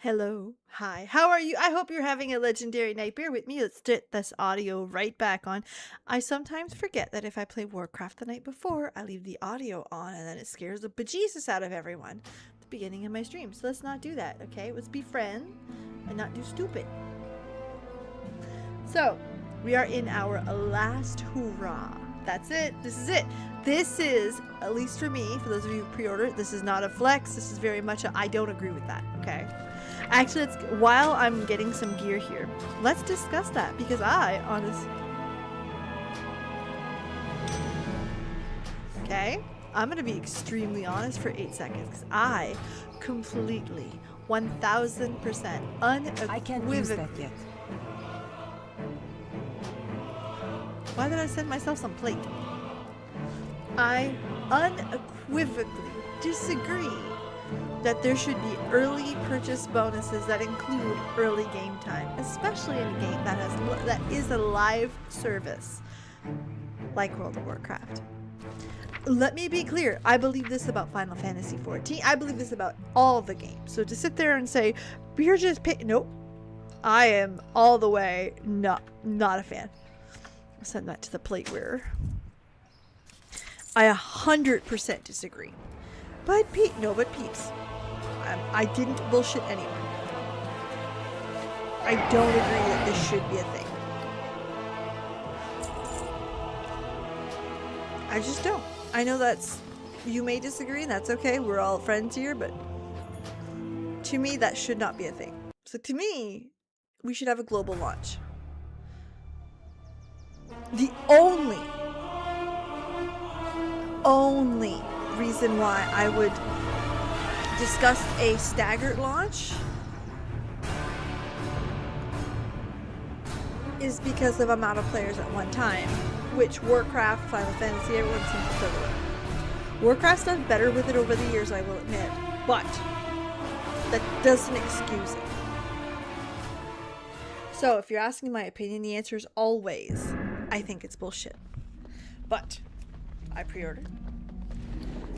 Hello. Hi. How are you? I hope you're having a legendary night. Bear with me. Let's get this audio right back on. I sometimes forget that if I play Warcraft the night before, I leave the audio on and then it scares the bejesus out of everyone at the beginning of my stream. So let's not do that, okay? Let's be friends and not do stupid. So, we are in our last hoorah. That's it. This is it. This is, at least for me, for those of you who pre-ordered, this is not a flex. This is very much a I don't agree with that, okay? Actually, while I'm getting some gear here, let's discuss that because okay, I'm going to be extremely honest for 8 seconds because I completely, 1000% I can't use that yet. Why did I send myself some plate? I unequivocally disagree that there should be early purchase bonuses that include early game time, especially in a game that is a live service like World of Warcraft. Let me be clear. I believe this about Final Fantasy XIV. I believe this about all the games. So to sit there and say you're just nope, I am all the way not a fan. I'll send that to the plate wearer. I 100% disagree. But peeps, I didn't bullshit anyone. I don't agree that this should be a thing. I just don't. I know you may disagree and that's okay. We're all friends here, but to me that should not be a thing. So to me, we should have a global launch. The only reason why I would discuss a staggered launch is because of amount of players at one time, which Warcraft, Final Fantasy, everyone seems to struggle with. Warcraft's done better with it over the years, I will admit, but that doesn't excuse it. So if you're asking my opinion, the answer is always, I think it's bullshit. But I pre-ordered.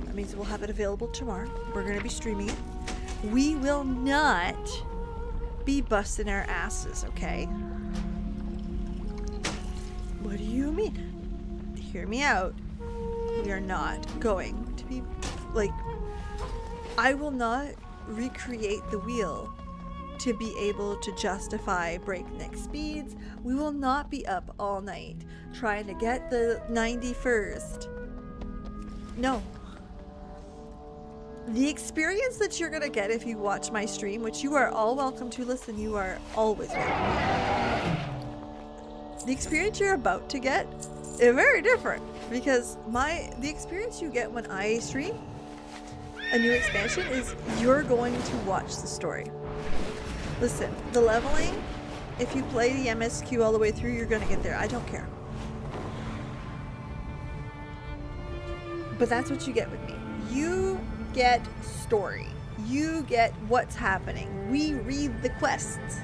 That means we'll have it available tomorrow. We're going to be streaming it. We will not be busting our asses, okay? What do you mean? Hear me out. We are not going to be, I will not recreate the wheel to be able to justify breakneck speeds. We will not be up all night trying to get the 91st. No. The experience that you're gonna get if you watch my stream, which you are all welcome to listen, you are always welcome. The experience you're about to get is very different because the experience you get when I stream a new expansion is you're going to watch the story. Listen, the leveling, if you play the MSQ all the way through, you're gonna get there. I don't care. But that's what you get with me. You get story. You get what's happening. We read the quests.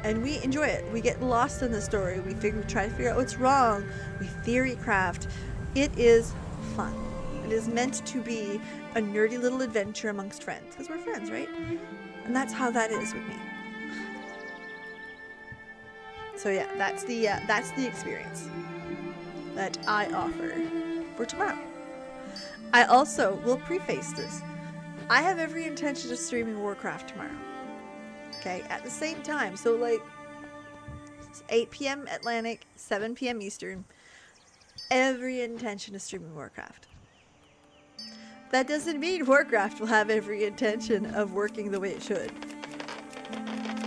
And we enjoy it. We get lost in the story. We try to figure out what's wrong. We theory craft. It is fun. It is meant to be a nerdy little adventure amongst friends. Because we're friends, right? And that's how that is with me. So yeah, that's the experience that I offer for tomorrow. I also will preface this. I have every intention of streaming Warcraft tomorrow. Okay, at the same time. So it's 8 p.m. Atlantic, 7 p.m. Eastern. Every intention of streaming Warcraft. That doesn't mean Warcraft will have every intention of working the way it should.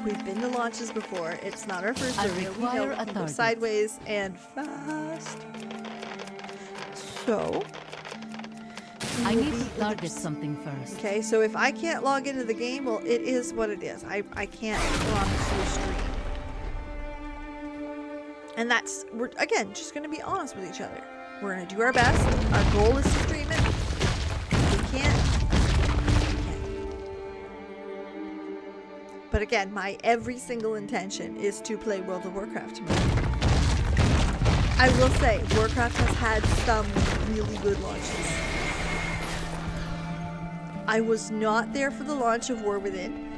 We've been to launches before. It's not our first rodeo. We know it can go sideways and fast. So I need to target something first. Okay, so if I can't log into the game, well, it is what it is. I can't promise you a stream. And we're, again, just going to be honest with each other. We're going to do our best. Our goal is to stream it. We can't. But again, my every single intention is to play World of Warcraft tomorrow. I will say, Warcraft has had some really good launches. I was not there for the launch of War Within.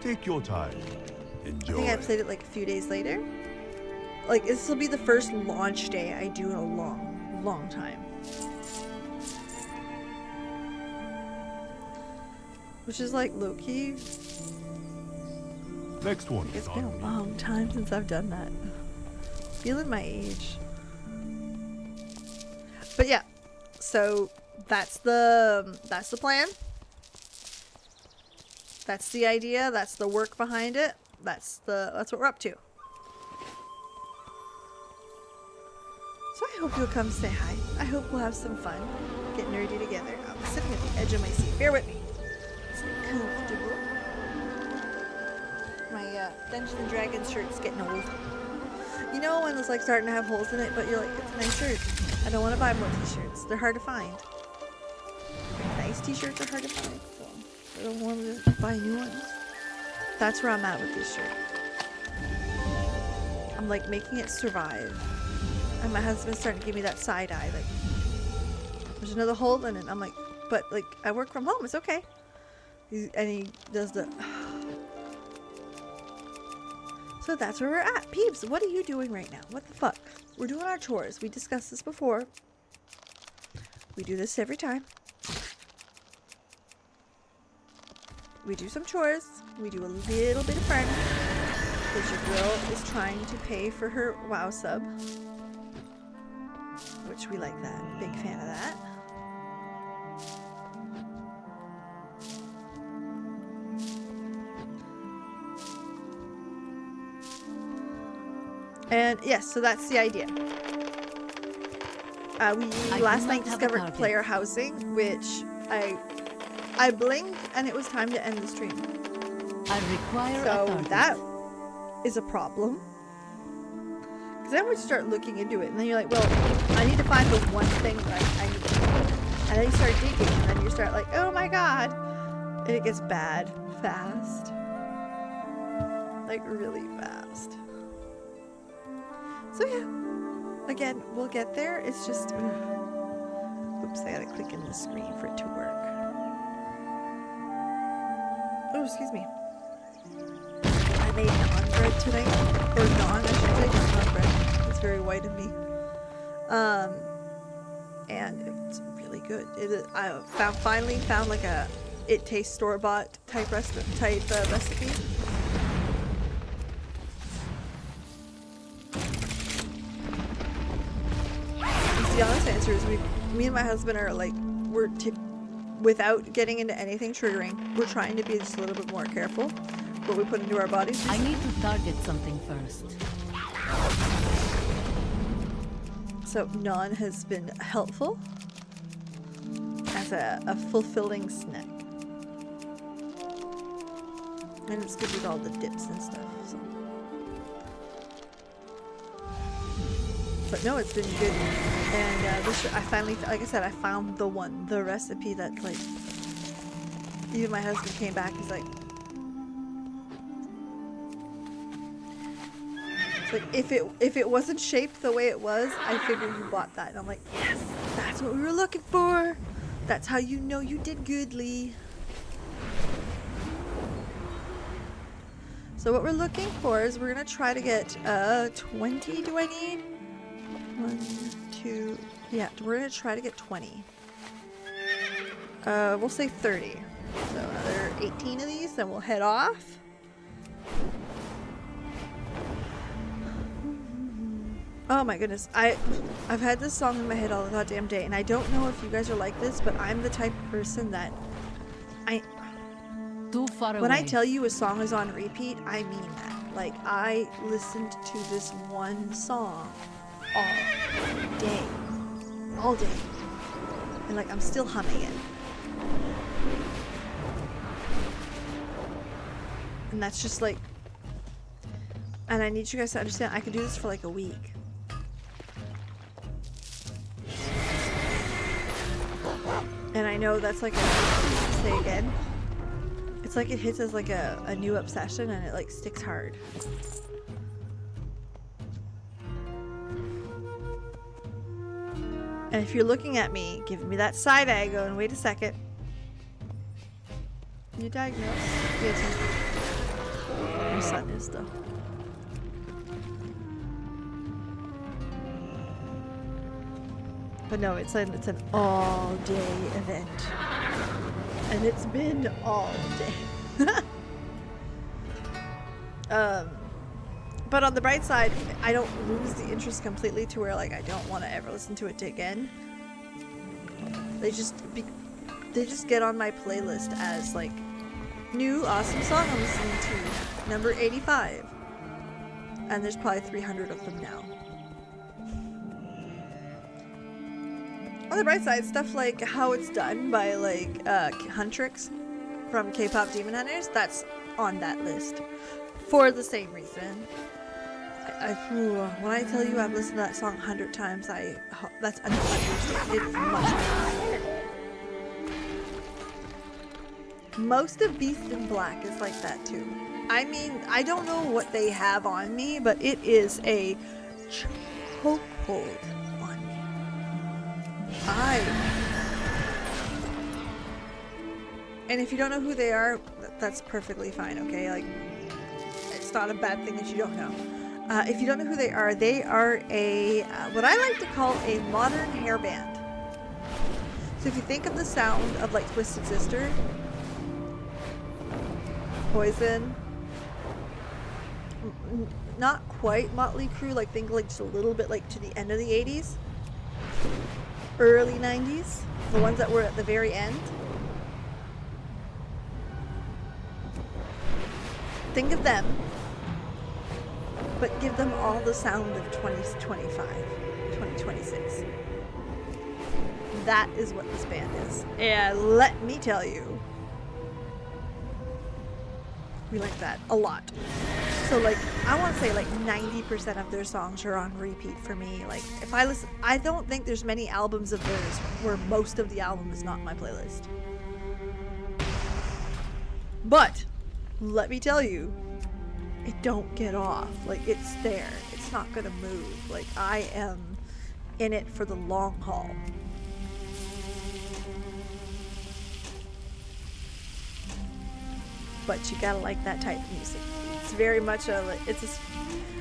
Take your time. I Enjoy. think I played it like a few days later. Like, this will be the first launch day I do in a long time. Which is like low-key. Next one. It's been a long time since I've done that. Feeling my age. But yeah, so that's the plan. That's the idea. That's the work behind it. That's what we're up to. So I hope you'll come say hi. I hope we'll have some fun. Get nerdy together. I'm sitting at the edge of my seat. Bear with me. It's comfortable. My Dungeons and Dragons shirt's getting old. You know when it's like starting to have holes in it, but you're like, it's a nice shirt. I don't want to buy more t-shirts. They're hard to find. Nice t-shirts are hard to find, so I don't want to buy new ones. That's where I'm at with this shirt. I'm like making it survive. And my husband's starting to give me that side eye, like, there's another hole in it. I'm like, but like, I work from home, it's okay. And he does the... So that's where we're at. Peeps, what are you doing right now? What the fuck? We're doing our chores. We discussed this before. We do this every time. We do some chores. We do a little bit of farming. Because your girl is trying to pay for her WoW sub. Which we like that. Big fan of that. And yes, so that's the idea. We last night discovered player housing, which I blinked and it was time to end the stream. I require a So target. that is a problem. Because then we start looking into it, and then you're like, well, I need to find the one thing that I need to do. And then you start digging, and then you start like, oh my god. And it gets bad fast. Like really fast. So yeah, again, we'll get there. It's just, oops, I gotta click in the screen for it to work. Oh, excuse me. I made naan bread today, or naan, I should say, not naan bread. It's very white of me. And it's really good. I finally found like a it tastes store-bought type recipe. The honest answer is me and my husband are like, without getting into anything triggering, we're trying to be just a little bit more careful what we put into our bodies. I need to target something first. So naan has been helpful as a fulfilling snack. And it's good with all the dips and stuff. So. But no, it's been good. And I finally, like I said, I found the recipe that, like, even my husband came back, he's like, it's like, if it wasn't shaped the way it was, I figured you bought that. And I'm like, yes, that's what we were looking for. That's how you know you did good, Lee. So what we're looking for is we're gonna try to get 20, do I need? 1, 2, yeah, we're gonna try to get 20. We'll say 30. So another 18 of these, then we'll head off. Oh my goodness, I've had this song in my head all the goddamn day, and I don't know if you guys are like this, but I'm the type of person that Too far when away. I tell you a song is on repeat, I mean that. Like, I listened to this one song all day, and like I'm still humming it, and that's just like, and I need you guys to understand I could do this for like a week. And I know that's like say again, it's like it hits as like a new obsession, and it like sticks hard. And if you're looking at me, giving me that side eye going, wait a second. you diagnose. Yes, my son is though. But no, it's an all-day event, and it's been all day. But on the bright side, I don't lose the interest completely to where like I don't want to ever listen to it again. They just get on my playlist as like new awesome song I'm listening to, number 85, and there's probably 300 of them now. On the bright side, stuff like how it's done by like Huntrix from K-pop Demon Hunters, that's on that list for the same reason. When I tell you I've listened to that song 100 times, that's an understatement. It's much better. Most of Beast in Black is like that too. I mean, I don't know what they have on me, but it is a chokehold on me. And if you don't know who they are, that's perfectly fine, okay? Like, it's not a bad thing that you don't know. If you don't know who they are a what I like to call a modern hair band. So if you think of the sound of like Twisted Sister, Poison, not quite Motley Crue, like think like just a little bit like to the end of the 80s, early 90s, the ones that were at the very end. Think of them, but give them all the sound of 2025, 2026. That is what this band is. And let me tell you, we like that a lot. So like, I want to say like 90% of their songs are on repeat for me. Like if I listen, I don't think there's many albums of theirs where most of the album is not on my playlist. But let me tell you, it don't get off. Like it's there. It's not gonna move. Like I am in it for the long haul. But you gotta like that type of music. It's very much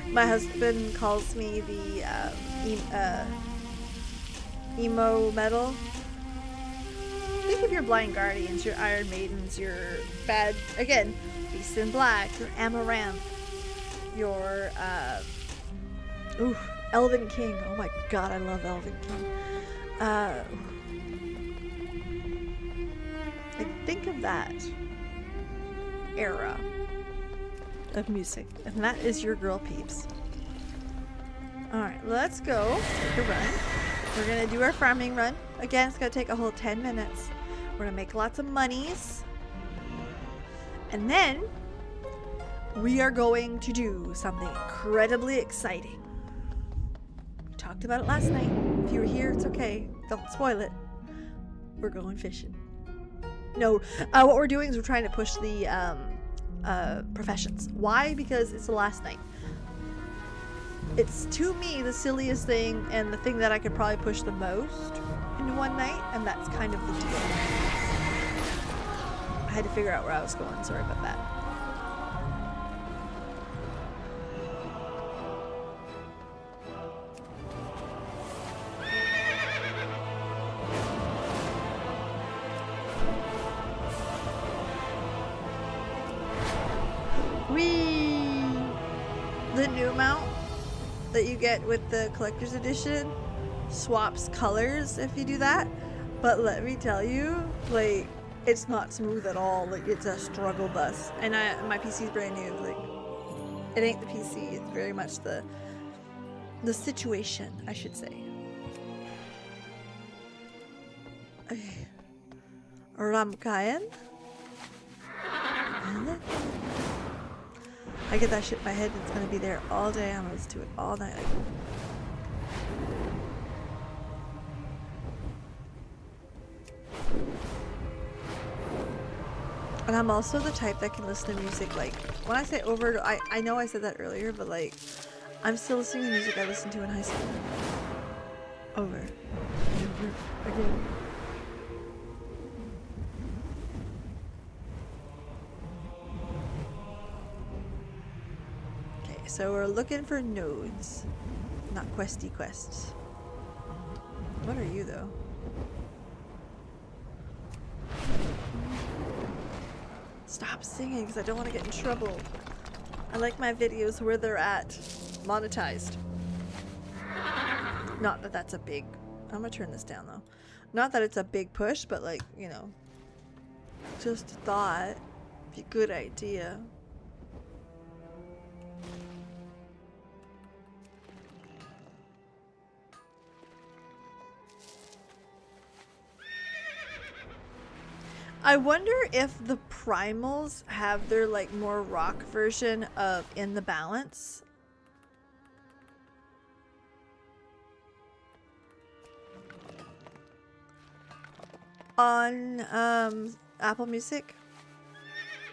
my husband calls me the emo metal. Think of your Blind Guardians, your Iron Maidens, your Beast in Black, your Amaranth, your Elven King. Oh my god, I love Elven King. Like think of that era of music, and that is your girl peeps. Alright, let's go take a run. We're gonna do our farming run. Again, it's gonna take a whole 10 minutes. We're gonna make lots of monies. And then we are going to do something incredibly exciting. We talked about it last night. If you were here, it's okay. Don't spoil it. We're going fishing. No, what we're doing is we're trying to push the professions. Why? Because it's the last night. It's, to me, the silliest thing and the thing that I could probably push the most into one night, and that's kind of the deal. I had to figure out where I was going. Sorry about that. The new mount that you get with the collector's edition swaps colors if you do that, but let me tell you, like, it's not smooth at all. Like, it's a struggle bus, and my PC's brand new. Like, it ain't the PC, it's very much the situation, I should say. Okay. Ramkayan. I get that shit in my head, it's gonna be there all day. I'm gonna listen to it all night. And I'm also the type that can listen to music, like, when I say over, I know I said that earlier, but like, I'm still listening to music I listened to in high school. Over and over again. so we're looking for nodes, not questy quests. What are you though? Stop singing because I don't want to get in trouble. I like my videos where they're at, monetized. Not that that's a big, I'm gonna turn this down though. Not that it's a big push, but like, you know, just a thought, be a good idea. I wonder if the primals have their like more rock version of In the Balance. On Apple Music.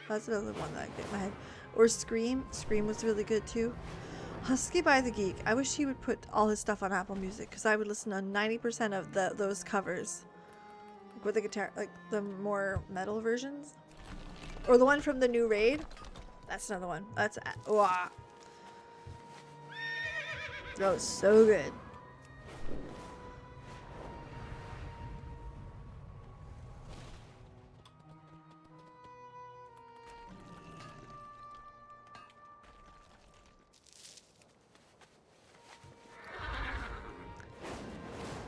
That's another one that I get in my head. Or Scream. Scream was really good too. Husky by the Geek. I wish he would put all his stuff on Apple Music because I would listen to 90% of those covers. With the guitar, like the more metal versions, or the one from the new raid. That's another one. That's wow. That was so good.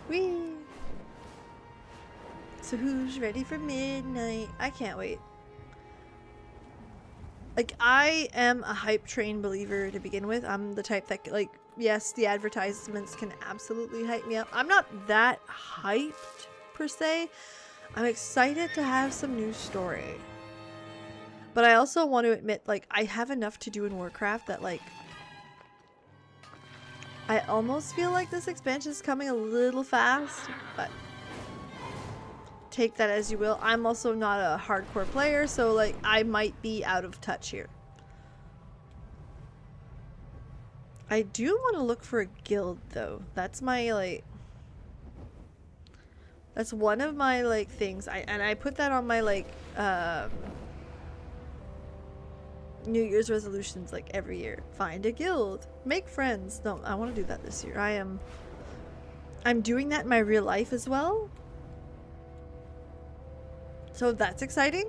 Whee! So who's ready for midnight? I can't wait. Like, I am a hype train believer to begin with. I'm the type that, like, yes, the advertisements can absolutely hype me up. I'm not that hyped, per se. I'm excited to have some new story. But I also want to admit, like, I have enough to do in Warcraft that, like, I almost feel like this expansion is coming a little fast, but take that as you will. I'm also not a hardcore player, so like I might be out of touch here. I do want to look for a guild though. That's my like, that's one of my like things. I put that on my like New Year's resolutions like every year. Find a guild, make friends. No, I want to do that this year. I'm doing that in my real life as well. So that's exciting.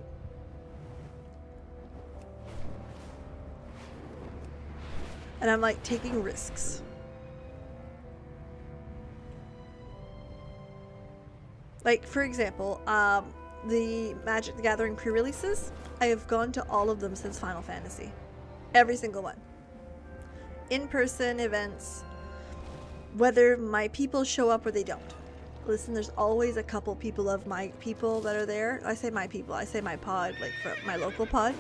And I'm like taking risks. Like for example, the Magic the Gathering pre-releases, I have gone to all of them since Final Fantasy. Every single one. In-person events, whether my people show up or they don't. Listen, there's always a couple people of my people that are there. I say my people, I say my pod, like for my local pod.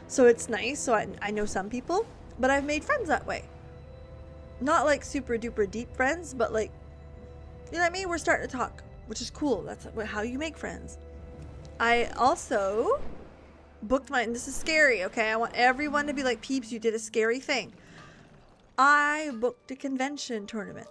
So it's nice, so I know some people, but I've made friends that way. Not like super duper deep friends, but like, you know what I mean? We're starting to talk, which is cool. That's how you make friends. I also booked and this is scary, okay? I want everyone to be like, peeps, you did a scary thing. I booked a convention tournament.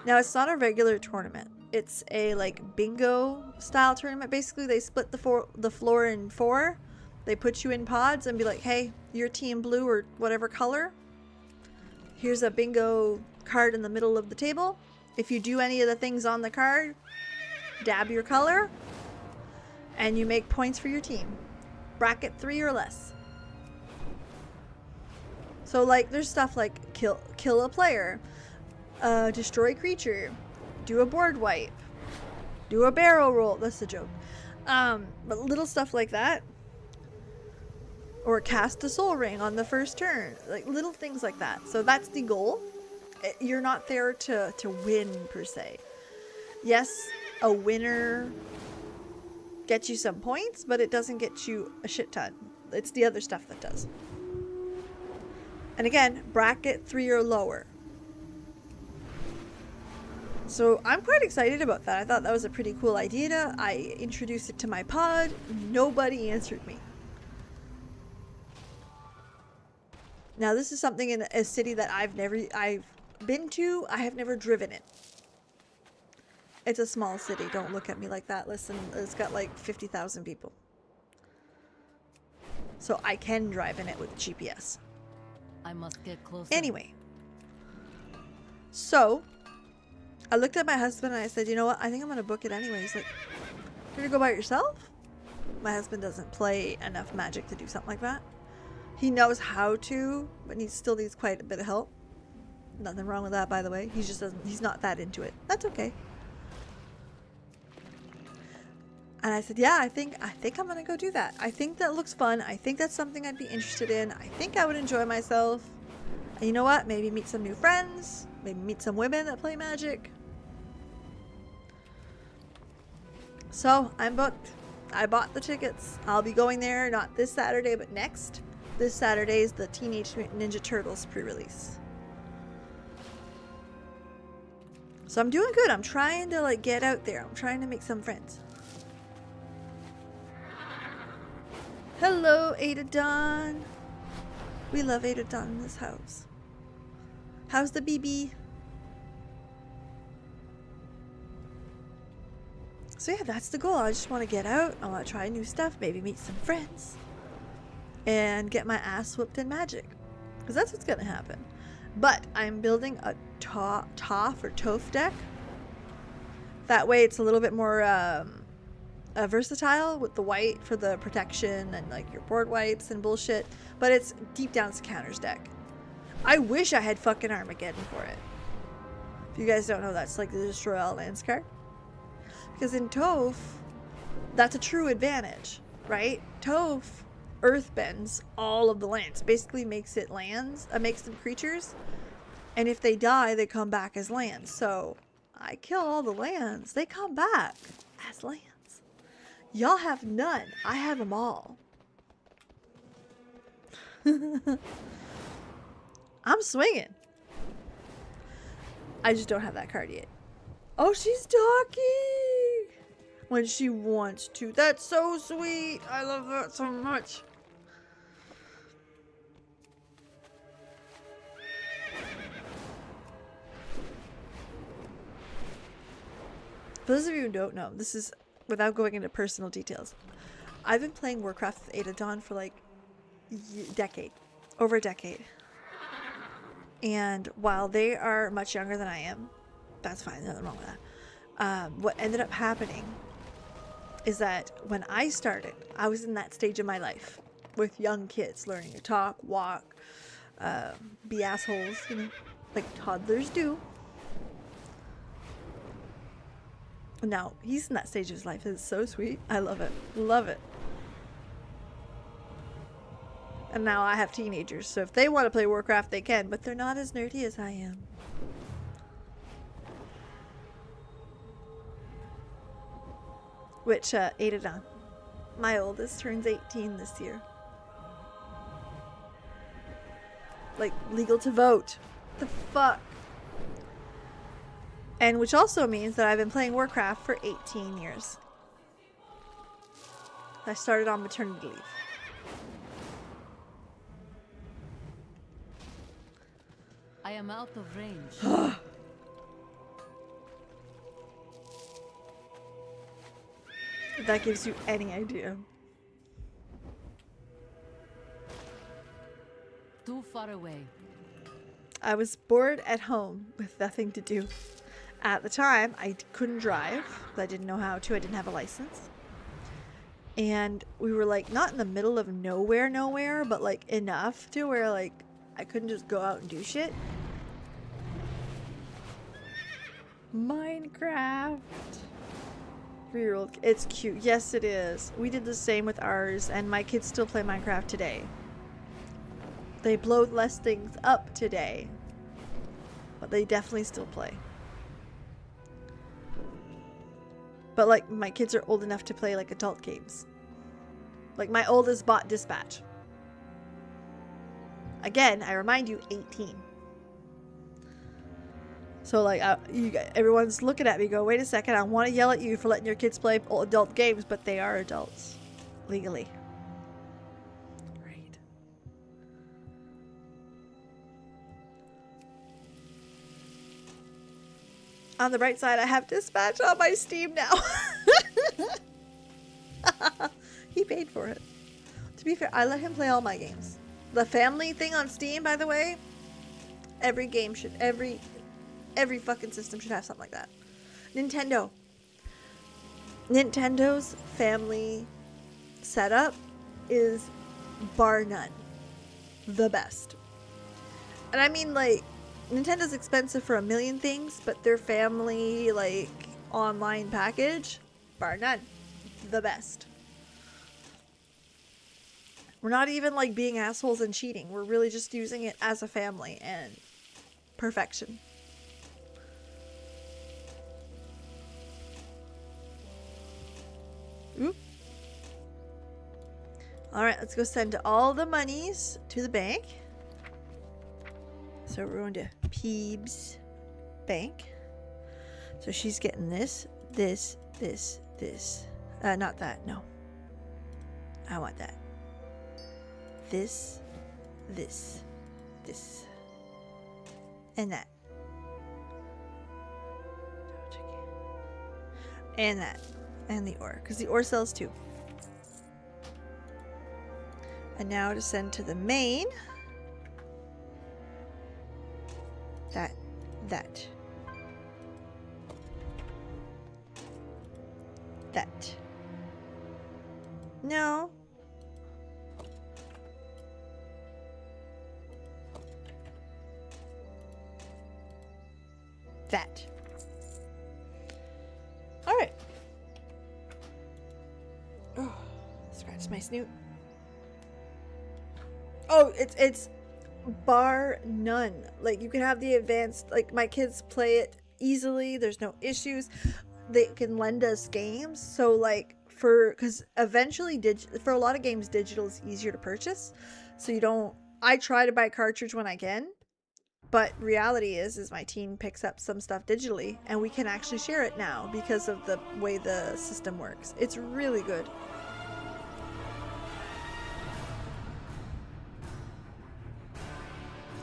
Now it's not a regular tournament. It's a like bingo style tournament. Basically, they split the floor in 4. They put you in pods and be like, "Hey, you're team blue or whatever color. Here's a bingo card in the middle of the table. If you do any of the things on the card, dab your color, and you make points for your team. Bracket 3 or less." So like, there's stuff like kill a player. Destroy creature, do a board wipe, do a barrel roll. That's a joke. But little stuff like that, or cast a soul ring on the first turn, like little things like that. So that's the goal. You're not there to win per se. Yes, a winner gets you some points, but it doesn't get you a shit ton. It's the other stuff that does. And again, bracket 3 or lower. So I'm quite excited about that. I thought that was a pretty cool idea. I introduced it to my pod. Nobody answered me. Now this is something in a city that I've been to. I have never driven it. It's a small city. Don't look at me like that. Listen, it's got like 50,000 people. So I can drive in it with GPS. I must get closer. Anyway. So, I looked at my husband and I said, you know what? I think I'm going to book it anyway. He's like, you're going to go by yourself? My husband doesn't play enough Magic to do something like that. He knows how to, but he still needs quite a bit of help. Nothing wrong with that, by the way. He just doesn't, he's not that into it. That's okay. And I said, yeah, I think I'm going to go do that. I think that looks fun. I think that's something I'd be interested in. I think I would enjoy myself. And you know what? Maybe meet some new friends. Maybe meet some women that play Magic. So, I'm booked. I bought the tickets. I'll be going there not this Saturday, but next. This Saturday is the Teenage Mutant Ninja Turtles pre-release. So I'm doing good. I'm trying to like get out there. I'm trying to make some friends. Hello, Ada Dawn. We love Ada Dawn in this house. How's the BB? So yeah, that's the goal. I just want to get out. I want to try new stuff. Maybe meet some friends. And get my ass whooped in Magic. Because that's what's going to happen. But I'm building a Toph or Toph deck. That way it's a little bit more versatile with the white for the protection and like your board wipes and bullshit. But it's deep down it's a counters deck. I wish I had fucking Armageddon for it. If you guys don't know, that's like the Destroy All Lands card. Because in Toph, that's a true advantage, right? Toph earthbends all of the lands. Basically makes it lands, makes them creatures. And if they die, they come back as lands. So I kill all the lands. They come back as lands. Y'all have none. I have them all. I'm swinging. I just don't have that card yet. Oh, she's talking when she wants to. That's so sweet. I love that so much. For those of you who don't know, this is without going into personal details. I've been playing Warcraft with Ada Dawn for like over a decade. And while they are much younger than I am, that's fine, nothing wrong with that. What ended up happening is that when I started, I was in that stage of my life with young kids learning to talk, walk, be assholes, you know, like toddlers do. Now, he's in that stage of his life. It's so sweet. I love it. Love it. And now I have teenagers, so if they want to play Warcraft, they can, but they're not as nerdy as I am. Which, Ada Dawn, my oldest, turns 18 this year. Like, legal to vote. The fuck? And which also means that I've been playing Warcraft for 18 years. I started on maternity leave. I am out of range. If that gives you any idea. Too far away. I was bored at home with nothing to do. At the time, I couldn't drive. I didn't know how to. I didn't have a license. And we were like not in the middle of nowhere, but like enough to where like I couldn't just go out and do shit. Minecraft. 3-year-old. It's cute. Yes, it is. We did the same with ours, and my kids still play Minecraft today. They blow less things up today, but they definitely still play. But like my kids are old enough to play like adult games. Like my oldest bought Dispatch. Again, I remind you, 18. So like everyone's looking at me go, wait a second, I want to yell at you for letting your kids play adult games, but they are adults. Legally. Right. On the bright side, I have Dispatch on my Steam now. He paid for it. To be fair, I let him play all my games. The family thing on Steam, by the way, every game should, every fucking system should have something like that. Nintendo. Nintendo's family setup is bar none the best. And I mean, like, Nintendo's expensive for a million things, but their family, like, online package, bar none, the best. We're not even, like, being assholes and cheating. We're really just using it as a family, and perfection. Oop. Alright, let's go send all the monies to the bank. So we're going to Peebs Bank. So she's getting this. Not that, no. I want that. This. And that. And that. And the ore. Because the ore sells too. And now to send to the main. That. No. That. Alright. Oh, scratch my snoot. Oh, it's bar none. Like, you can have the advanced, like, my kids play it easily. There's no issues. They can lend us games. So, like, because eventually, for a lot of games, digital is easier to purchase. So you don't, I try to buy cartridge when I can. But reality is my team picks up some stuff digitally, and we can actually share it now because of the way the system works. It's really good.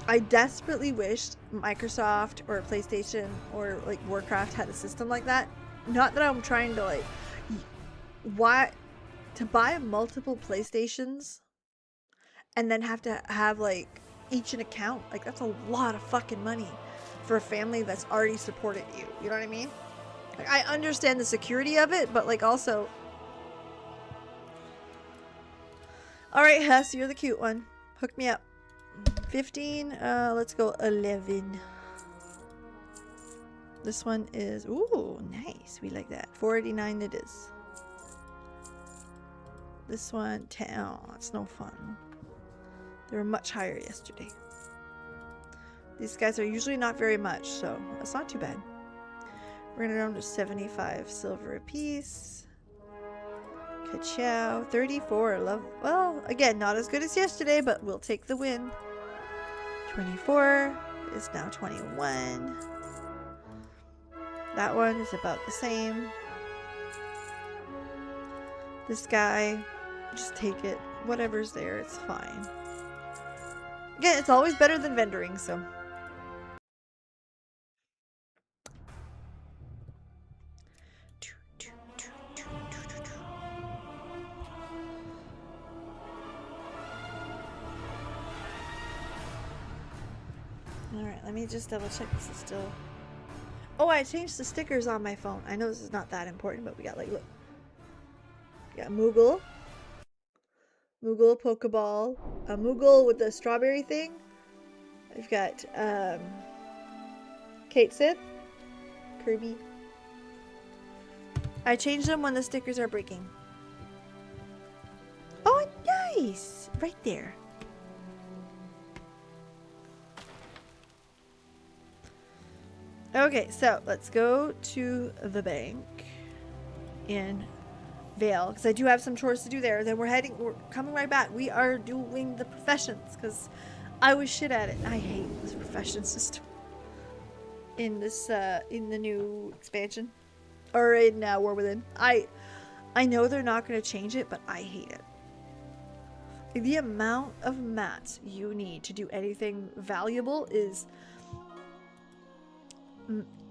I desperately wished Microsoft or PlayStation or like Warcraft had a system like that. Not that I'm trying to like, why to buy multiple PlayStations and then have to have like each an account, like that's a lot of fucking money for a family that's already supported you. You know what I mean? Like, I understand the security of it, but like also, all right, Hess, you're the cute one. Hook me up. 15. Let's go 11. This one is, ooh, nice. We like that. 489 it is. This one 10. Oh, it's no fun. They were much higher yesterday. These guys are usually not very much, so it's not too bad. We're gonna go to 75 silver a piece. Ka-chow. 34. Love. Well, again, not as good as yesterday, but we'll take the win. 24 is now 21. That one is about the same. This guy, just take it. Whatever's there, it's fine. Again, it's always better than vendoring, so. Alright, let me just double check this is still... Oh, I changed the stickers on my phone. I know this is not that important, but we got like, look. We got Moogle. Moogle, Pokeball. A Moogle with the strawberry thing. We've got, Kate Sith. Kirby. I changed them when the stickers are breaking. Oh, nice! Right there. Okay, so let's go to the bank in Vale, because I do have some chores to do there. Then we're coming right back. We are doing the professions, because I was shit at it. I hate this profession system in this, in the new expansion, or in War Within. I know they're not going to change it, but I hate it. The amount of mats you need to do anything valuable is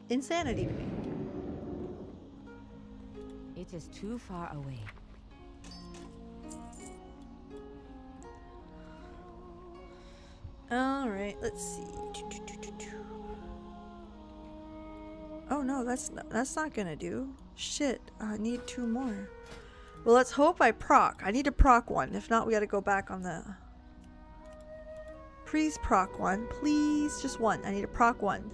insanity to me. It is too far away. All right, let's see. Oh no, that's not gonna do. Shit, I need 2 more. Well, let's hope I proc. I need to proc one. If not, we gotta go back on the... Please proc one. Please, just one. I need to proc one.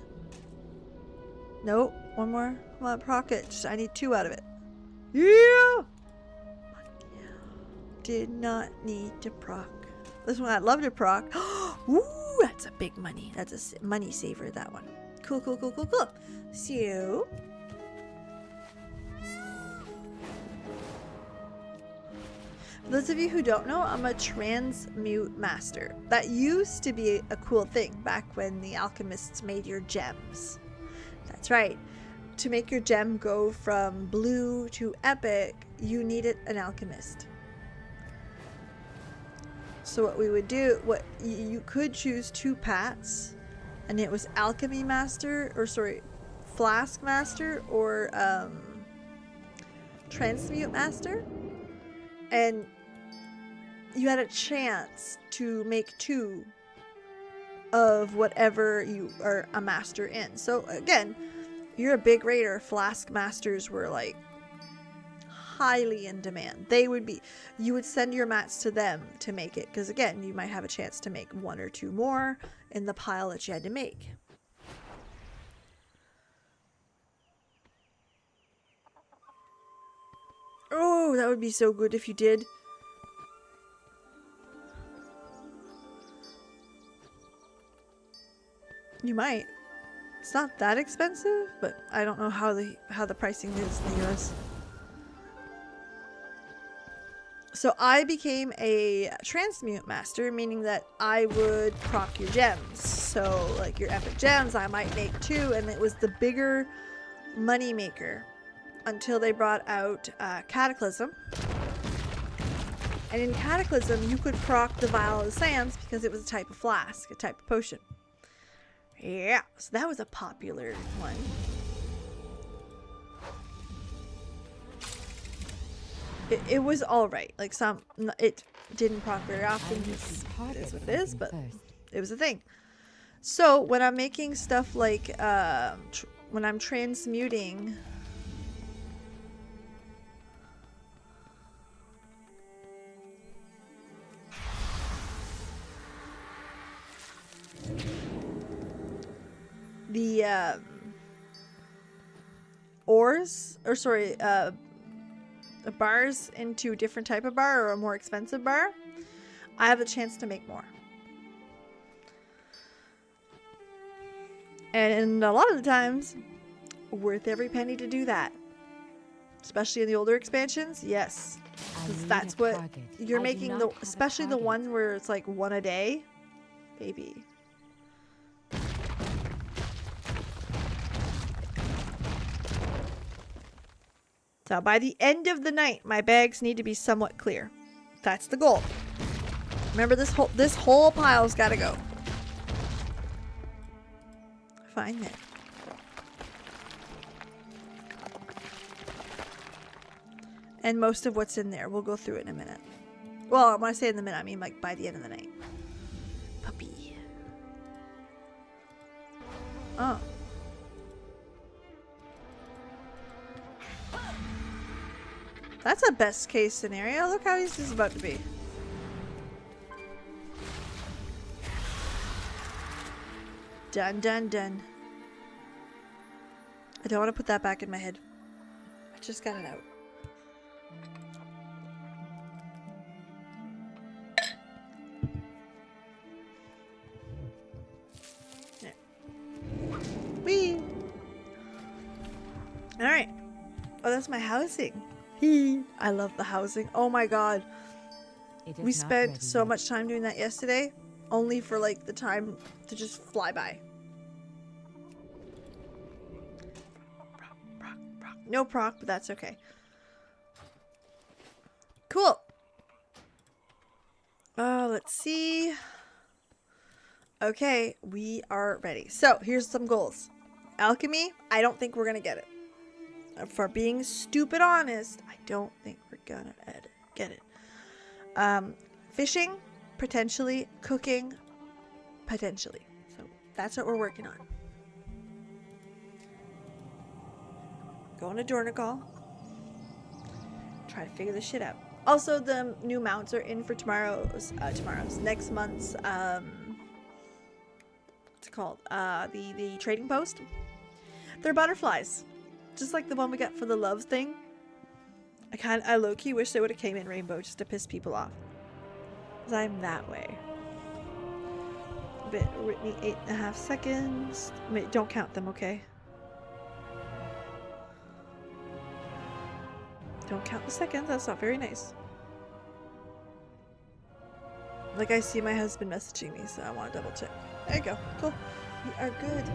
Nope, one more. Come on, proc it. I need 2 out of it. Yeah! Did not need to proc. This one I'd love to proc. Ooh, that's a big money. That's a money saver, that one. Cool, cool, cool, cool, cool. So... For those of you who don't know, I'm a transmute master. That used to be a cool thing back when the alchemists made your gems. That's right. To make your gem go from blue to epic, you needed an alchemist. So what we would do, you could choose 2 paths, and it was alchemy master, or sorry, flask master, or transmute master, and you had a chance to make 2 of whatever you are a master in. So again, you're a big raider, flask masters were like highly in demand. They would be, you would send your mats to them to make it, because again, you might have a chance to make 1 or 2 more in the pile that you had to make. Oh, that would be so good if you did. You might. It's not that expensive, but I don't know how the pricing is in the US. So I became a transmute master, meaning that I would proc your gems. So like your epic gems, I might make 2, and it was the bigger money maker until they brought out Cataclysm. And in Cataclysm, you could proc the Vial of the Sands because it was a type of flask, a type of potion. Yeah, so that was a popular one. It was alright. Like it didn't proc very often. It is what it is, but it was a thing. So when I'm making stuff like, when I'm transmuting... the ores, or sorry, bars into a different type of bar or a more expensive bar, I have a chance to make more. And a lot of the times, worth every penny to do that. Especially in the older expansions, yes. Because that's what you're making, especially the ones where it's like 1 a day. Baby. So by the end of the night, my bags need to be somewhat clear. That's the goal. Remember, this whole pile's got to go. Fine then. And most of what's in there, we'll go through it in a minute. Well, when I say in the minute, I mean like by the end of the night. Puppy. Oh. That's a best case scenario. Look how easy this is about to be. Done, done, done. I don't want to put that back in my head. I just got it out. There. Whee! Alright. Oh, that's my housing. I love the housing. Oh my god. We spent so much time doing that yesterday, only for like the time to just fly by. No proc, but that's okay. Cool. Let's see. Okay, we are ready. So here's some goals. Alchemy, I don't think we're gonna get it. For being stupid honest, I don't think we're gonna get it. Fishing, potentially. Cooking, potentially. So that's what we're working on. Going to Dornigal. Try to figure this shit out. Also, the new mounts are in for next month's, what's it called? The trading post. They're butterflies. Just like the one we got for the love thing. I low-key wish they would have came in rainbow just to piss people off. Because I'm that way. Bit Whitney, 8.5 seconds. Wait, don't count them, okay? Don't count the seconds, that's not very nice. Like, I see my husband messaging me, so I want to double check. There you go, cool. We are good.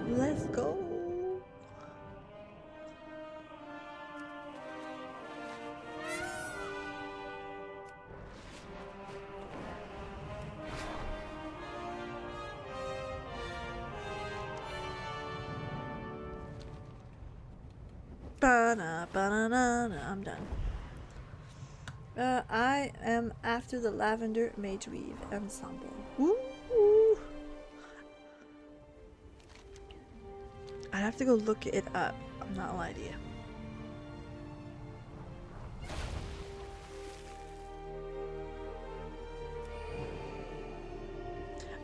Let's go. I'm done. I am after the Lavender Mage Weave Ensemble. Woo! I'd have to go look it up. I'm not gonna lie to you.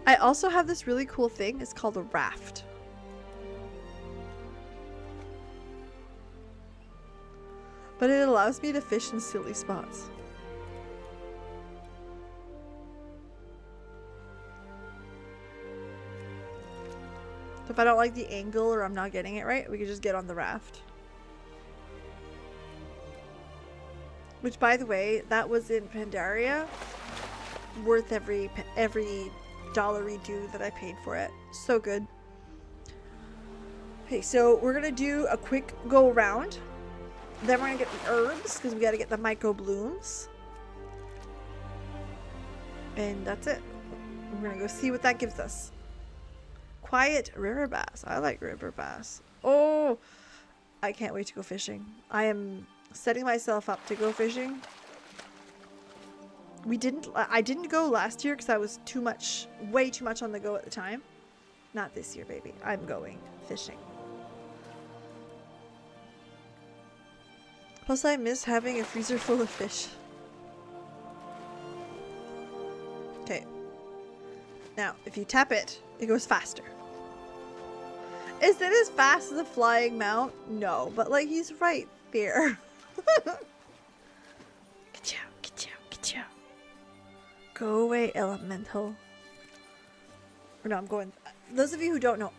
I also have this really cool thing. It's called a raft. But it allows me to fish in silly spots. So if I don't like the angle or I'm not getting it right, we can just get on the raft. Which, by the way, that was in Pandaria. Worth every dollary due that I paid for it. So good. Okay, so we're gonna do a quick go around. Then we're gonna get the herbs because we gotta get the myco blooms. And that's it. We're gonna go see what that gives us. Quiet river bass. I like river bass. Oh, I can't wait to go fishing. I am setting myself up to go fishing. I didn't go last year because I was way too much on the go at the time. Not this year, baby. I'm going fishing. Plus, I miss having a freezer full of fish. Okay. Now, if you tap it, it goes faster. Is it as fast as a flying mount? No, but like he's right there. Ka-chow, ka-chow, ka-chow. Go away, elemental. Or no, I'm going. Those of you who don't know,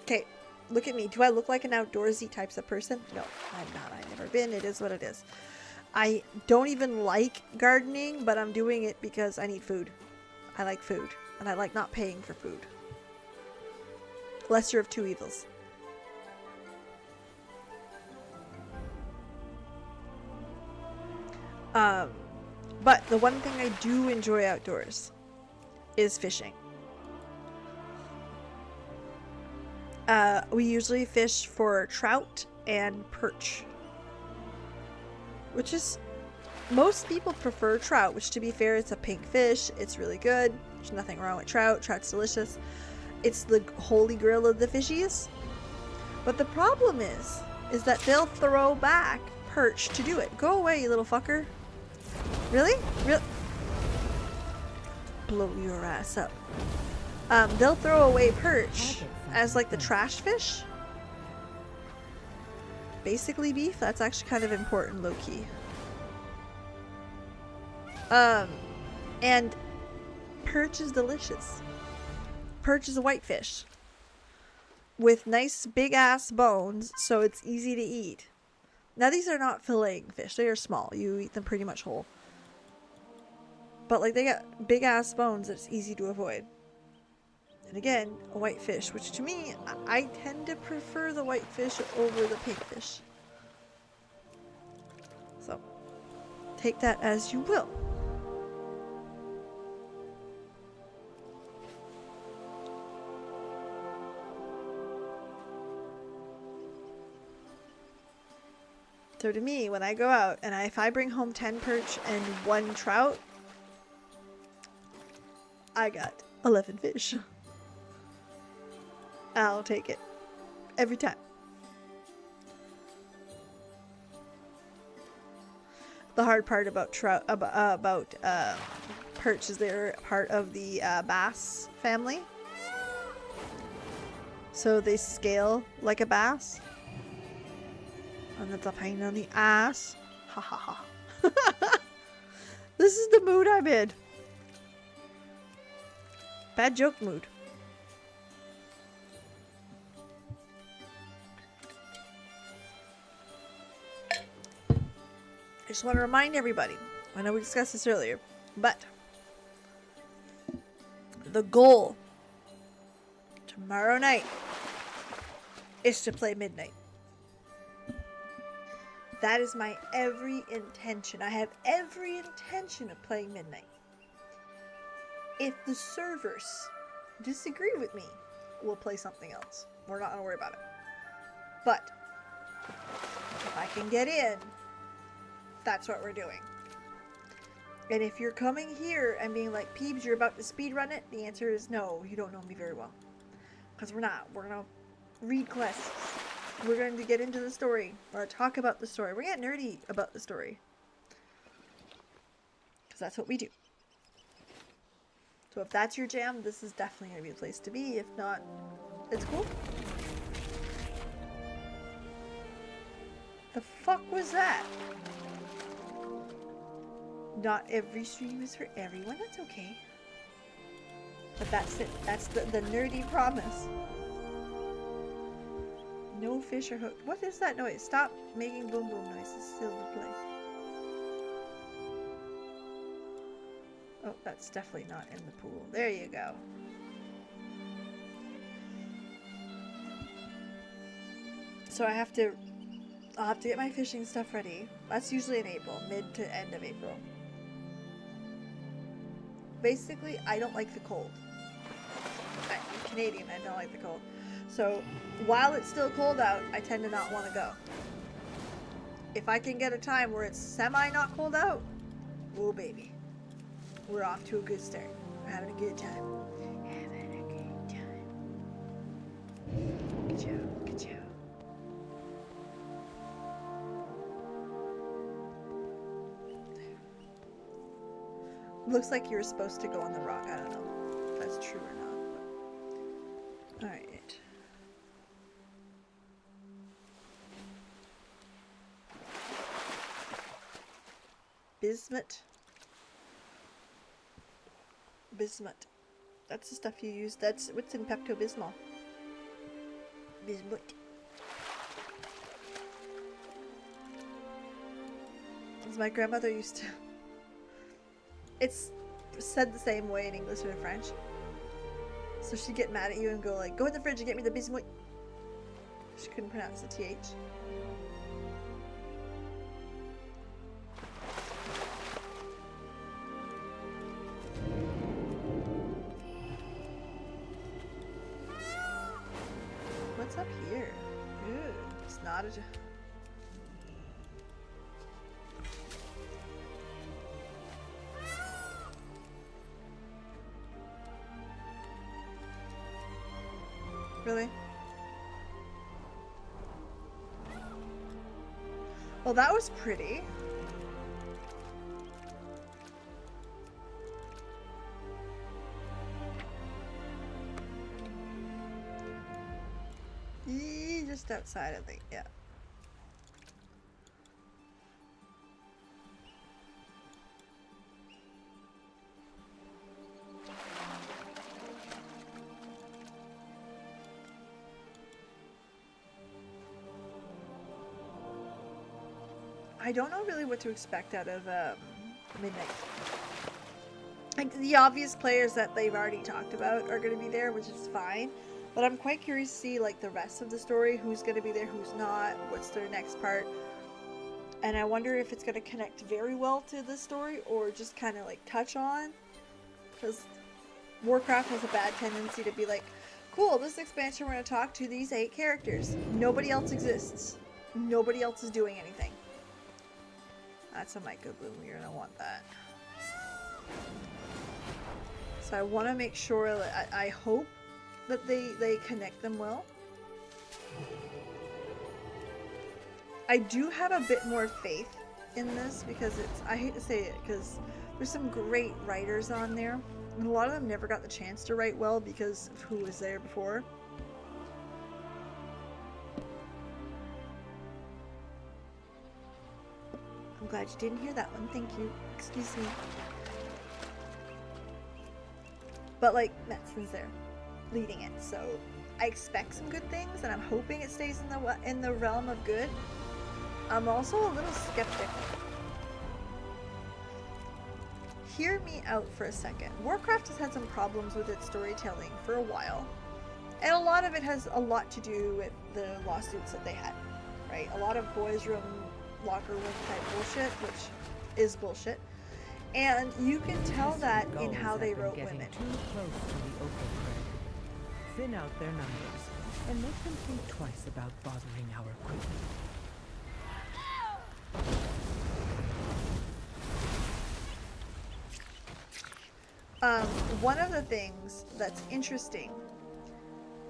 okay. Look at me. Do I look like an outdoorsy types of person? No, I'm not. I've never been. It is what it is. I don't even like gardening, but I'm doing it because I need food. I like food, and I like not paying for food. Lesser of two evils. But the one thing I do enjoy outdoors is fishing. We usually fish for trout and perch, which is, most people prefer trout, which to be fair, it's a pink fish. It's really good. There's nothing wrong with trout. Trout's delicious. It's the holy grail of the fishies. But the problem is that they'll throw back perch to do it. Go away, you little fucker. Really? Blow your ass up. They'll throw away perch as like the trash fish. Basically beef. That's actually kind of important, low-key. And perch is delicious. Perch is a whitefish with nice big ass bones, so it's easy to eat. Now these are not filleting fish. They are small. You eat them pretty much whole. But like they got big ass bones that's easy to avoid. And again, a whitefish, which to me, I tend to prefer the whitefish over the pink fish. So, take that as you will. So to me, when I go out, and if I bring home 10 perch and 1 trout, I got 11 fish. I'll take it. Every time. The hard part about perch is they're part of the bass family. So they scale like a bass. And that's a pain in the ass. Ha ha ha. This is the mood I'm in. Bad joke mood. I just want to remind everybody, I know we discussed this earlier, but the goal tomorrow night is to play midnight. That is my every intention. I have every intention of playing midnight. If the servers disagree with me, we'll play something else. We're not going to worry about it. But if I can get in, that's what we're doing. And if you're coming here and being like, Peebs, you're about to speedrun it, the answer is no, you don't know me very well. Because we're not. We're going to read quests. We're going to get into the story. Or talk about the story. We're going to get nerdy about the story. Because that's what we do. So if that's your jam, this is definitely going to be the place to be. If not, it's cool. The fuck was that? Not every stream is for everyone. That's okay. But that's it. That's the nerdy promise. No fish are hooked. What is that noise? Stop making boom boom noises. Still to play. Oh, that's definitely not in the pool. There you go. So I'll have to get my fishing stuff ready. That's usually in April, mid to end of April. Basically, I don't like the cold. I'm Canadian, I don't like the cold. So while it's still cold out, I tend to not want to go. If I can get a time where it's semi not cold out, oh baby. We're off to a good start. We're having a good time. Having a good time. Good job, good job. Looks like you were supposed to go on the rock. I don't know if that's true or not. Alright. Bismuth. Bismuth. That's the stuff you use. That's what's in Pepto-Bismol. Bismuth. As my grandmother used to... It's said the same way in English and in French. So she'd get mad at you and go like, go in the fridge and get me the bismuth. She couldn't pronounce the TH. What's up here? Ooh, it's not a... Really? Well, that was pretty. Just outside, I think, yeah. I don't know really what to expect out of Midnight. Like, the obvious players that they've already talked about are going to be there, which is fine. But I'm quite curious to see, like, the rest of the story. Who's going to be there, who's not, what's their next part. And I wonder if it's going to connect very well to the story or just kind of, like, touch on. Because Warcraft has a bad tendency to be like, cool, this expansion we're going to talk to these 8 characters. Nobody else exists. Nobody else is doing anything. That's a Micro Bloom. You're going to want that. So I want to make sure that I hope that they connect them well. I do have a bit more faith in this because it's, I hate to say it, because there's some great writers on there, and a lot of them never got the chance to write well because of who was there before. I'm glad you didn't hear that one. Thank you. Excuse me. But like, Metzen's there, leading it, so I expect some good things, and I'm hoping it stays in the realm of good. I'm also a little skeptical. Hear me out for a second. Warcraft has had some problems with its storytelling for a while, and a lot of it has a lot to do with the lawsuits that they had, right? A lot of boys' room, locker room type bullshit, which is bullshit. And you can tell that in how they wrote women. Too close to the Opal Crag. Thin out their numbers and make them think twice about bothering our equipment. One of the things that's interesting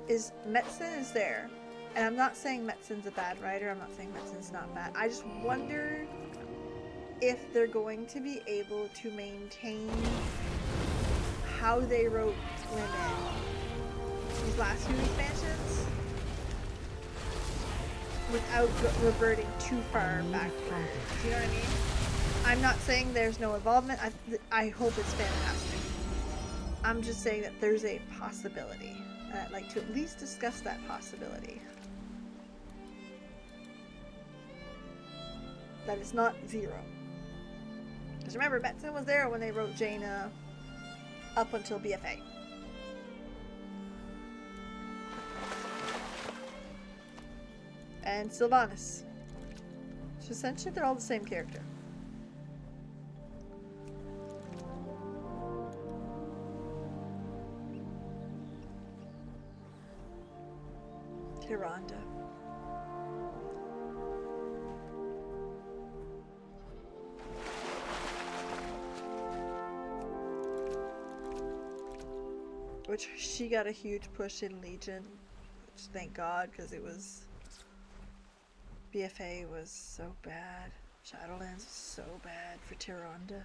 is Metzen is there, and I'm not saying Metzen's a bad writer, I'm not saying Metzen's not bad. I just wonder if they're going to be able to maintain how they wrote women these last few expansions without reverting too far backward. Do you know what I mean? I'm not saying there's no involvement. I hope it's fantastic. I'm just saying that there's a possibility, and I'd like to at least discuss that possibility. That it's not zero. Because remember, Metzen was there when they wrote Jaina up until BFA. And Sylvanas. So essentially they're all the same character. Tyrande. Which she got a huge push in Legion, which thank God, because it was... BFA was so bad. Shadowlands was so bad for Tyrande.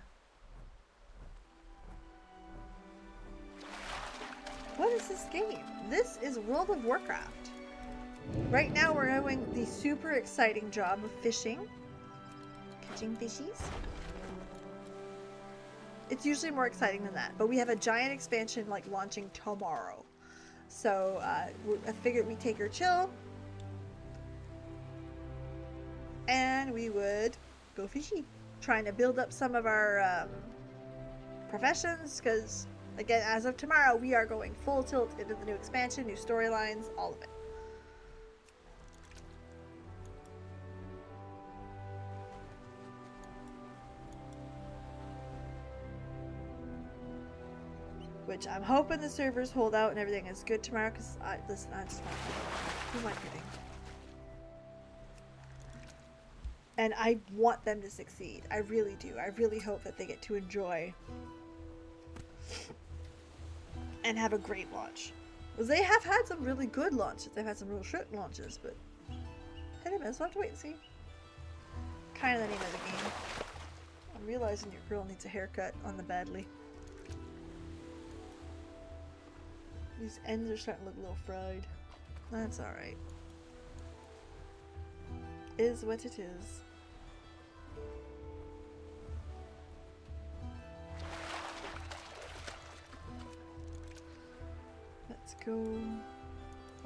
What is this game? This is World of Warcraft. Right now we're doing the super exciting job of fishing. Catching fishies. It's usually more exciting than that, but we have a giant expansion like launching tomorrow. So I figured we'd take her chill. And we would go fishing. Trying to build up some of our professions, because again, as of tomorrow, we are going full tilt into the new expansion, new storylines, all of it. Which I'm hoping the servers hold out and everything is good tomorrow, because listen, I just want to, who am I kidding? And I want them to succeed. I really do. I really hope that they get to enjoy and have a great launch. Because they have had some really good launches. They've had some real shit launches, but anyways, we'll have to wait and see. Kind of the name of the game. I'm realizing your girl needs a haircut on the badly. These ends are starting to look a little fried. That's alright. Is what it is. Let's go.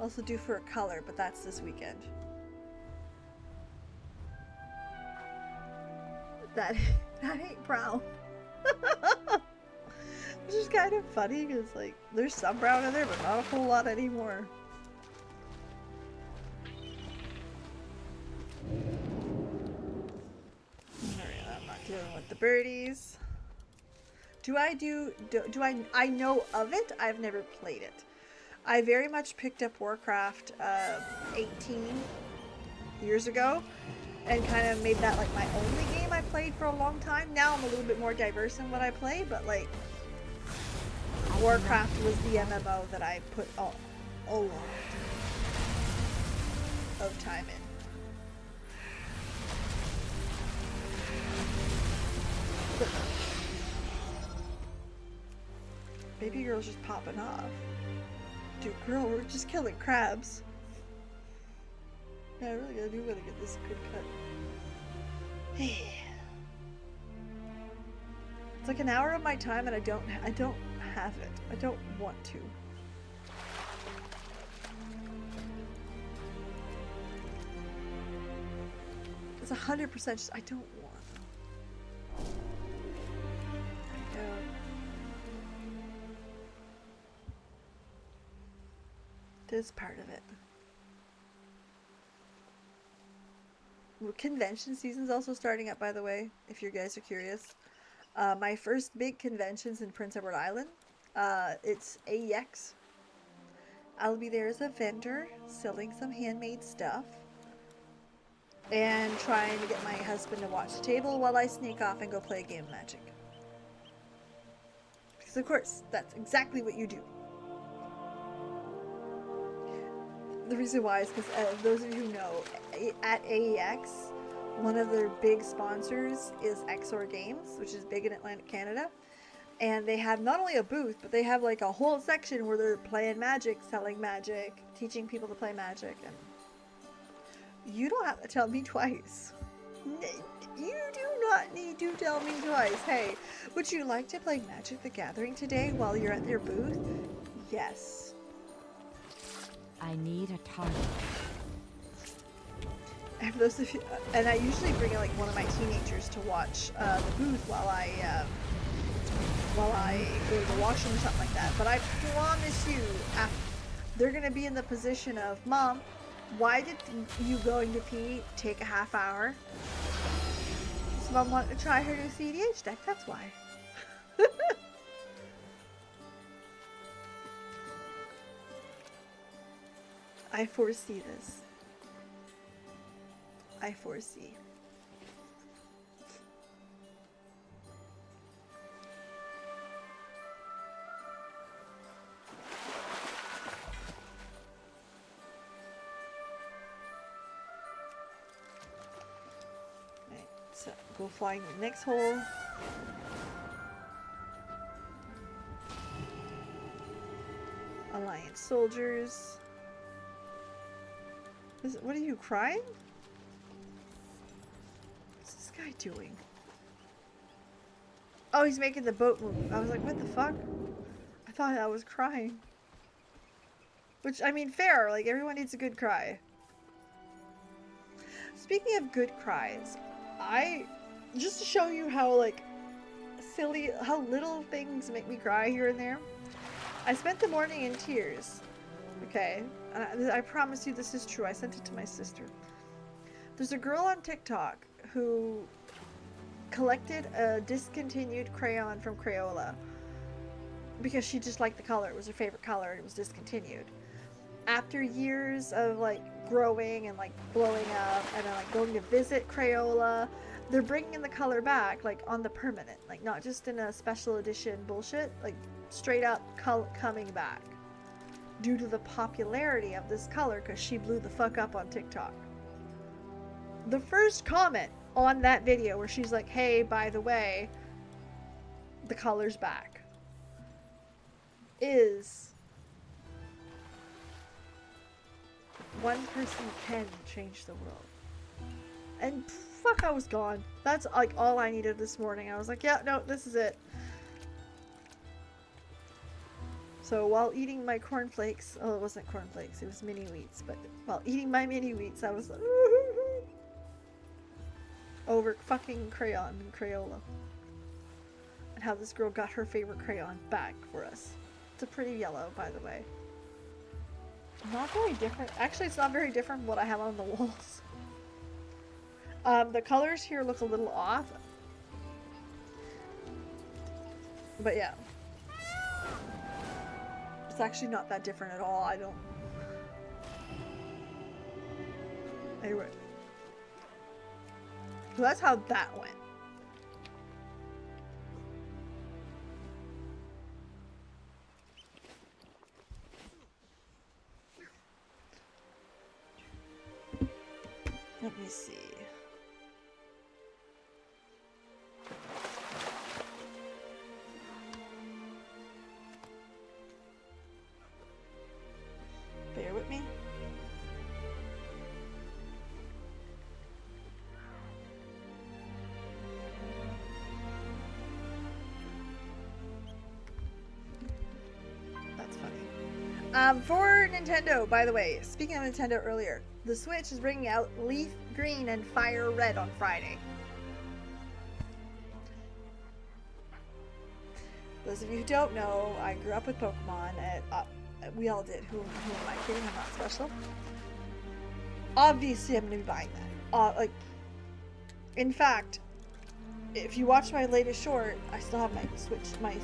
Also due for a color, but that's this weekend. That ain't brown. Which is kind of funny because like there's some brown in there, but not a whole lot anymore. I'm not dealing with the birdies. I know of it? I've never played it. I very much picked up Warcraft 18 years ago and kind of made that like my only game I played for a long time. Now I'm a little bit more diverse in what I play, but like Warcraft was the MMO that I put a lot of time in. But baby girl's just popping off. Dude, girl, we're just killing crabs. Yeah, I really do gotta get this good cut. Hey. It's like an hour of my time and I don't have it. I don't want to. It's 100% just I don't want. I don't. This part of it. Well, convention season's also starting up, by the way, if you guys are curious. My first big convention's in Prince Edward Island. It's AEX. I'll be there as a vendor, selling some handmade stuff. And trying to get my husband to watch the table while I sneak off and go play a game of Magic. Because of course, that's exactly what you do. The reason why is because those of you who know, at AEX, one of their big sponsors is XOR Games, which is big in Atlantic Canada. And they have not only a booth, but they have like a whole section where they're playing Magic, selling Magic, teaching people to play Magic. And you don't have to tell me twice. You do not need to tell me twice. Hey, would you like to play Magic the Gathering today while you're at their booth? Yes. I need a target. And those of you, and I usually bring like one of my teenagers to watch the booth while I go to the washroom or something like that. But I promise you, they're gonna be in the position of, Mom, why did you going to pee take a half hour? So Mom wanted to try her new CDH deck. That's why. I foresee this. I foresee. Right, so go flying the next hole. Alliance soldiers. What are you, crying? What's this guy doing? Oh, he's making the boat move. I was like, what the fuck? I thought I was crying. Which, I mean, fair. Like, everyone needs a good cry. Speaking of good cries, just to show you how, like, silly, how little things make me cry here and there. I spent the morning in tears. Okay, I promise you this is true. I sent it to my sister. There's a girl on TikTok who collected a discontinued crayon from Crayola because she just liked the color. It was her favorite color and it was discontinued. After years of like growing and like blowing up and then like going to visit Crayola, they're bringing the color back like on the permanent, like not just in a special edition bullshit, like straight up coming back. Due to the popularity of this color, because she blew the fuck up on TikTok. The first comment on that video where she's like, hey, by the way, the color's back, is one person can change the world. And fuck, I was gone. That's like all I needed this morning. I was like, yeah, no, this is it. So while eating my cornflakes, oh, it wasn't cornflakes, it was mini wheats, but while eating my mini wheats, I was like, over fucking crayon and Crayola. And how this girl got her favorite crayon back for us. It's a pretty yellow, by the way. Not very different. Actually, it's not very different from what I have on the walls. The colors here look a little off. But yeah. It's actually not that different at all. I don't... Anyway. So that's how that went. Let me see. Bear with me. That's funny. For Nintendo, by the way, speaking of Nintendo earlier, the Switch is bringing out Leaf Green and Fire Red on Friday. Those of you who don't know, I grew up with Pokemon, and we all did. Who am I kidding? I'm not special. Obviously, I'm going to be buying that. In fact, if you watch my latest short, I still have my Switch, my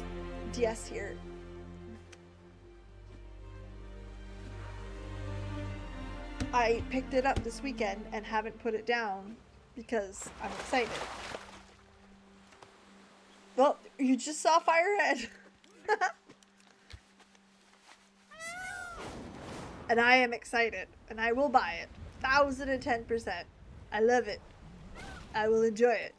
DS here. I picked it up this weekend and haven't put it down because I'm excited. Well, you just saw Fire Red. And I am excited. And I will buy it. 1010%. I love it. I will enjoy it.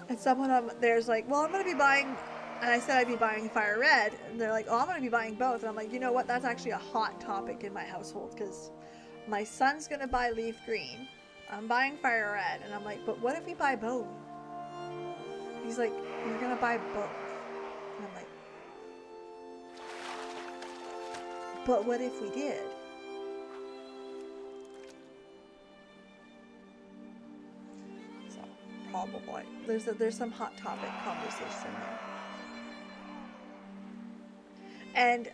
And someone there's like, well, I'm going to be buying... And I said I'd be buying Fire Red. And they're like, oh, I'm going to be buying both. And I'm like, you know what? That's actually a hot topic in my household. Because my son's going to buy Leaf Green. I'm buying Fire Red. And I'm like, but what if we buy both? He's like, you're gonna buy both. And I'm like, but what if we did? So, probably. There's some hot topic conversation there. And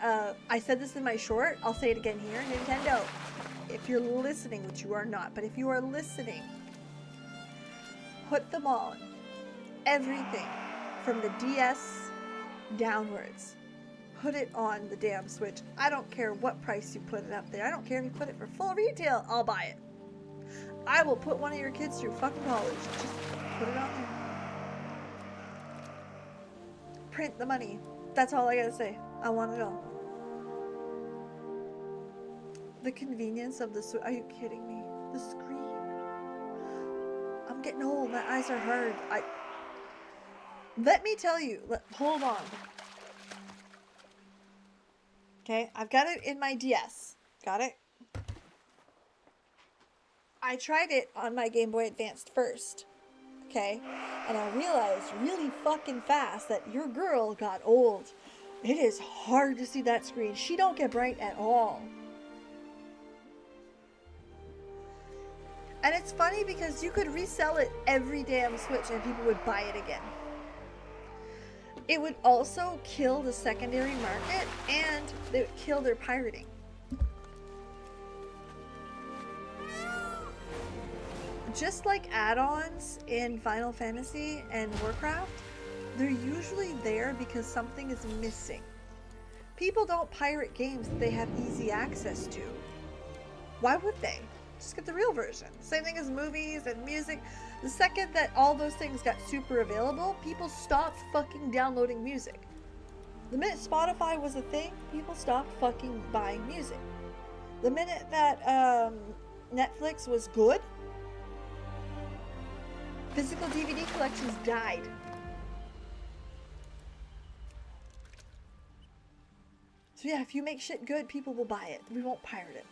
I said this in my short, I'll say it again here. Nintendo, if you're listening, which you are not, but if you are listening, put them on. Everything from the DS downwards. Put it on the damn Switch. I don't care what price you put it up there. I don't care if you put it for full retail. I'll buy it. I will put one of your kids through fucking college. Just put it on there. Print the money. That's all I gotta say. I want it all. The convenience of the Switch. Are you kidding me? The screen. I'm getting old. My eyes are hard. Let me tell you, hold on. Okay, I've got it in my DS. Got it? I tried it on my Game Boy Advance first. Okay? And I realized really fucking fast that your girl got old. It is hard to see that screen. She don't get bright at all. And it's funny because you could resell it every damn Switch and people would buy it again. It would also kill the secondary market and they would kill their pirating. Just like add-ons in Final Fantasy and Warcraft, they're usually there because something is missing. People don't pirate games that they have easy access to. Why would they? Just get the real version. Same thing as movies and music. The second that all those things got super available, people stopped fucking downloading music. The minute Spotify was a thing, people stopped fucking buying music. The minute that Netflix was good, physical DVD collections died. So yeah, if you make shit good, people will buy it. We won't pirate it.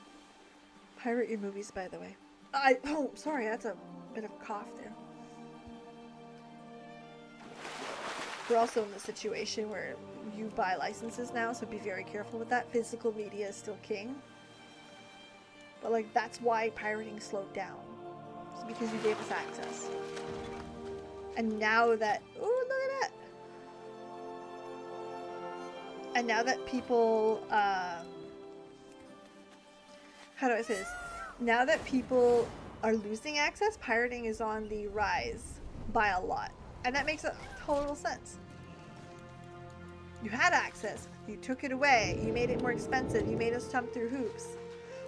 Pirate your movies, by the way. Oh, sorry, that's a bit of a cough there. We're also in the situation where you buy licenses now, so be very careful with that. Physical media is still king. But like, that's why pirating slowed down. It's because you gave us access. And now that, oh, look at that. And now that people, how do I say this? Now that people are losing access, pirating is on the rise by a lot. And that makes a total sense. You had access, you took it away, you made it more expensive, you made us jump through hoops.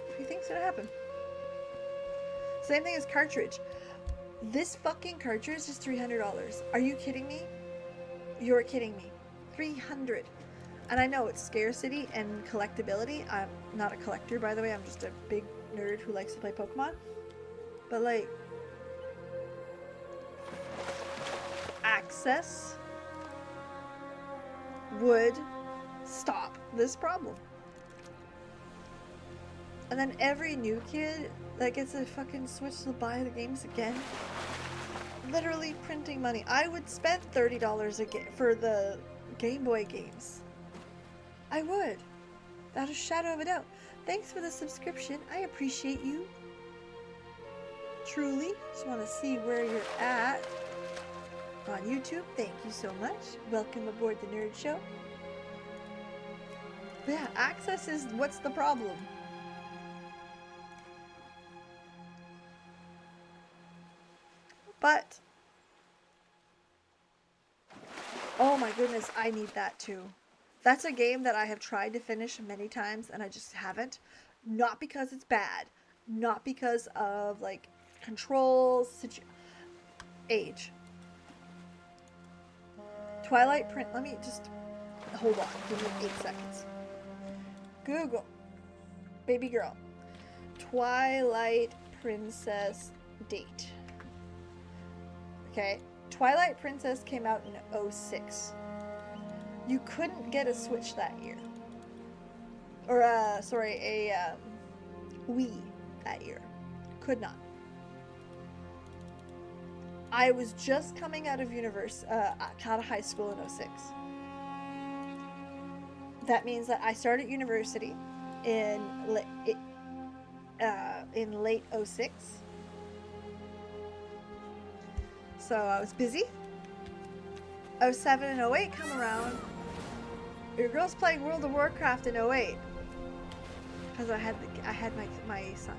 What do you think's gonna happen? Same thing as cartridge. This fucking cartridge is $300. Are you kidding me? You're kidding me. $300. And I know it's scarcity and collectability. I'm not a collector, by the way. I'm just a big nerd who likes to play Pokemon. But like, access would stop this problem. And then every new kid that gets a fucking Switch to buy the games again, literally printing money. I would spend $30 for the Game Boy games. I would. Without a shadow of a doubt. Thanks for the subscription. I appreciate you. Truly. Just want to see where you're at on YouTube. Thank you so much. Welcome aboard the Nerd Show. But yeah, access is what's the problem. But oh my goodness, I need that too. That's a game that I have tried to finish many times and I just haven't. Not because it's bad. Not because of like controls, age. Twilight Print. Let me just hold on. Give me 8 seconds. Google. Baby girl. Twilight Princess date. Okay. Twilight Princess came out in 06. You couldn't get a Switch that year. Or, sorry, a Wii that year. Could not. I was just coming out of out of high school in 06. That means that I started university in late 06. So I was busy. 07 and 08 come around. Your girl's playing World of Warcraft in 08. Because I had my son.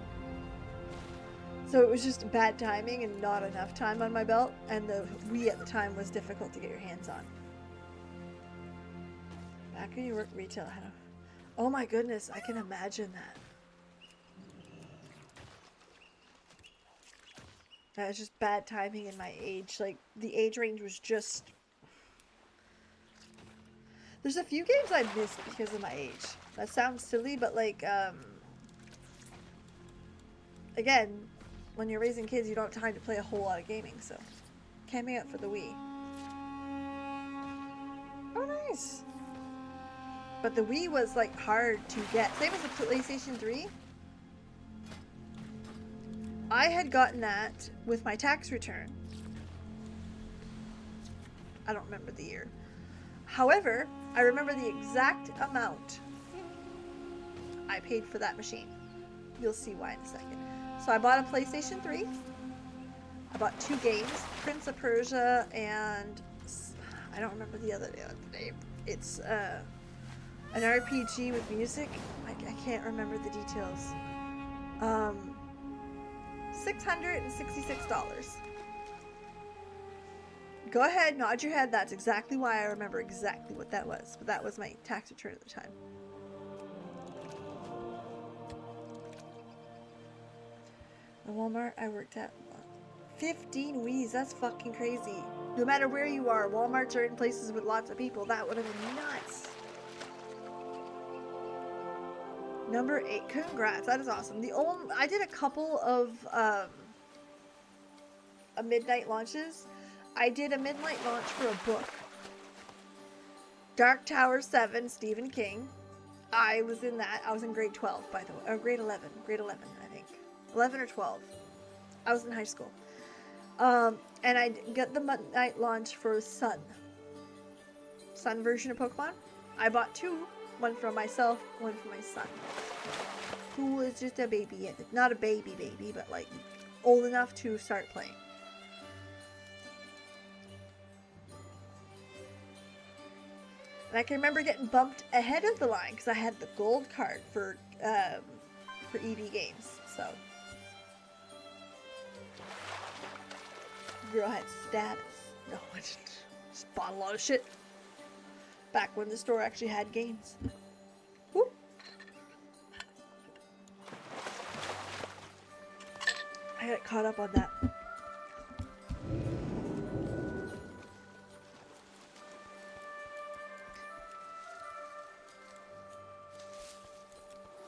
So it was just bad timing and not enough time on my belt, and the Wii at the time was difficult to get your hands on. Back when you worked retail, oh my goodness, I can imagine that. That was just bad timing in my age. Like, the age range was just... There's a few games I missed because of my age. That sounds silly, but like, again, when you're raising kids, you don't have time to play a whole lot of gaming, so camping out for the Wii. Oh, nice. But the Wii was like hard to get. Same as the PlayStation 3. I had gotten that with my tax return. I don't remember the year. However, I remember the exact amount I paid for that machine. You'll see why in a second. So I bought a PlayStation 3. I bought 2 games, Prince of Persia and I don't remember the other name. It's an RPG with music. I can't remember the details. $666. Go ahead, nod your head. That's exactly why I remember exactly what that was. But that was my tax return at the time. The Walmart I worked at, 15 Wii's. That's fucking crazy. No matter where you are, Walmarts are in places with lots of people. That would have been nuts. Number 8. Congrats. That is awesome. I did a couple of midnight launches. I did a midnight launch for a book. Dark Tower 7, Stephen King. I was in that. I was in grade 12, by the way. Or grade 11. Grade 11, I think. 11 or 12. I was in high school. And I got the midnight launch for Sun. Sun version of Pokemon. I bought 2. One for myself, one for my son. Who was just a baby. Not a baby, but like old enough to start playing. And I can remember getting bumped ahead of the line because I had the gold card for EV games. So, girl had status. No, I just bought a lot of shit. Back when the store actually had games. Whoop. I got caught up on that.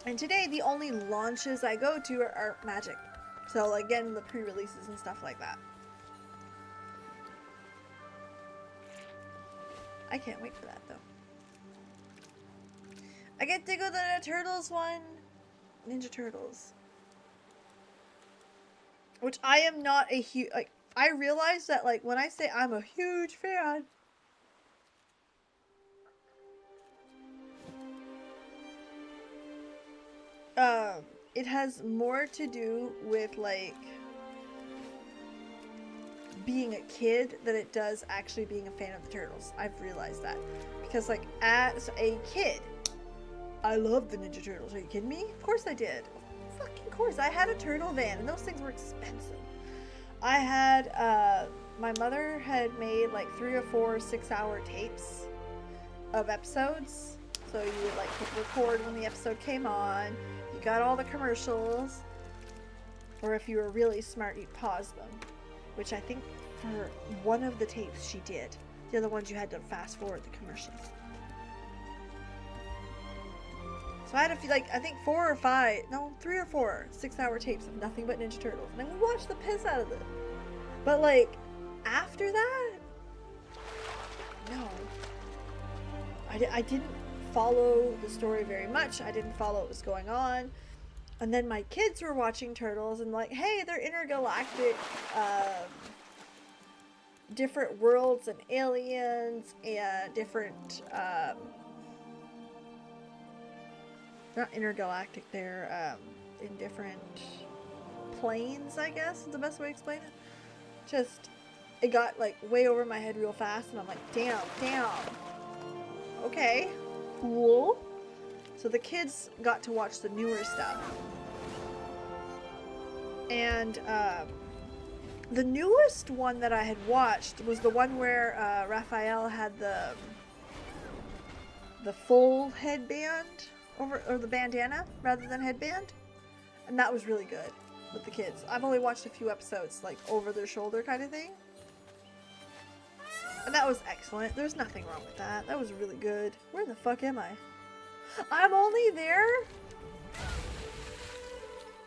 And today, the only launches I go to are Magic. So like getting the pre-releases and stuff like that. I can't wait for that though. I get to go to the Turtles one. Ninja Turtles. Which I am not a huge, like, I realize that, like, when I say I'm a huge fan, it has more to do with, like, being a kid than it does actually being a fan of the Turtles. I've realized that. Because, like, as a kid, I loved the Ninja Turtles. Are you kidding me? Of course I did. Fucking course. I had a turtle van, and those things were expensive. I had, my mother had made, like, 3 or 4 6-hour tapes of episodes. So you would, like, hit record when the episode came on. You got all the commercials. Or if you were really smart, you'd pause them. Which I think for one of the tapes she did. The other ones you had to fast forward the commercials. So I had a few, like, I think 3 or 4 6-hour tapes of nothing but Ninja Turtles. And I would watch the piss out of them. But, like, after that, no. I didn't follow the story very much. I didn't follow what was going on. And then my kids were watching Turtles and like, hey, they're intergalactic, different worlds and aliens and different, not intergalactic, they're in different planes, I guess is the best way to explain it. Just, it got like way over my head real fast and I'm like, damn, okay, cool. So the kids got to watch the newer stuff. And the newest one that I had watched was the one where Raphael had the full headband over, or the bandana rather than headband. And that was really good with the kids. I've only watched a few episodes, like over their shoulder kind of thing. And that was excellent. There's nothing wrong with that. That was really good. Where the fuck am I? I'm only there?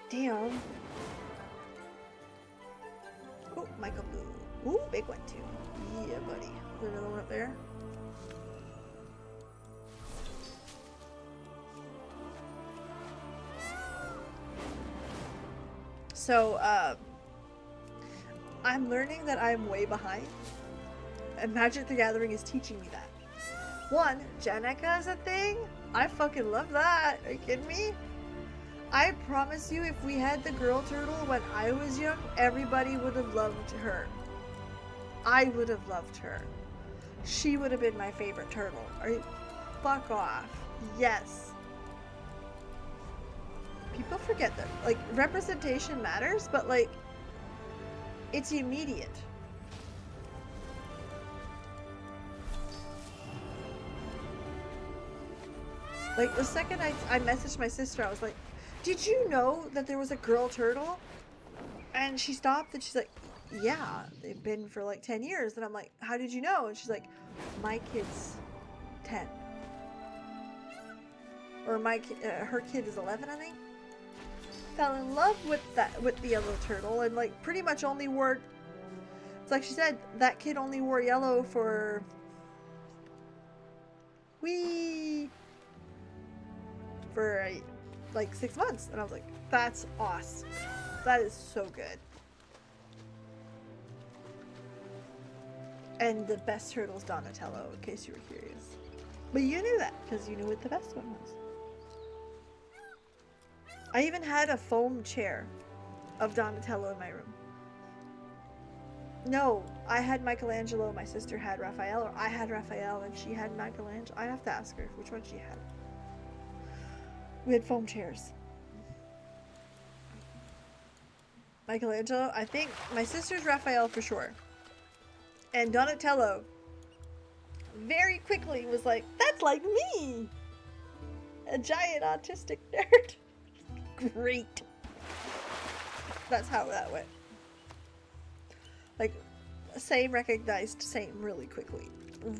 Damn. Oh, Michael Blue. Ooh, big one too. Yeah, buddy. Is there another one up there? So, I'm learning that I'm way behind. And Magic the Gathering is teaching me that. One, Jenica is a thing. I fucking love that. Are you kidding me? I promise you, if we had the girl turtle when I was young, everybody would have loved her. I would have loved her. She would have been my favorite turtle. Are you? Fuck off. Yes. People forget that. Like, representation matters, but like, it's immediate. Like, the second I messaged my sister, I was like, did you know that there was a girl turtle? And she stopped and she's like, yeah, they've been for like 10 years. And I'm like, how did you know? And she's like, my kid's 10. Or her kid is 11, I think. Fell in love with the yellow turtle and like pretty much only wore, it's like she said, that kid only wore yellow for like 6 months. And I was like, that's awesome. That is so good. And the best turtle is Donatello, in case you were curious. But you knew that because you knew what the best one was. I even had a foam chair of Donatello in my room. No, I had Michelangelo, my sister had Raphael, or I had Raphael and she had Michelangelo. I have to ask her which one she had. We had foam chairs. Michelangelo, I think my sister's Raphael for sure. And Donatello very quickly was like, that's like me! A giant autistic nerd. Great. That's how that went. Like, same recognized same really quickly.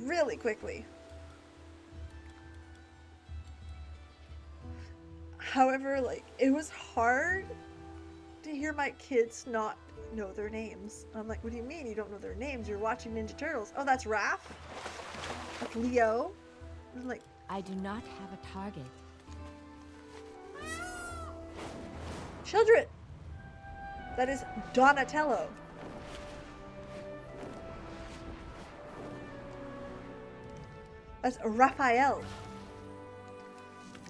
Really quickly. However, like, it was hard to hear my kids not know their names. I'm like, what do you mean you don't know their names? You're watching Ninja Turtles. Oh, that's Raph. That's Leo. I'm like, I do not have a target. children. That is Donatello. That's Raphael.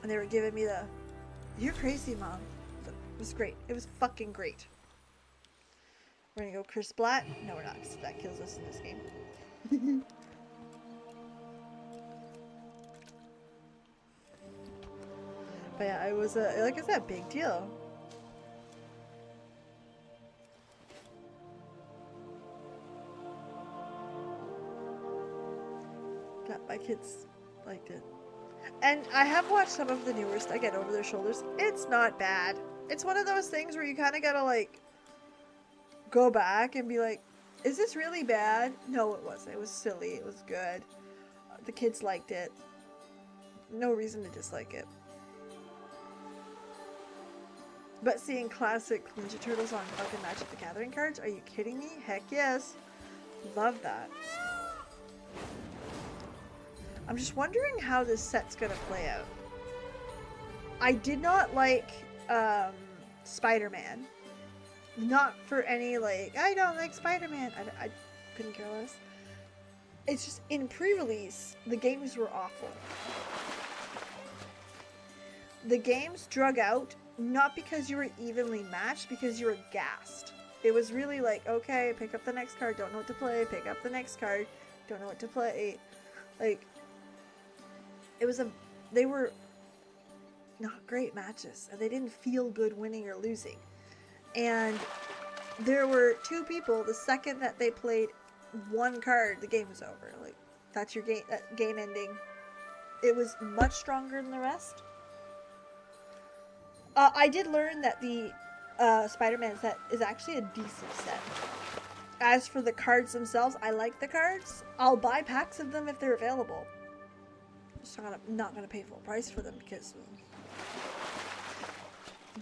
And they were giving me the, you're crazy, Mom. It was great. It was fucking great. We're gonna go Chris Blatt. No, we're not, because that kills us in this game. But yeah, it was a, like I said, big deal. That my kids liked it. And I have watched some of the newest, again, over their shoulders. It's not bad. It's one of those things where you kind of gotta, like, go back and be like, is this really bad? No, it wasn't. It was silly. It was good. The kids liked it. No reason to dislike it. But seeing classic Ninja Turtles on fucking Magic the Gathering cards? Are you kidding me? Heck yes. Love that. I'm just wondering how this set's gonna play out. I did not like Spider-Man. Not for any, like, I don't like Spider-Man. I couldn't care less. It's just, in pre-release, the games were awful. The games drug out, not because you were evenly matched, because you were gassed. It was really like, okay, pick up the next card, don't know what to play, pick up the next card, don't know what to play. Like, it was they were not great matches, and they didn't feel good winning or losing. And there were two people, the second that they played one card, the game was over. Like, that's your game, game ending. It was much stronger than the rest. I did learn that the Spider-Man set is actually a decent set. As for the cards themselves, I like the cards. I'll buy packs of them if they're available. Just not gonna pay full price for them because.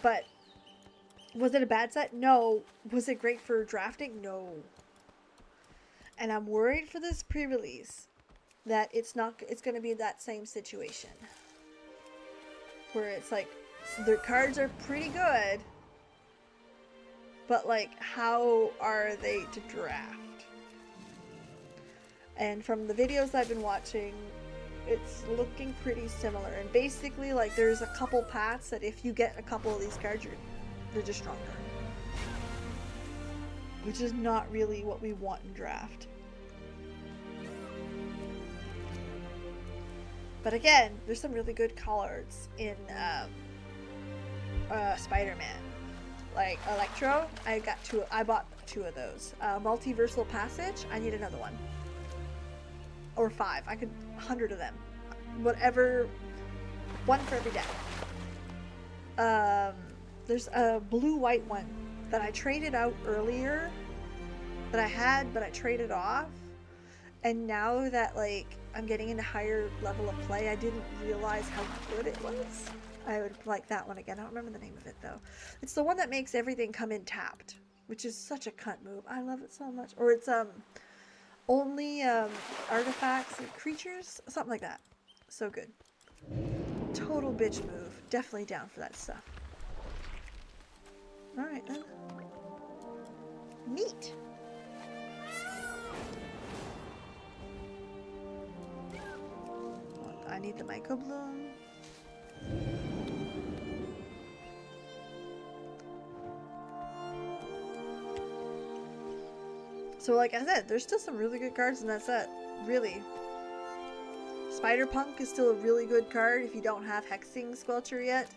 But was it a bad set? No. Was it great for drafting? No. And I'm worried for this pre-release that it's gonna be that same situation where it's like their cards are pretty good, but like, how are they to draft? And from the videos I've been watching, it's looking pretty similar. And basically, like, there's a couple paths that if you get a couple of these cards, they're just stronger. Which is not really what we want in draft. But again, there's some really good cards in Spider-Man. Like Electro, I bought two of those. Multiversal Passage, I need another one. Or 5. I could 100 of them. Whatever, one for every deck. There's a blue-white one that I traded out earlier that I had, but I traded off. And now that, like, I'm getting into higher level of play, I didn't realize how good it was. I would like that one again. I don't remember the name of it, though. It's the one that makes everything come in tapped, which is such a cunt move. I love it so much. Or it's, only, artifacts and creatures? Something like that. So good. Total bitch move. Definitely down for that stuff. Alright, then. Neat. I need the Myco Bloom. So like I said, there's still some really good cards in that set. Really. Spider-Punk is still a really good card if you don't have Hexing Squelcher yet.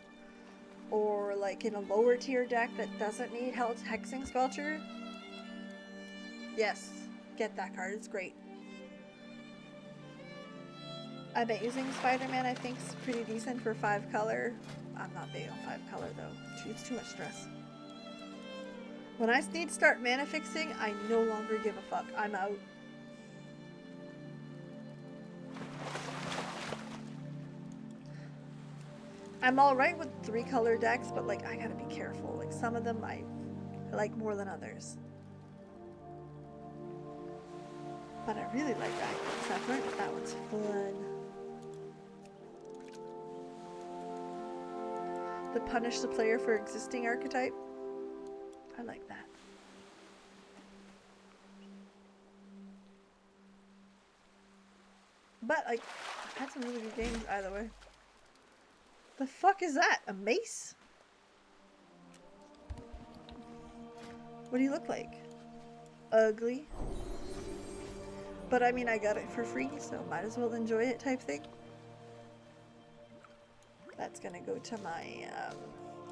Or like in a lower tier deck that doesn't need Hexing Squelcher. Yes, get that card. It's great. I bet using Spider-Man I think is pretty decent for 5 color. I'm not big on 5 color though. It's too much stress. When I need to start mana fixing, I no longer give a fuck. I'm out. I'm alright with 3 color decks, but like I gotta be careful. Like some of them I like more than others. But I really like Ragdoll, so I've learned that that one's fun. The punish the player for existing archetype. I like that. But like, I've had some really good games either way. The fuck is that? A mace? What do you look like? Ugly. But I mean, I got it for free, so might as well enjoy it type thing. That's gonna go to my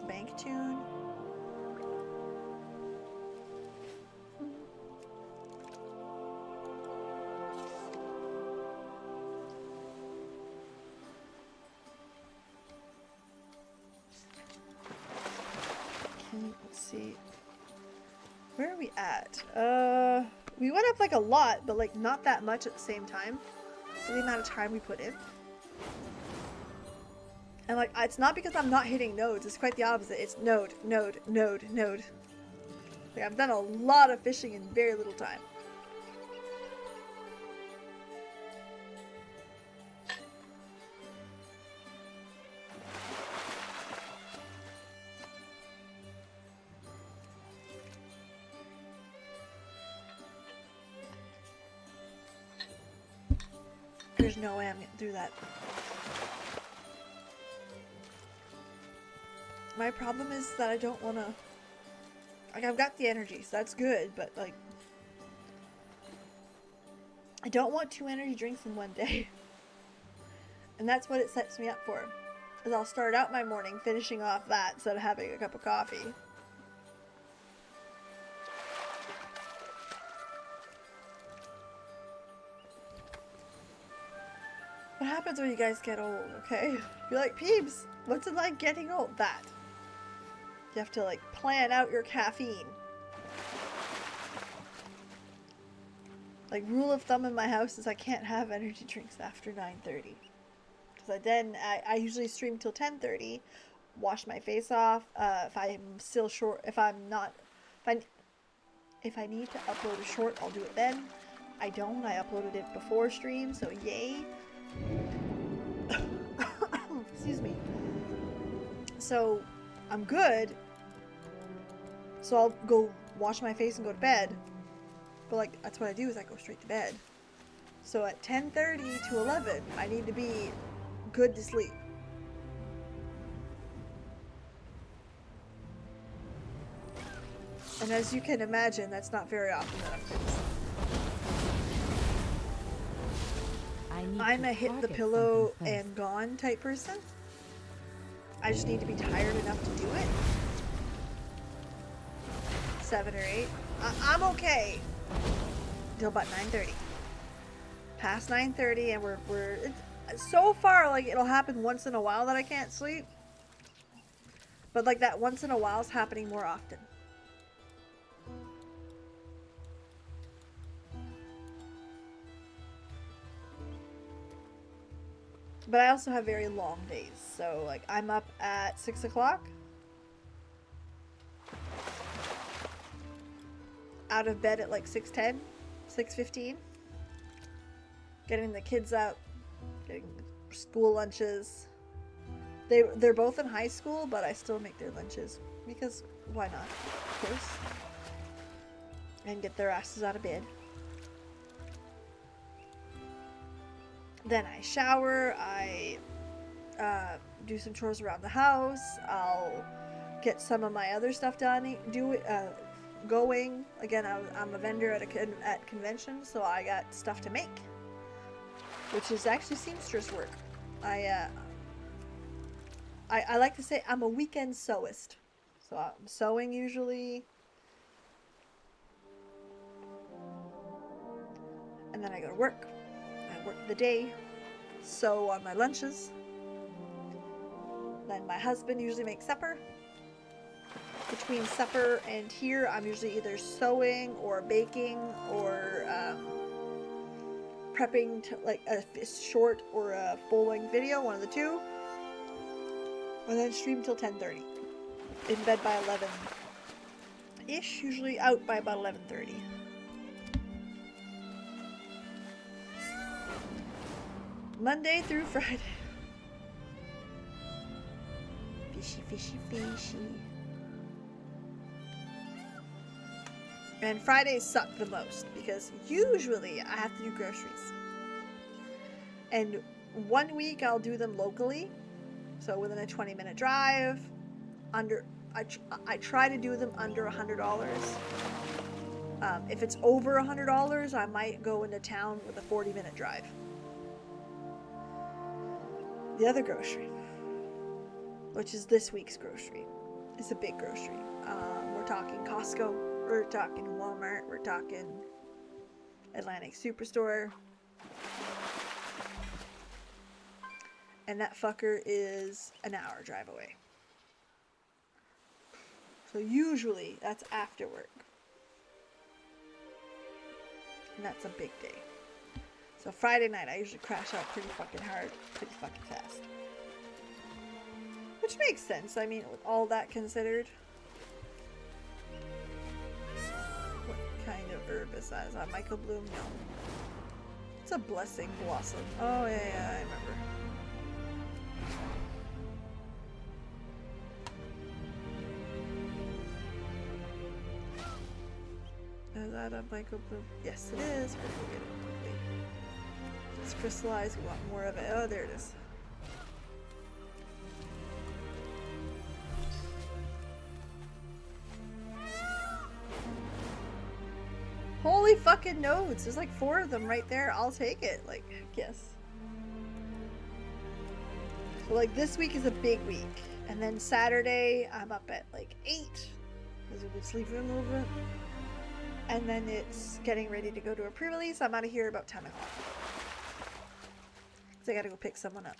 bank tune. Okay, let's see. Where are we at? We went up like a lot, but like not that much at the same time. For the amount of time we put in. And like, it's not because I'm not hitting nodes, it's quite the opposite. It's node, node, node, node. Like, I've done a lot of fishing in very little time. There's no way I'm getting through that. My problem is that I don't want to... Like, I've got the energy, so that's good, but, like... I don't want 2 energy drinks in one day. And that's what it sets me up for. Is I'll start out my morning finishing off that instead of having a cup of coffee. What happens when you guys get old, okay? You're like, Peebs, what's it like getting old? That. You have to, like, plan out your caffeine. Like, rule of thumb in my house is I can't have energy drinks after 9:30. Because I usually stream till 10:30, wash my face off. If I'm still short, if I need to upload a short, I'll do it then. I don't. I uploaded it before stream, so yay. Excuse me. So I'm good. So I'll go wash my face and go to bed. But like, that's what I do is I go straight to bed. So at 10:30 to 11, I need to be good to sleep. And as you can imagine, that's not very often that I'm good to sleep. I'm a hit the pillow and gone type person. I just need to be tired enough to do it. 7 or 8. I'm okay until about 9:30. Past 9:30, and it's so far like it'll happen once in a while that I can't sleep. But like that once in a while is happening more often. But I also have very long days, so like I'm up at 6 o'clock. Out of bed at like 6:10, 6:15. Getting the kids out, getting school lunches. They're both in high school, but I still make their lunches because why not? Of course. And get their asses out of bed. Then I shower, I do some chores around the house, I'll get some of my other stuff done, going. Again, I'm a vendor at convention, so I got stuff to make, which is actually seamstress work. I like to say I'm a weekend sewist, so I'm sewing usually, and then I go to work. I work the day, sew on my lunches. Then my husband usually makes supper. Between supper and here, I'm usually either sewing or baking or prepping to, like a short or a full-length video, one of the two. And then stream till 10:30. In bed by 11. 11ish, usually out by about 11:30. Monday through Friday. Fishy, fishy, fishy. And Fridays suck the most because usually I have to do groceries. And one week I'll do them locally, so within a 20-minute drive. I try to do them under $100. If it's over $100, I might go into town with a 40-minute drive. The other grocery, which is this week's grocery, is a big grocery. We're talking Costco, we're talking Walmart, we're talking Atlantic Superstore. And that fucker is an hour drive away. So usually that's after work. And that's a big day. So Friday night I usually crash out pretty fucking hard, pretty fucking fast. Which makes sense, I mean, with all that considered. What kind of herb is that? Is that Michael Bloom? No. It's a blessing blossom. Oh yeah, I remember. Is that a Michael Bloom? Yes, it is. We're gonna get it quickly. It's crystallized. We want more of it. Oh, there it is. Holy fucking nodes! There's like 4 of them right there. I'll take it. Like, yes. So like this week is a big week, and then Saturday I'm up at like 8 because we've been sleeping a little bit. And then it's getting ready to go to a pre-release. I'm out of here about 10 o'clock. So I gotta go pick someone up.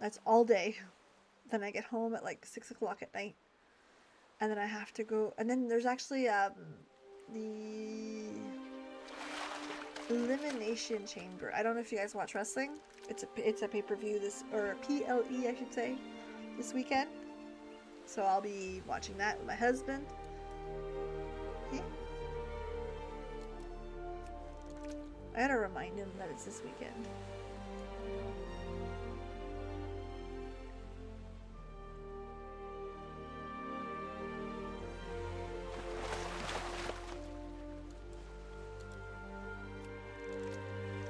That's all day. Then I get home at like 6 o'clock at night. And then I have to go. And then there's actually the Elimination Chamber. I don't know if you guys watch wrestling. It's a pay-per-view or a PLE I should say, this weekend. So I'll be watching that with my husband. Yeah. I gotta remind him that it's this weekend.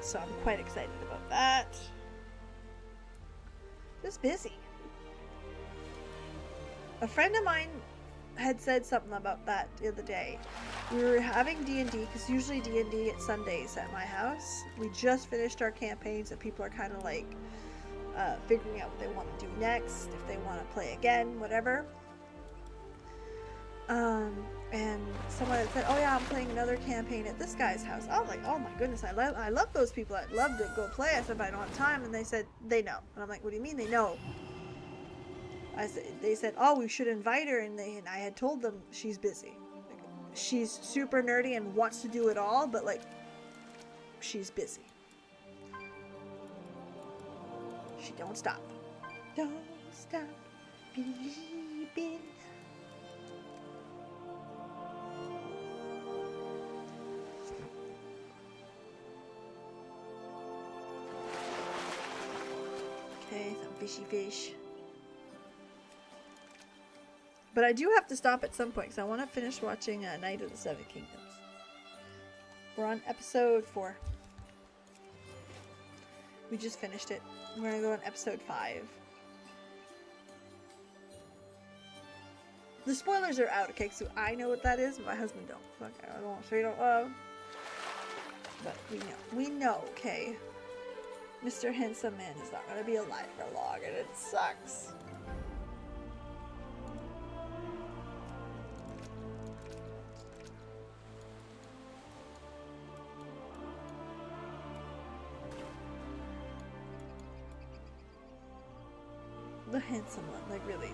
So I'm quite excited about that. Just busy. A friend of mine had said something about that the other day. We were having D&D, because usually D&D at Sundays at my house. We just finished our campaigns and people are kind of like figuring out what they want to do next, if they want to play again, whatever. And someone had said, oh yeah, I'm playing another campaign at this guy's house. I was like, oh my goodness, I love those people. I'd love to go play. I said, but I don't have time. And they said, they know. And I'm like, what do you mean they know? They said, oh, we should invite her, and I had told them she's busy. Like, she's super nerdy and wants to do it all, but like, she's busy. She don't stop. Don't stop believing. Okay, some fishy fish. But I do have to stop at some point because I want to finish watching Night of the Seven Kingdoms. We're on episode 4. We just finished it. We're going to go on episode 5. The spoilers are out, okay? So I know what that is, but my husband don't. So I don't want to straight out. But we know. We know, okay? Mr. Handsome Man is not going to be alive for long, and it sucks. The handsome one, like really.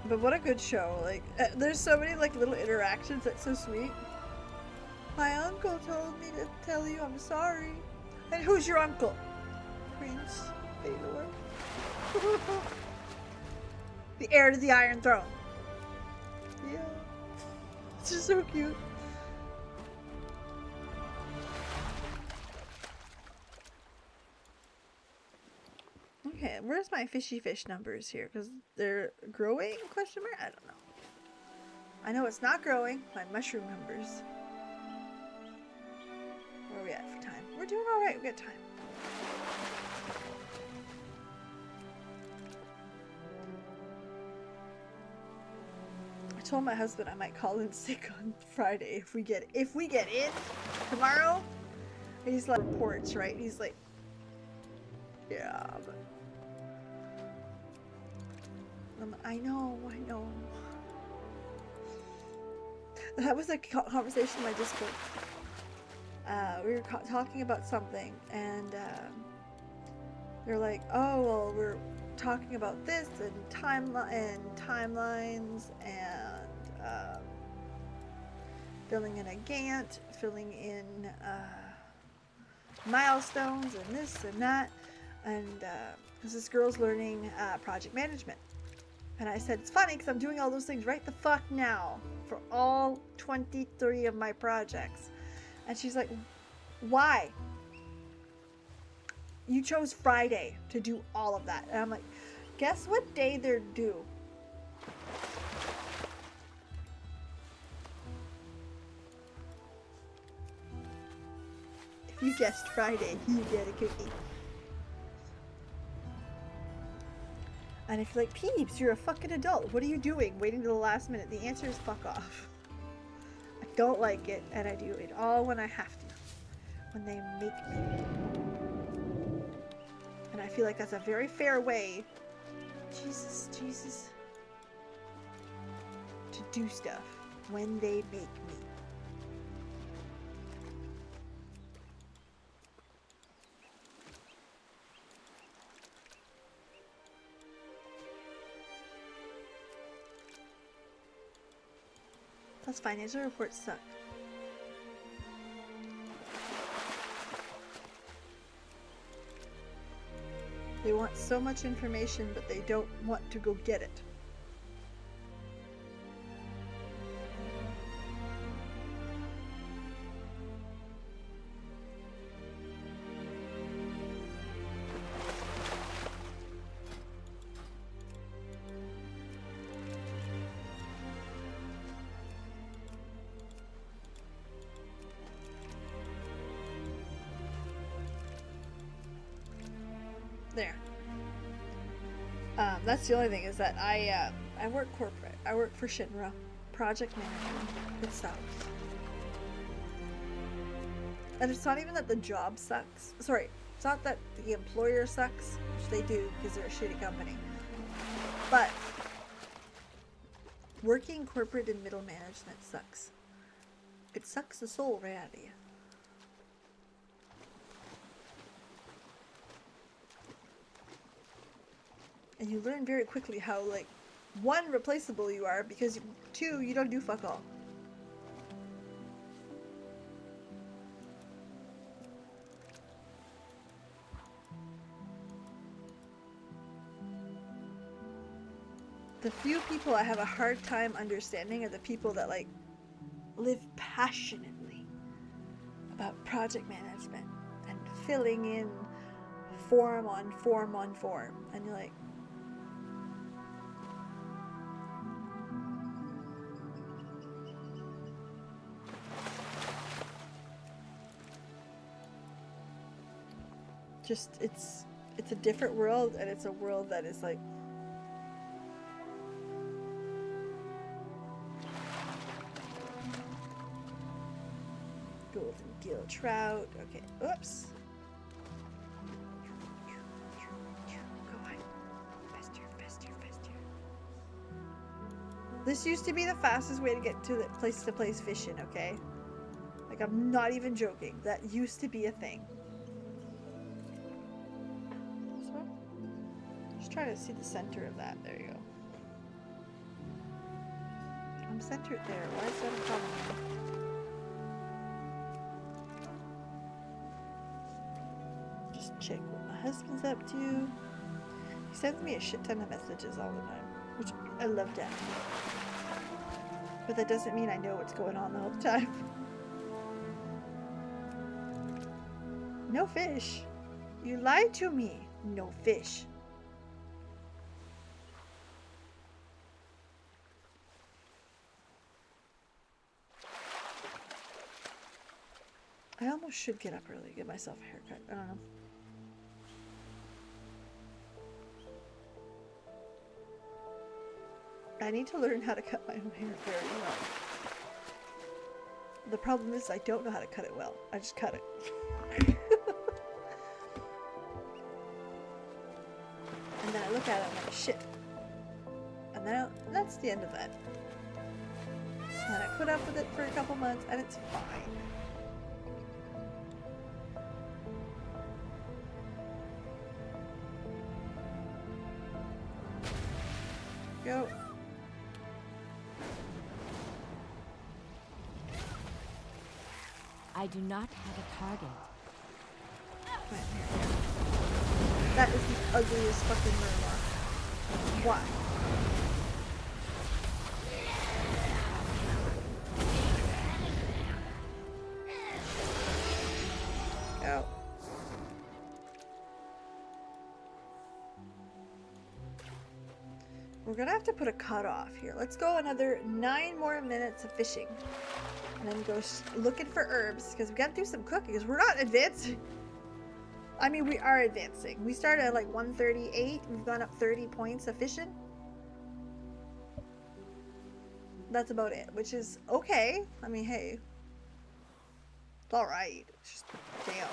But what a good show. Like, there's so many like little interactions that's so sweet. My uncle told me to tell you I'm sorry. And who's your uncle? Prince Baylor. The heir to the Iron Throne. Yeah. It's just so cute. Okay, where's my fishy fish numbers here? Because they're growing? Question mark? I don't know. I know it's not growing. My mushroom numbers. Where are we at for time? We're doing alright. We got time. I told my husband I might call in sick on Friday if we get in tomorrow. And he's like reports, right? He's like, yeah, but I know. That was a conversation in my Discord. We were talking about something, and they're like, "Oh, well, we're talking about this and timelines and filling in a Gantt, filling in milestones and this and that." And because this girl's learning project management. And I said, it's funny because I'm doing all those things right the fuck now for all 23 of my projects. And she's like, why? You chose Friday to do all of that. And I'm like, guess what day they're due? If you guessed Friday, you get a cookie. And if you're like, Peeps, you're a fucking adult. What are you doing? Waiting to the last minute. The answer is fuck off. I don't like it, and I do it all when I have to. When they make me. And I feel like that's a very fair way, Jesus, to do stuff when they make me. Plus, financial reports suck. They want so much information, but they don't want to go get it. There. That's the only thing is that I work corporate. I work for Shinra. Project management. It sucks. And it's not even that the job sucks. Sorry, it's not that the employer sucks, which they do because they're a shitty company. But working corporate and middle management sucks. It sucks the soul right out of you. And you learn very quickly how, like, one, replaceable you are, because two, you don't do fuck all. The few people I have a hard time understanding are the people that, like, live passionately about project management and filling in form on form on form. And you're like, just it's a different world, and it's a world that is like golden gill trout. Okay, oops. Go on. Faster. This used to be the fastest way to get to the place fishing, okay? Like, I'm not even joking. That used to be a thing. Just trying to see the center of that. There you go. I'm centered there. Why is that a problem? Just check what my husband's up to. He sends me a shit ton of messages all the time, which I love that. But that doesn't mean I know what's going on the whole time. No fish. You lied to me. No fish. I almost should get up early, get myself a haircut. I don't know. I need to learn how to cut my own hair very well. The problem is I don't know how to cut it well. I just cut it. And then I look at it and I'm like, shit. And then that's the end of that. And I put up with it for a couple months and it's fine. Go. I do not have a target. Right here. That is the ugliest fucking murder. Why? Go. We're gonna have to put a cutoff here. Let's go another 9 more minutes of fishing. And then go looking for herbs, because we gotta do some cooking, because we're not advancing. I mean, we are advancing. We started at like 138. We've gone up 30 points of fishing. That's about it, which is okay. I mean, hey. It's alright. It's just, damn.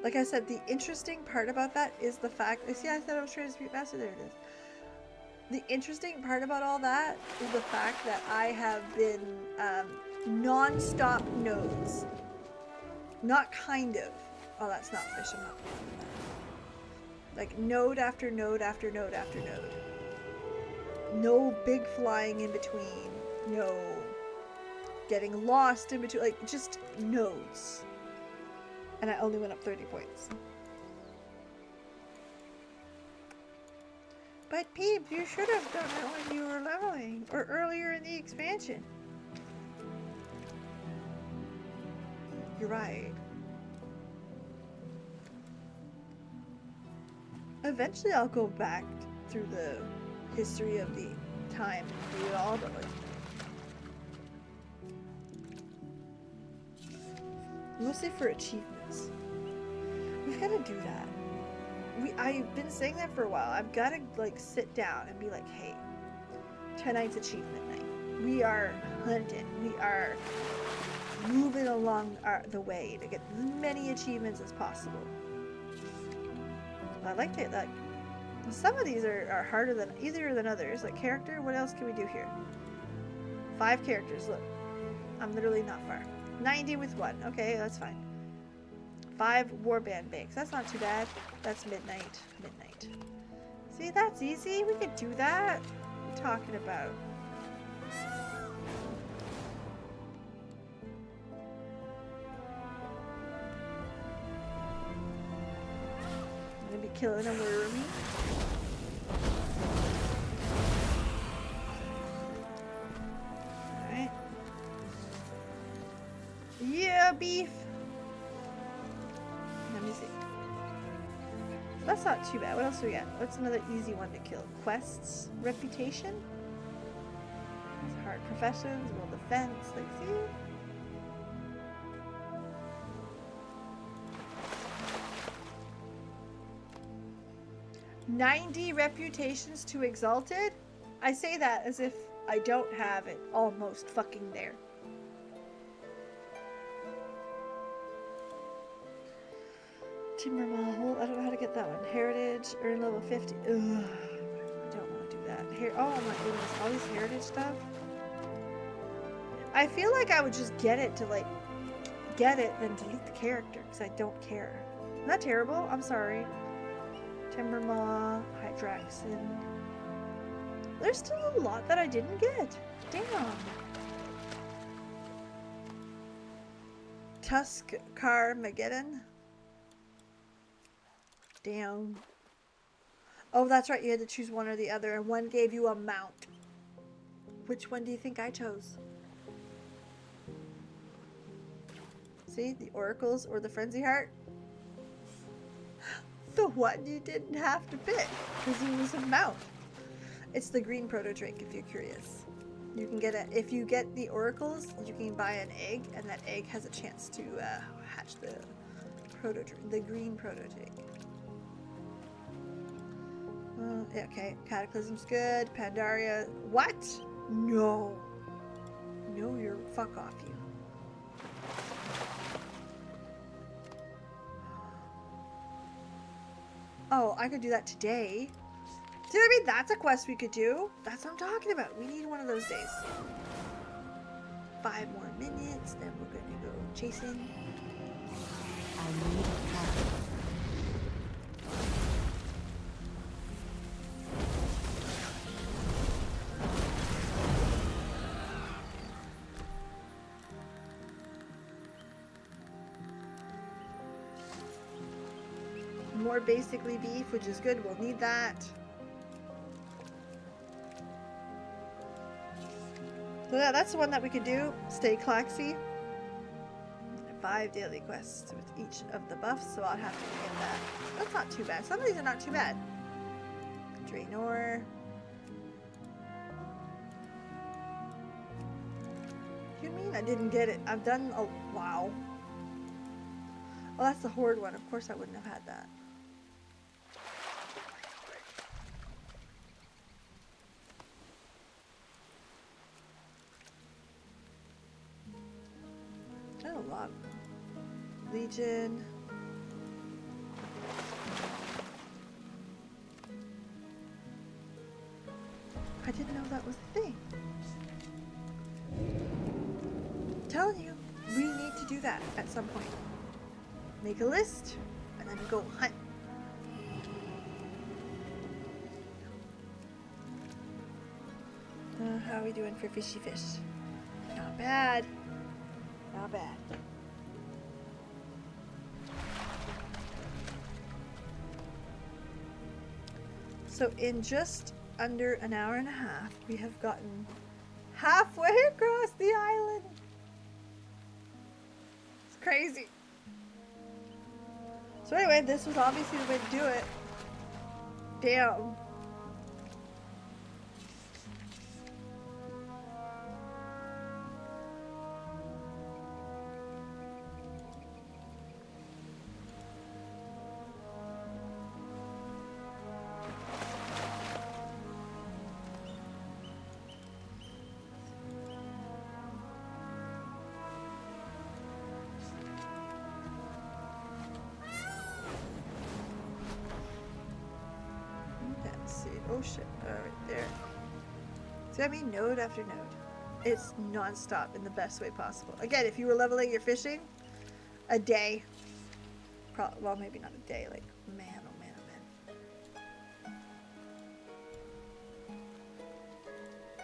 Like I said, the interesting part about that is the fact... See, I said I was trying to speak faster. There it is. The interesting part about all that is the fact that I have been non-stop nodes. Not kind of. Oh, that's not fish. I'm not doing that. Like node after node after node after node. No big flying in between. No getting lost in between. Like just nodes. And I only went up 30 points. But Peeps, you should have done it when you were leveling, or earlier in the expansion. You're right. Eventually I'll go back through the history of the time and do it all, but like... mostly for achievements. We've got to do that. I've been saying that for a while. I've got to like sit down and be like, hey, tonight's achievement night. We are hunting. We are moving along the way to get as many achievements as possible. I like it. Like some of these are harder than easier than others. Like character. What else can we do here? 5 characters. Look, I'm literally not far. 90 with 1. Okay, that's fine. 5 warband banks. That's not too bad. That's midnight. Midnight. See, that's easy. We could do that. What are you talking about? I'm gonna be killing a wormy. Alright. Yeah, beef! Let me see. That's not too bad. What else do we got? What's another easy one to kill? Quests? Reputation? It's hard. Professions? World defense? Like, see? $90 reputations to exalted? I say that as if I don't have it almost fucking there. Timber Mahal, I don't know how to get that one. Heritage, earn level 50. Ugh, I don't want to do that. Here, oh my goodness, all these heritage stuff. I feel like I would just get it to like, get it, then delete the character, because I don't care. Isn't that terrible? I'm sorry. Timbermaw, Hydraxin. There's still a lot that I didn't get. Damn. Tuskar-Mageddon. Damn. Oh, that's right. You had to choose one or the other, and one gave you a mount. Which one do you think I chose? See? The Oracles or the Frenzy Heart? The one you didn't have to pick, because it was a mount. It's the green proto-drake, if you're curious. You can get it if you get the oracles. You can buy an egg, and that egg has a chance to hatch the green proto-drake. Okay, Cataclysm's good. Pandaria, what? No, you're fuck off you. Oh, I could do that today. See what I mean? That's a quest we could do. That's what I'm talking about. We need one of those days. 5 more minutes, then we're gonna go chasing. I need a catch. More basically beef, which is good. We'll need that. So yeah, that's the one that we could do. Stay Claxy. 5 daily quests with each of the buffs, so I'll have to get that. That's not too bad. Some of these are not too bad. Draenor. You mean I didn't get it? I've done a wow. Oh, that's the Horde one. Of course I wouldn't have had that. A lot. Legion. I didn't know that was a thing. I'm telling you, we need to do that at some point. Make a list and then go hunt. How are we doing for fishy fish? Not bad. Not bad. So in just under an hour and a half, we have gotten halfway across the island. It's crazy. So anyway, this was obviously the way to do it. Damn. Oh shit, right there. See what I mean? Node after node. It's non-stop in the best way possible. Again, if you were leveling your fishing, a day. Well, maybe not a day. Like, man, oh man,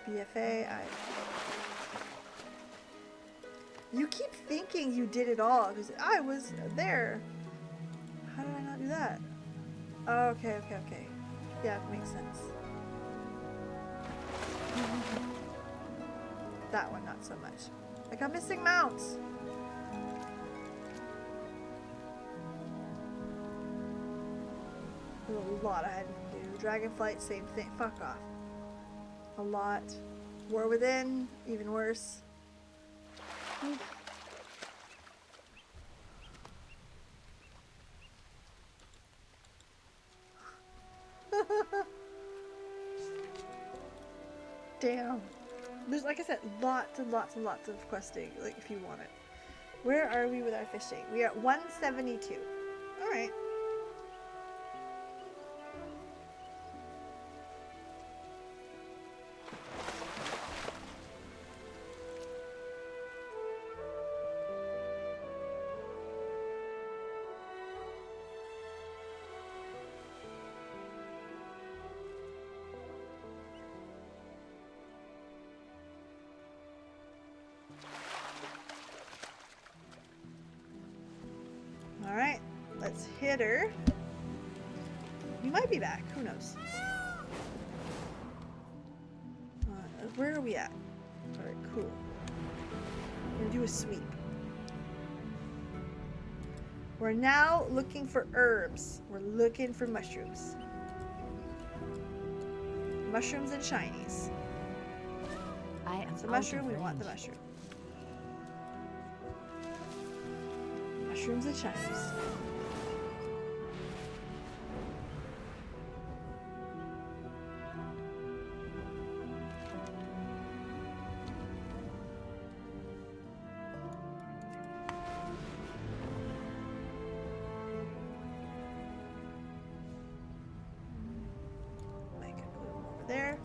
oh man. BFA, You keep thinking you did it all, because I was there. How did I not do that? Oh, okay. Yeah, it makes sense. That one, not so much. Like, I'm missing mounts. There's a lot I had to do. Dragonflight, same thing. Fuck off. A lot. War Within, even worse. Damn. There's, like I said, lots and lots and lots of questing, like, if you want it. Where are we with our fishing? We are at 172. Alright. hitter. We might be back. Who knows? Where are we at? Alright, cool. We're gonna do a sweep. We're now looking for herbs. We're looking for mushrooms. Mushrooms and shinies. I am It's a out mushroom, of we want the range. mushroom. Mushrooms and shinies. I can put them over there.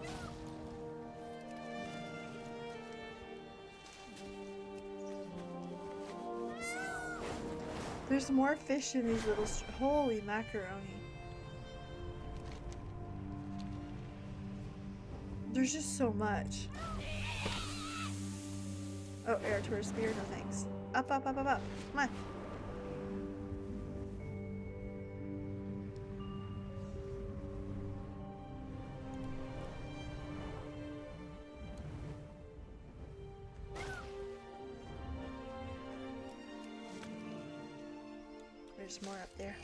There's more fish in these little. Holy macaroni. There's just so much. Oh, air to our spear, no thanks. Up, up, up, up, up. Come on. There's more up there.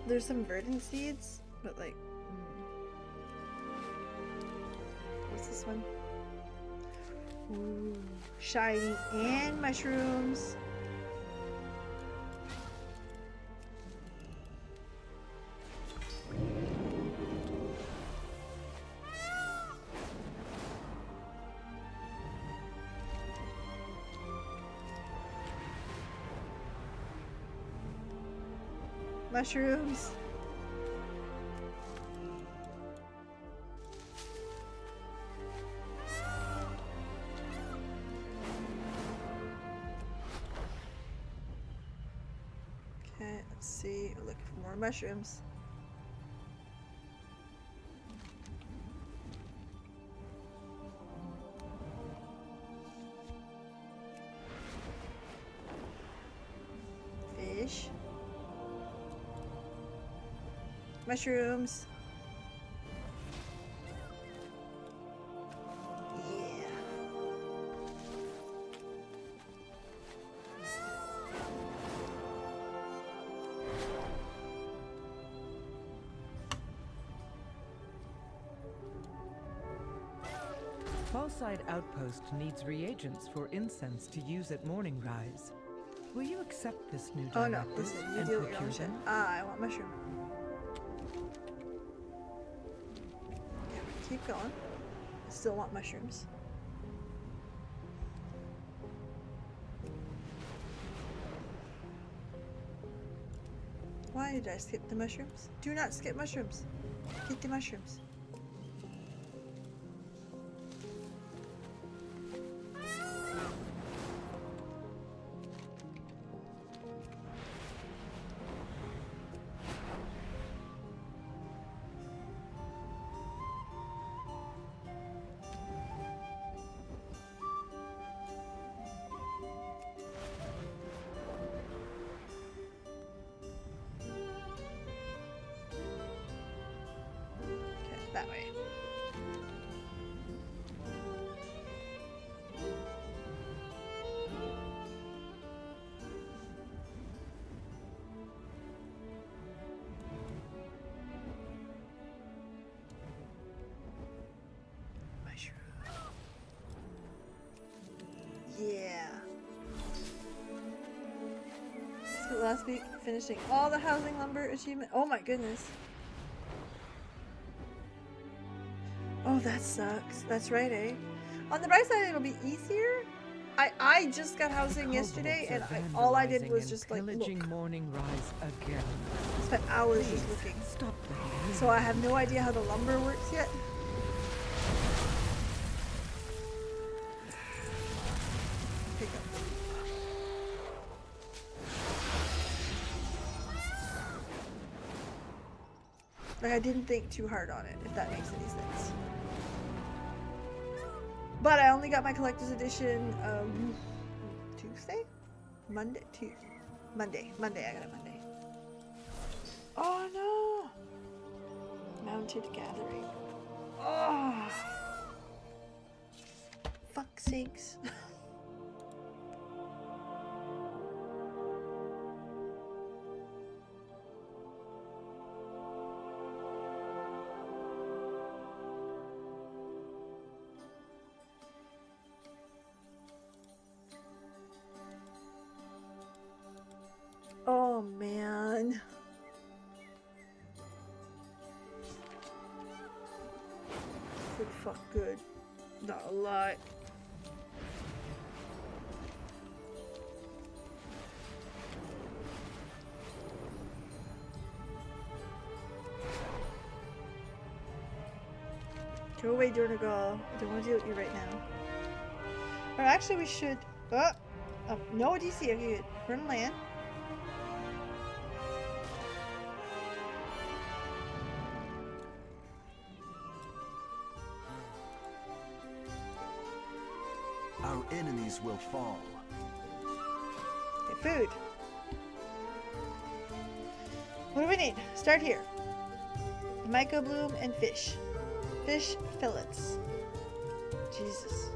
There's some verdant seeds, but like, what's this one? Ooh, shiny and mushrooms. Mushrooms. Okay, let's see. We're looking for more mushrooms. Fish. Mushrooms. Yeah. Fallside Outpost needs reagents for incense to use at morning rise. Will you accept this new Oh no, directive listen, you and deal with your own procure shit. them? Ah, I want mushroom. Okay, keep going. I still want mushrooms. Why did I skip the mushrooms? Do not skip mushrooms. Get the mushrooms. That way. Mushroom. Yeah. Spent last week finishing all the housing lumber achievement. Oh my goodness. Oh, that sucks. That's right, eh? On the bright side, it'll be easier. I just got housing yesterday, and all I did was just like look. Pillaging morning rise again. Spent hours just looking. Stop that. So I have no idea how the lumber works yet. Pick up. Like, I didn't think too hard on it, if that makes any sense. But I only got my collector's edition Tuesday? Monday? Monday. I got it Monday. Oh no! Mounted gathering. Oh! Fuck sakes. Oh man. Pretty fuck good. Not a lot. Go away, Donegal. I don't want to deal with you right now. Or actually, we should. Oh, no DC. Okay, good. We're in land. Our enemies will fall. Okay, food. What do we need? Start here. Myco bloom and fish. Fish fillets. Jesus.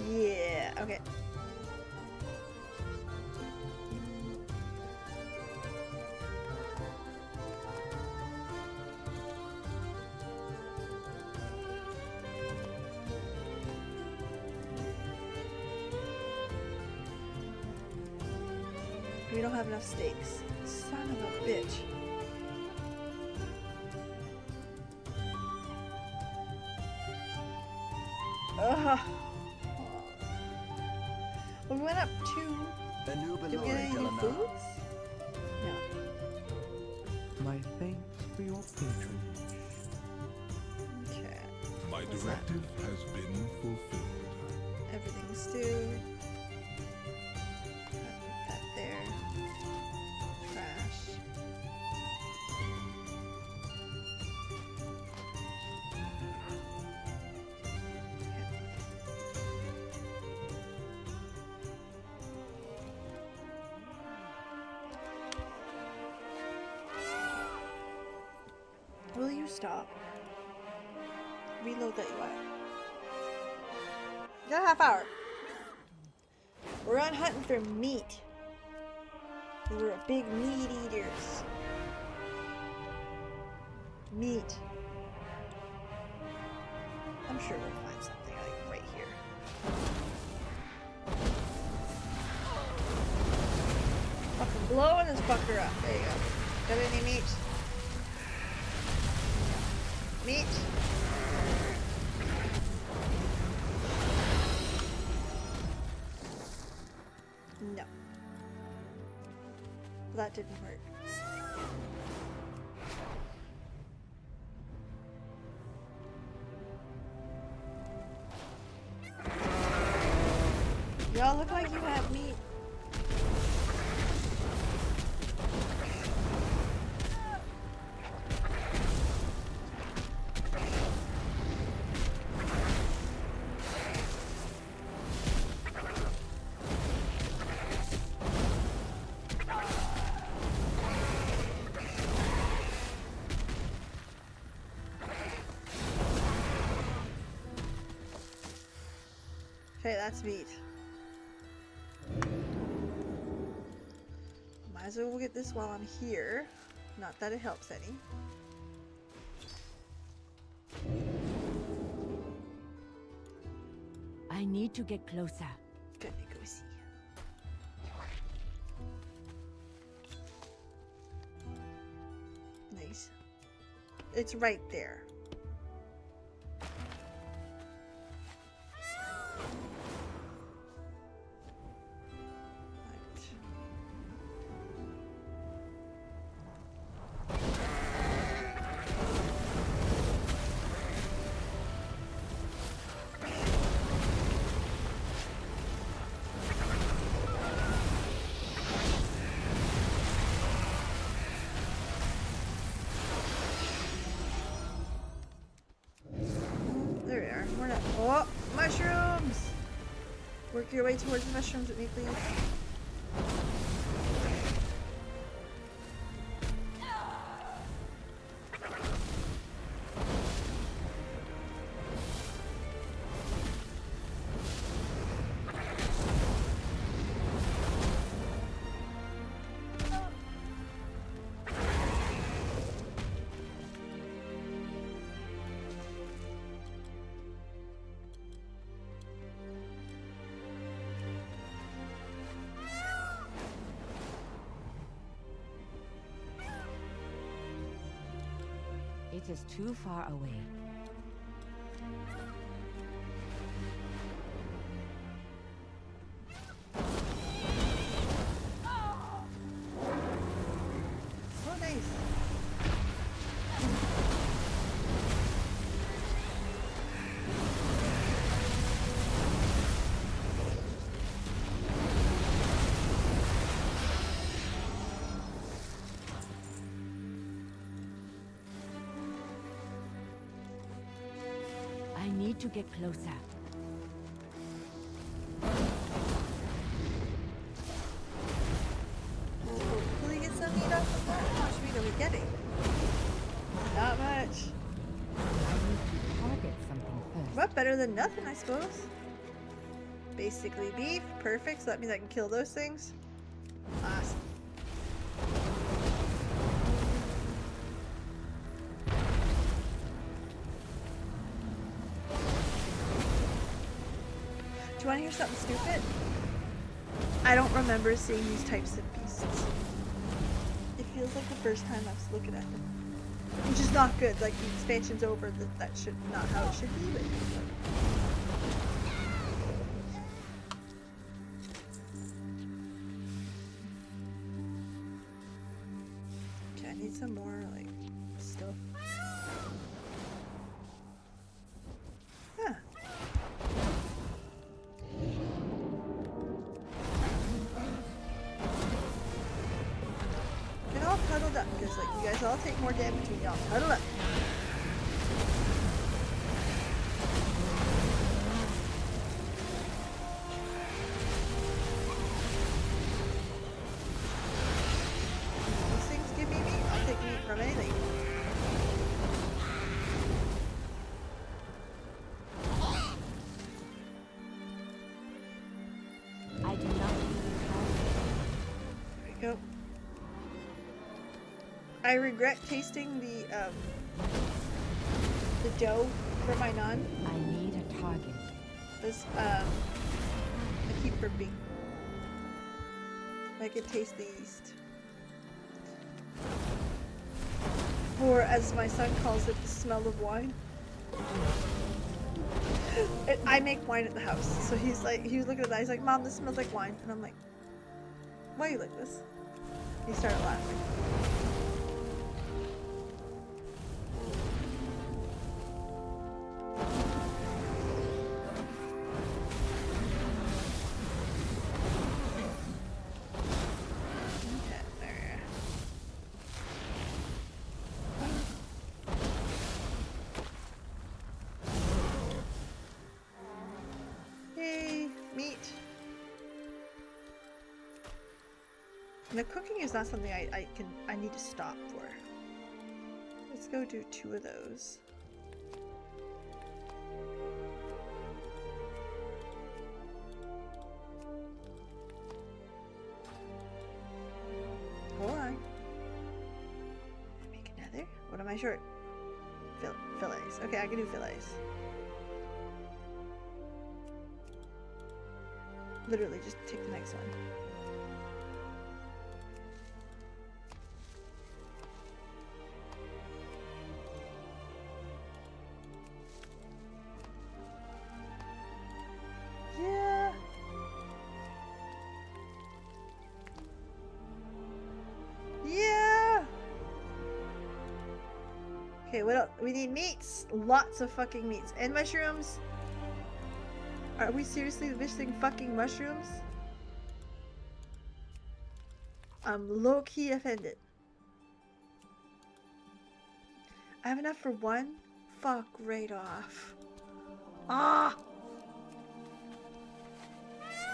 Yeah, okay. We don't have enough steaks. Son of a bitch. Ugh. Well, we went up to... Did we get any foods? No. My thanks for your patronage. Okay. My What's that? directive has been fulfilled. Everything's stewed. Put that there. Trash. Will you stop? Reload that UI. Got a half hour. We're on hunting for meat. We're a big meat eaters. Meat. I'm sure we'll find something like right here. Fucking blowing this fucker up. There you go. Got any meat? Meat? No. That didn't work. Y'all look like you have meat. Okay, that's meat. Might as well get this while I'm here. Not that it helps any. I need to get closer. Gonna go see. Nice. It's right there. Work your way towards the mushrooms with me, please. It is too far away. Oh, nice. I need to get closer. Hopefully get some meat off of that. How much meat are we getting? Not much. I need to target something first. But better than nothing, I suppose. Basically beef. Perfect. So that means I can kill those things. Awesome. Do you want to hear something stupid? I don't remember seeing these types of beasts. It feels like the first time I was looking at them. Which is not good. Like, the expansion's over. That should not how it should be. But okay, I need some more, like, stuff. Huh. Get all cuddled up, because like you guys all take more damage when y'all cuddle up. These things give me meat. I'll take meat from anything. I do not need There we go. I regret tasting the dough for my naan. I need a target. This I keep burping. I can taste the yeast. Or as my son calls it, the smell of wine. I make wine at the house, so he was looking at that, he's like, Mom, this smells like wine. And I'm like, why are you like this? He started laughing. Okay, there. Yay, meat. And the cooking is not something I need to stop for. Let's go do 2 of those. Hold on. Make another. What am I short? Fillets. Okay, I can do fillets. Literally, just take the next one. Yeah. Yeah. Okay, what else? We need meats. Lots of fucking meats. And mushrooms. Are we seriously missing fucking mushrooms? I'm low-key offended. I have enough for one? Fuck right off. Ah!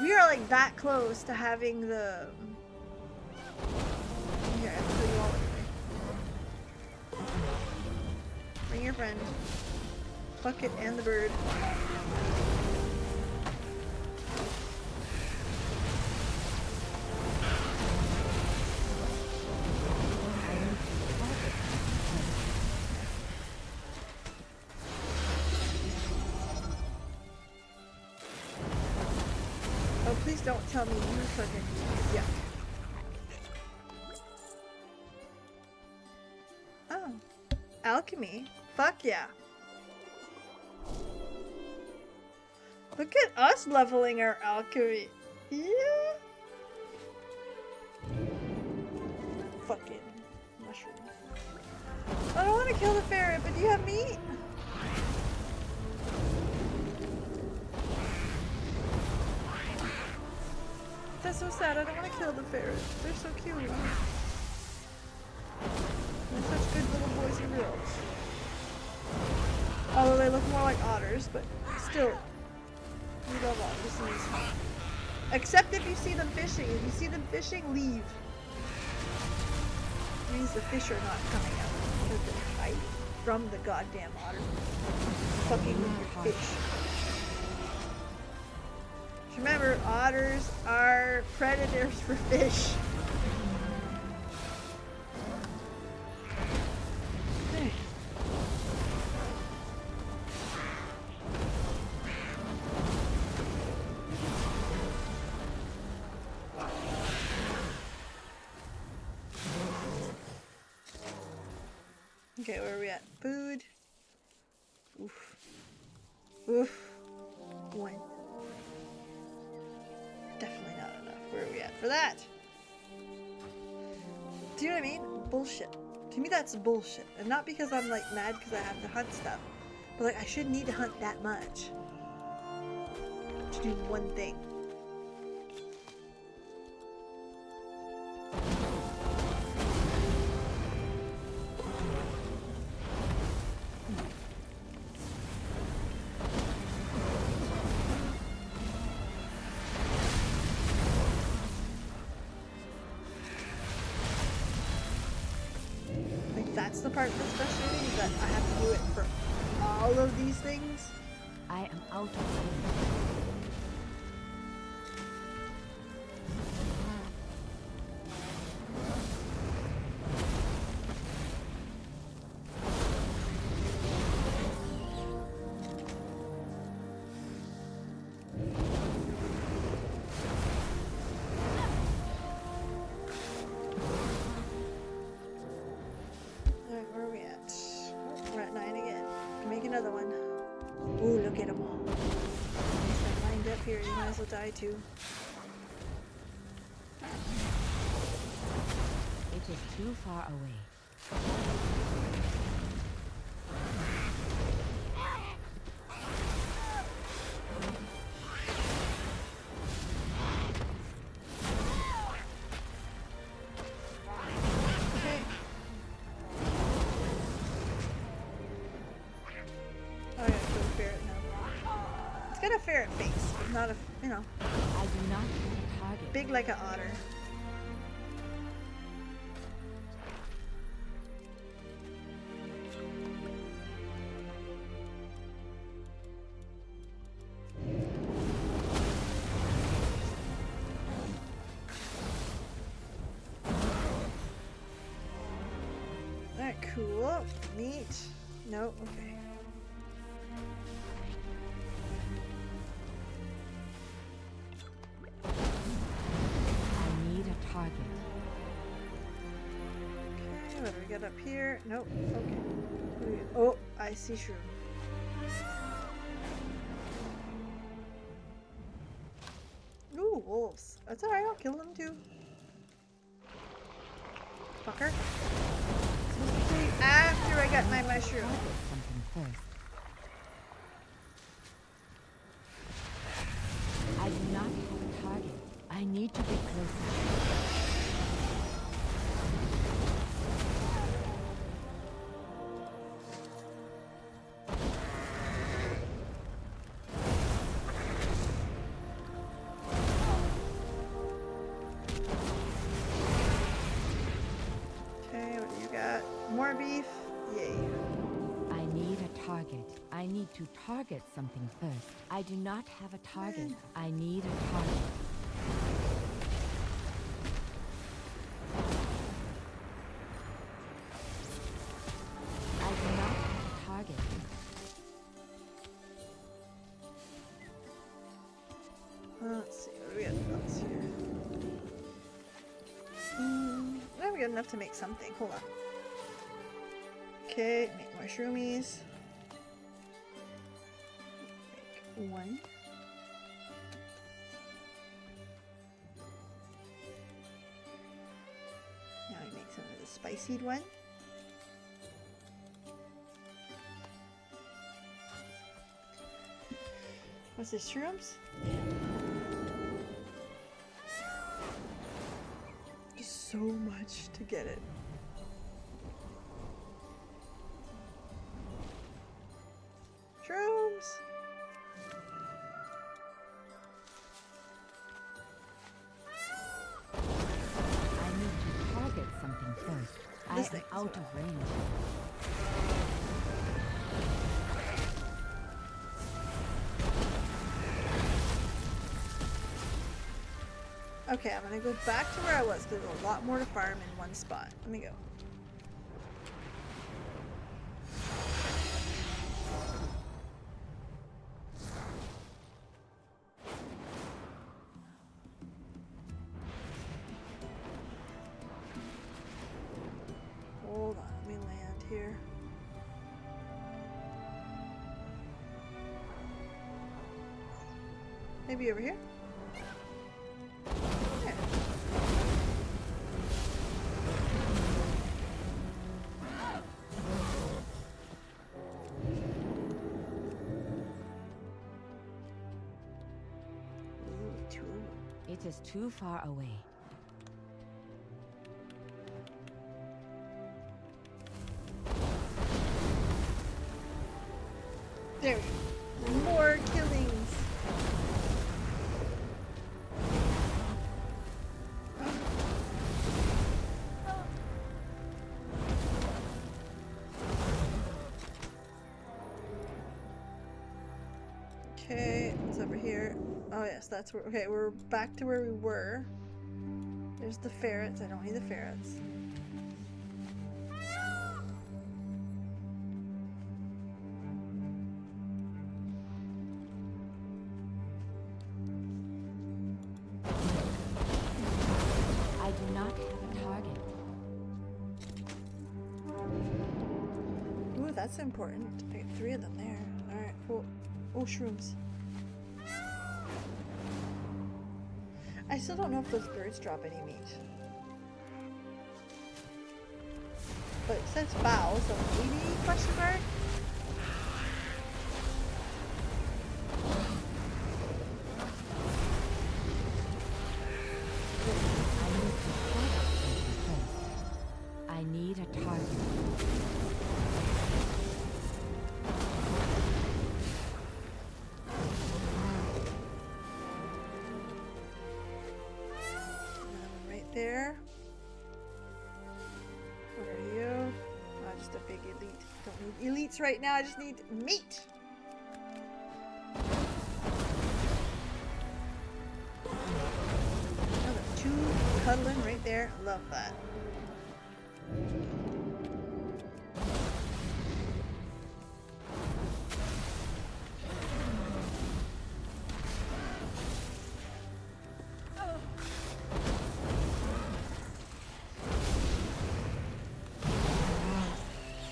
We are like that close to having the. Here, I'll put you all with me. Bring your friend. Fuck it and the bird. Oh, please don't tell me you fucking yuck. Oh. Alchemy? Fuck yeah. Look at us leveling our alchemy. Yeah. Fucking mushrooms. I don't want to kill the ferret, but do you have meat? That's so sad. I don't want to kill the ferrets. They're so cute. They're such good little boys and girls. Although they look more like otters, but still. We love otters. Except if you see them fishing. If you see them fishing, leave. It means the fish are not coming out. Because they're hiding from the goddamn otter. Fucking with your fish. Remember, otters are predators for fish. Hey. Okay, where are we at? Food. Oof. Oof. One. Definitely not enough. Where are we at for that? Do you know what I mean? Bullshit. To me, that's bullshit. And not because I'm like mad because I have to hunt stuff. But like, I shouldn't need to hunt that much to do one thing. That's the part that's frustrating, is that I have to do it for all of these things. I am out of food. Here, you might as well die too. It is too far away. Okay. Oh, I gotta kill the ferret now. It's got a ferret face, but not a, you know, I do not hit a target. big like an otter. Alright, cool. Neat. No, okay. I need a target. Okay, what do we got up here? Nope. Okay. Oh, I see shroom. Ooh, wolves. That's alright, I'll kill them too. Fucker. After I got my mushroom. Something first. I do not have a target. I need to get closer. beef. Yay. I need a target. I need to target something first. I do not have a target. I need a target. I do not have a target. Let's see, what do we got else here? Now we got enough to make something. Hold on. Okay, make more shroomies. Make one. Now I make some of the spicied one. What's this, shrooms? Just so much to get it. Shrooms! I need to target something first. I This am thing, out of range. Okay, I'm gonna go back to where I was because there's a lot more to farm in one spot. Let me go. Hold on, let me land here. Maybe over here? There. Ooh, two. It is too far away. There we go. More killings. Okay, what's over here? Oh yes, that's where. Okay, we're back to where we were. There's the ferrets. I don't need the ferrets. I do not have a target. Ooh, that's important. I got 3 of them there. Alright, cool. Oh, shrooms. I still don't know if those birds drop any meat. But it says foul, so maybe question mark? I need to target something first. I need a target. Right there. What are you? Oh, just a big elite. Don't need elites right now, I just need meat! Another 2 cuddling right there. Love that.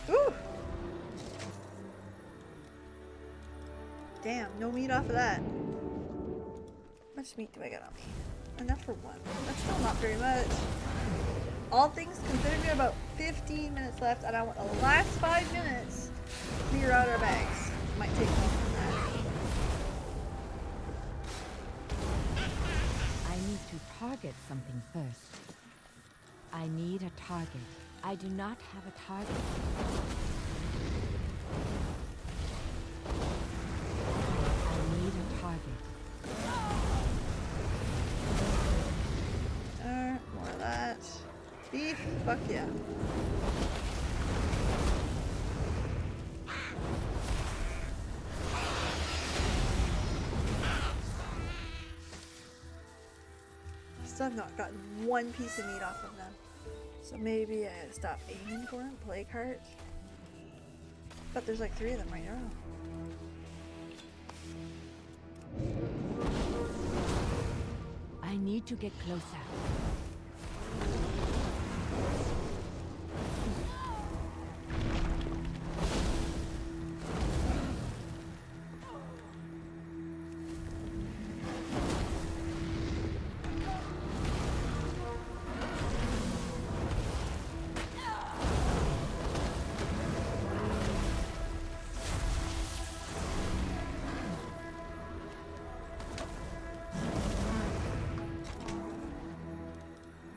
Ooh! Damn, no meat off of that. How much meat do I got on me? Enough for 1. That's still not very much. All things considered, we have about 15 minutes left, and I want the last 5 minutes to clear out our bags. Might take longer than that. I need to target something first. I need a target. I do not have a target. I need a target. More of that. Beef? Fuck yeah. still have not gotten one piece of meat off of them. So maybe I stop aiming for them. Plague heart. But there's like 3 of them right now. I need to get closer.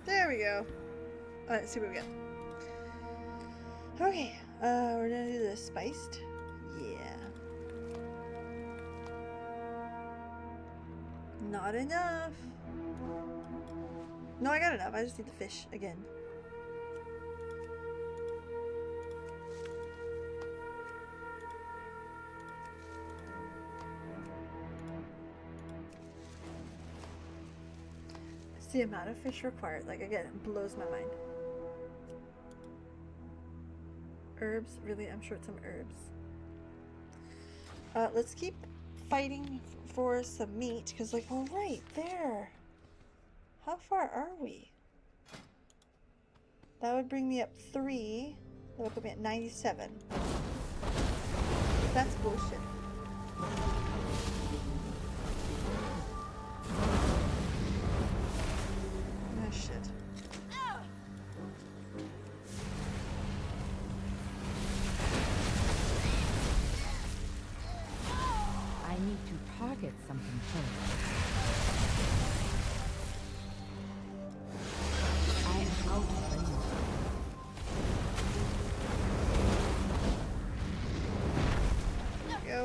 There we go. Let's see what we get. Okay, we're gonna do the spiced. Yeah. Not enough. No, I got enough. I just need the fish again. It's the amount of fish required. Like, again, it blows my mind. Herbs, really? I'm sure it's some herbs. Let's keep fighting for some meat, because, like, we're right there. How far are we? That would bring me up 3. That would put me at 97. That's bullshit. Oh, shit. I need to target something first. I am out of range. Go.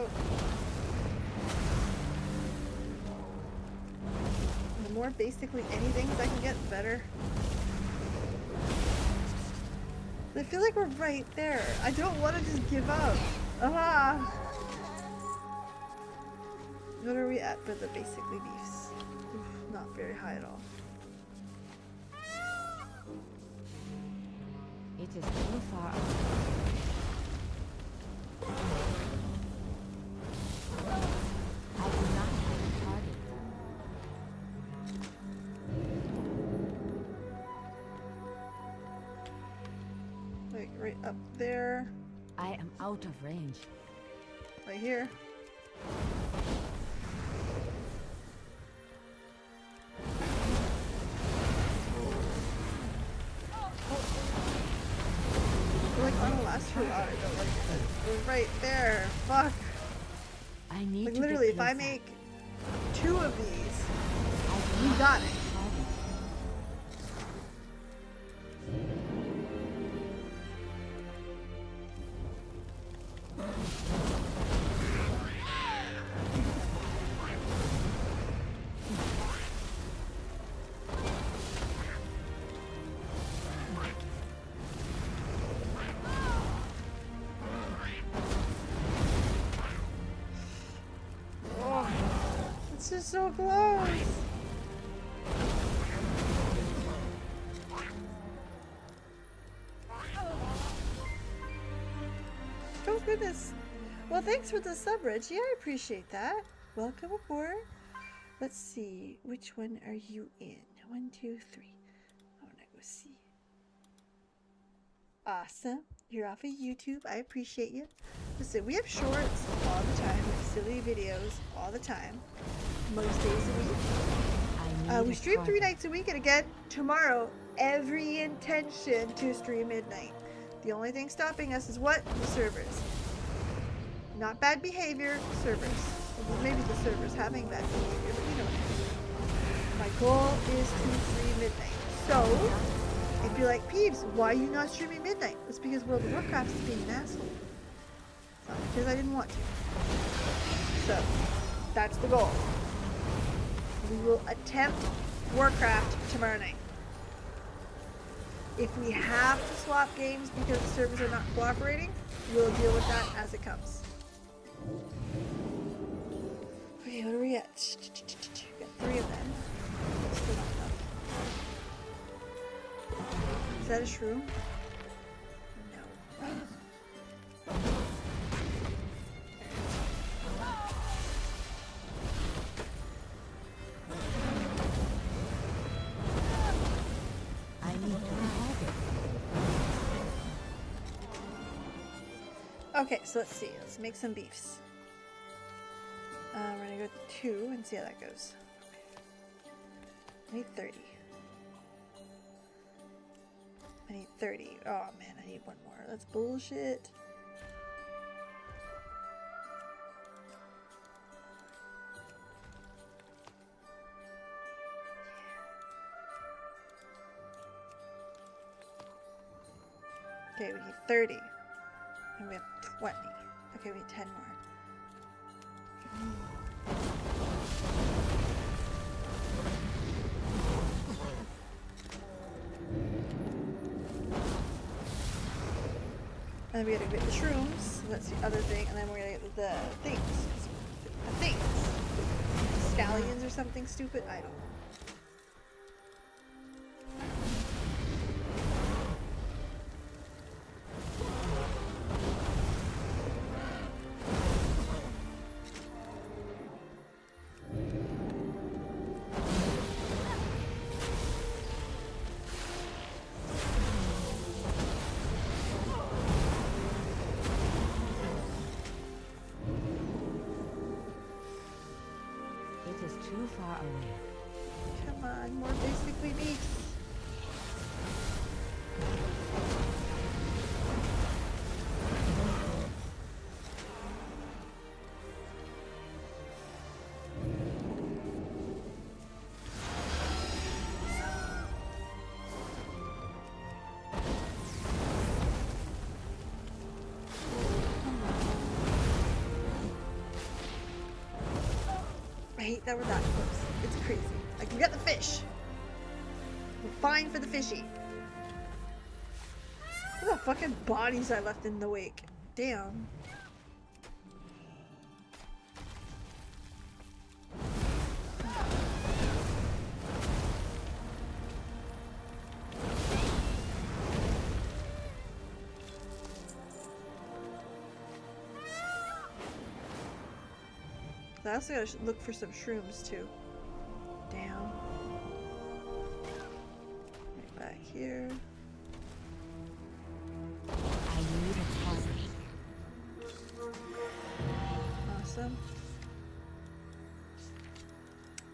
The more basically anything I can get, the better. I feel like we're right there. I don't want to just give up. Ah. What are we at for the basically beefs? Oof, not very high at all. It is too far away. I do not have a target. Like right up there. I am out of range. Right here. We're like on the last hurrah. I don't like it. We're right there. Fuck. I need Like to literally, get if I closer. make 2 of these, I do we not got have it. a target. Oh, it's just so close. Oh goodness. Well, thanks for the sub, Reggie. I appreciate that. Welcome aboard. Let's see. Which one are you in? 1, 2, 3. I want to go see. Awesome. You're off of YouTube. I appreciate you. Listen, we have shorts all the time. We have silly videos all the time. Most days a week. I need We a stream 3 target. nights a week, and again, tomorrow, every intention to stream midnight. The only thing stopping us is what? The servers. Not bad behavior, servers. Well, maybe the servers having bad behavior, but you know what I mean. My goal is to stream midnight. So, if you're like, Peeves, why are you not streaming midnight? It's because World of Warcraft is being an asshole. It's not because I didn't want to. So, that's the goal. We will attempt Warcraft tomorrow night. If we have to swap games because the servers are not cooperating, we'll deal with that as it comes. Okay, what are we at? We got 3 of them. Still not enough. Is that a shroom? No. I need to target. Okay, so let's see. Let's make some beefs. We're gonna go 2 and see how that goes. I need 30. I need 30. Oh man, I need one more. That's bullshit. Okay, we need 30. And we have 20. Okay, we need 10 more. And then we gotta get the shrooms. So that's the other thing. And then we're gonna get the things. The things. Scallions or something stupid? I don't know. It is too far away. Come on, more basically beefs. I hate that we're that close. It's crazy. I can get the fish. We're fine for the fishy. Look at the fucking bodies I left in the wake. Damn. I also gotta look for some shrooms too. Down. Right back here. I need a target. Awesome.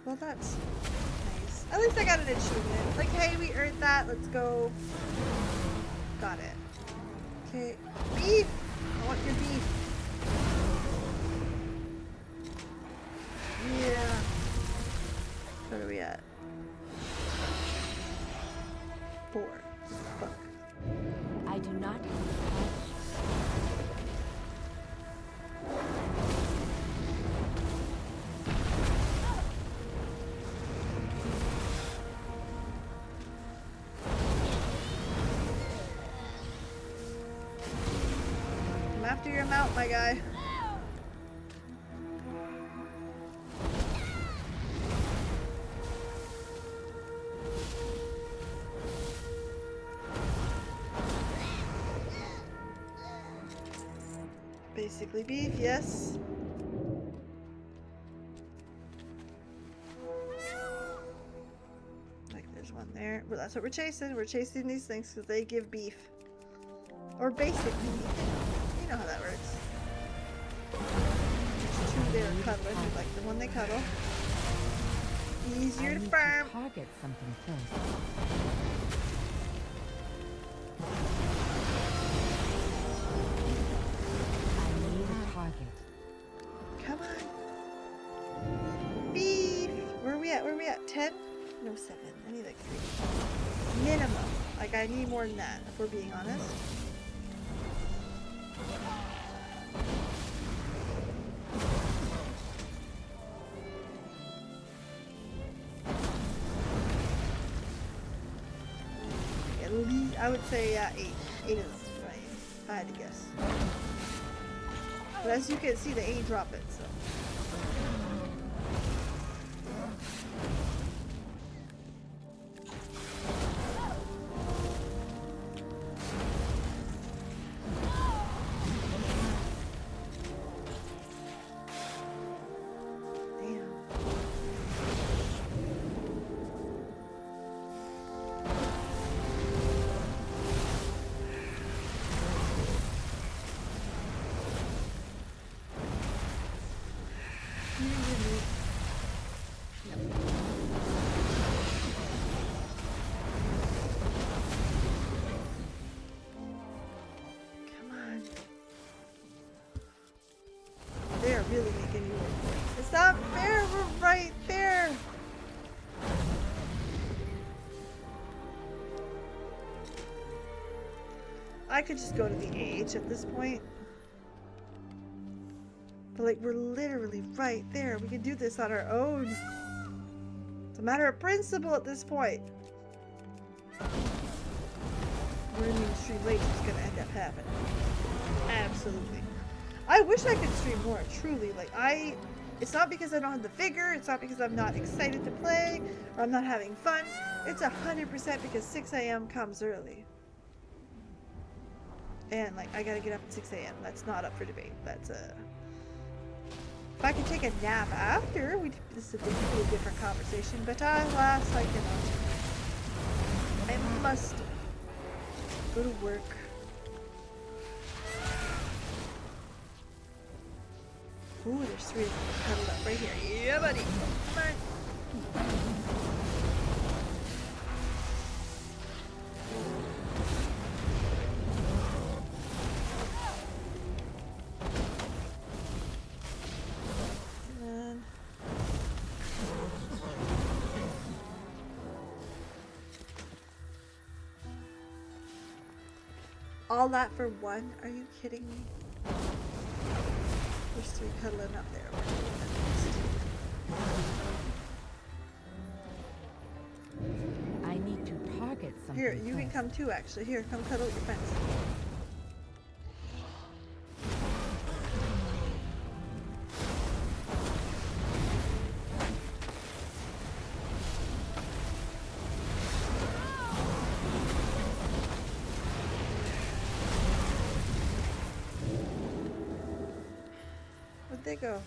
Well, that's nice. At least I got an achievement. Like, hey, we earned that. Let's go. Got it. Okay. Beef! I want your beef. Yeah. Where are we at? 4. Fuck. I do not have a target. I'm after your mount, my guy. Basically beef, yes. Like there's one there. Well, that's what we're chasing. We're chasing these things because they give beef. Or basically beef. You know how that works. There's 2 there cuddling. We like the one they cuddle. Easier to farm. Target something first. Come on. Beef! Where are we at? Where are we at? 10? No, 7. I need like 3. Minimum. Like, I need more than that, if we're being honest. At least, I would say 8. 8 is right. If I had to guess. But as you can see, they ain't drop it, so. really making me work for it. It's not fair, we're right there. I could just go to the AH at this point. But like, we're literally right there. We can do this on our own. It's a matter of principle at this point. Running stream late is gonna end up happening. Absolutely. I wish I could stream more, truly. Like, it's not because I don't have the vigor, it's not because I'm not excited to play, or I'm not having fun. It's 100% because 6 a.m. comes early. And, like, I gotta get up at 6 a.m. That's not up for debate. That's if I could take a nap after, this would be a different conversation. But alas, I cannot. I must go to work. Ooh, there's 3 of them cuddled up right here. Yeah, buddy. Come on. All that for one? Are you kidding me? There's 3 cuddling up there. I need to target something. Here, you can first. come too, actually. Here, come cuddle with your friends. Where'd they go?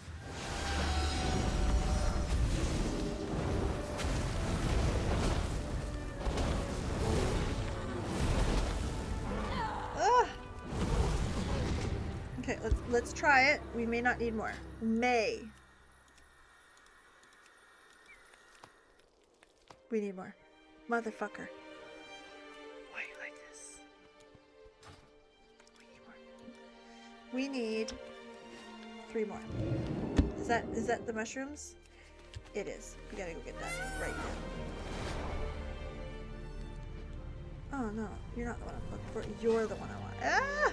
Ah! Okay, let's try it. We may not need more. May. We need more. Motherfucker. Why are you like this? We need more. We need 3 more. Is that the mushrooms? It is. We gotta go get that right now. Oh no, you're not the one I'm looking for. You're the one I want. Ah!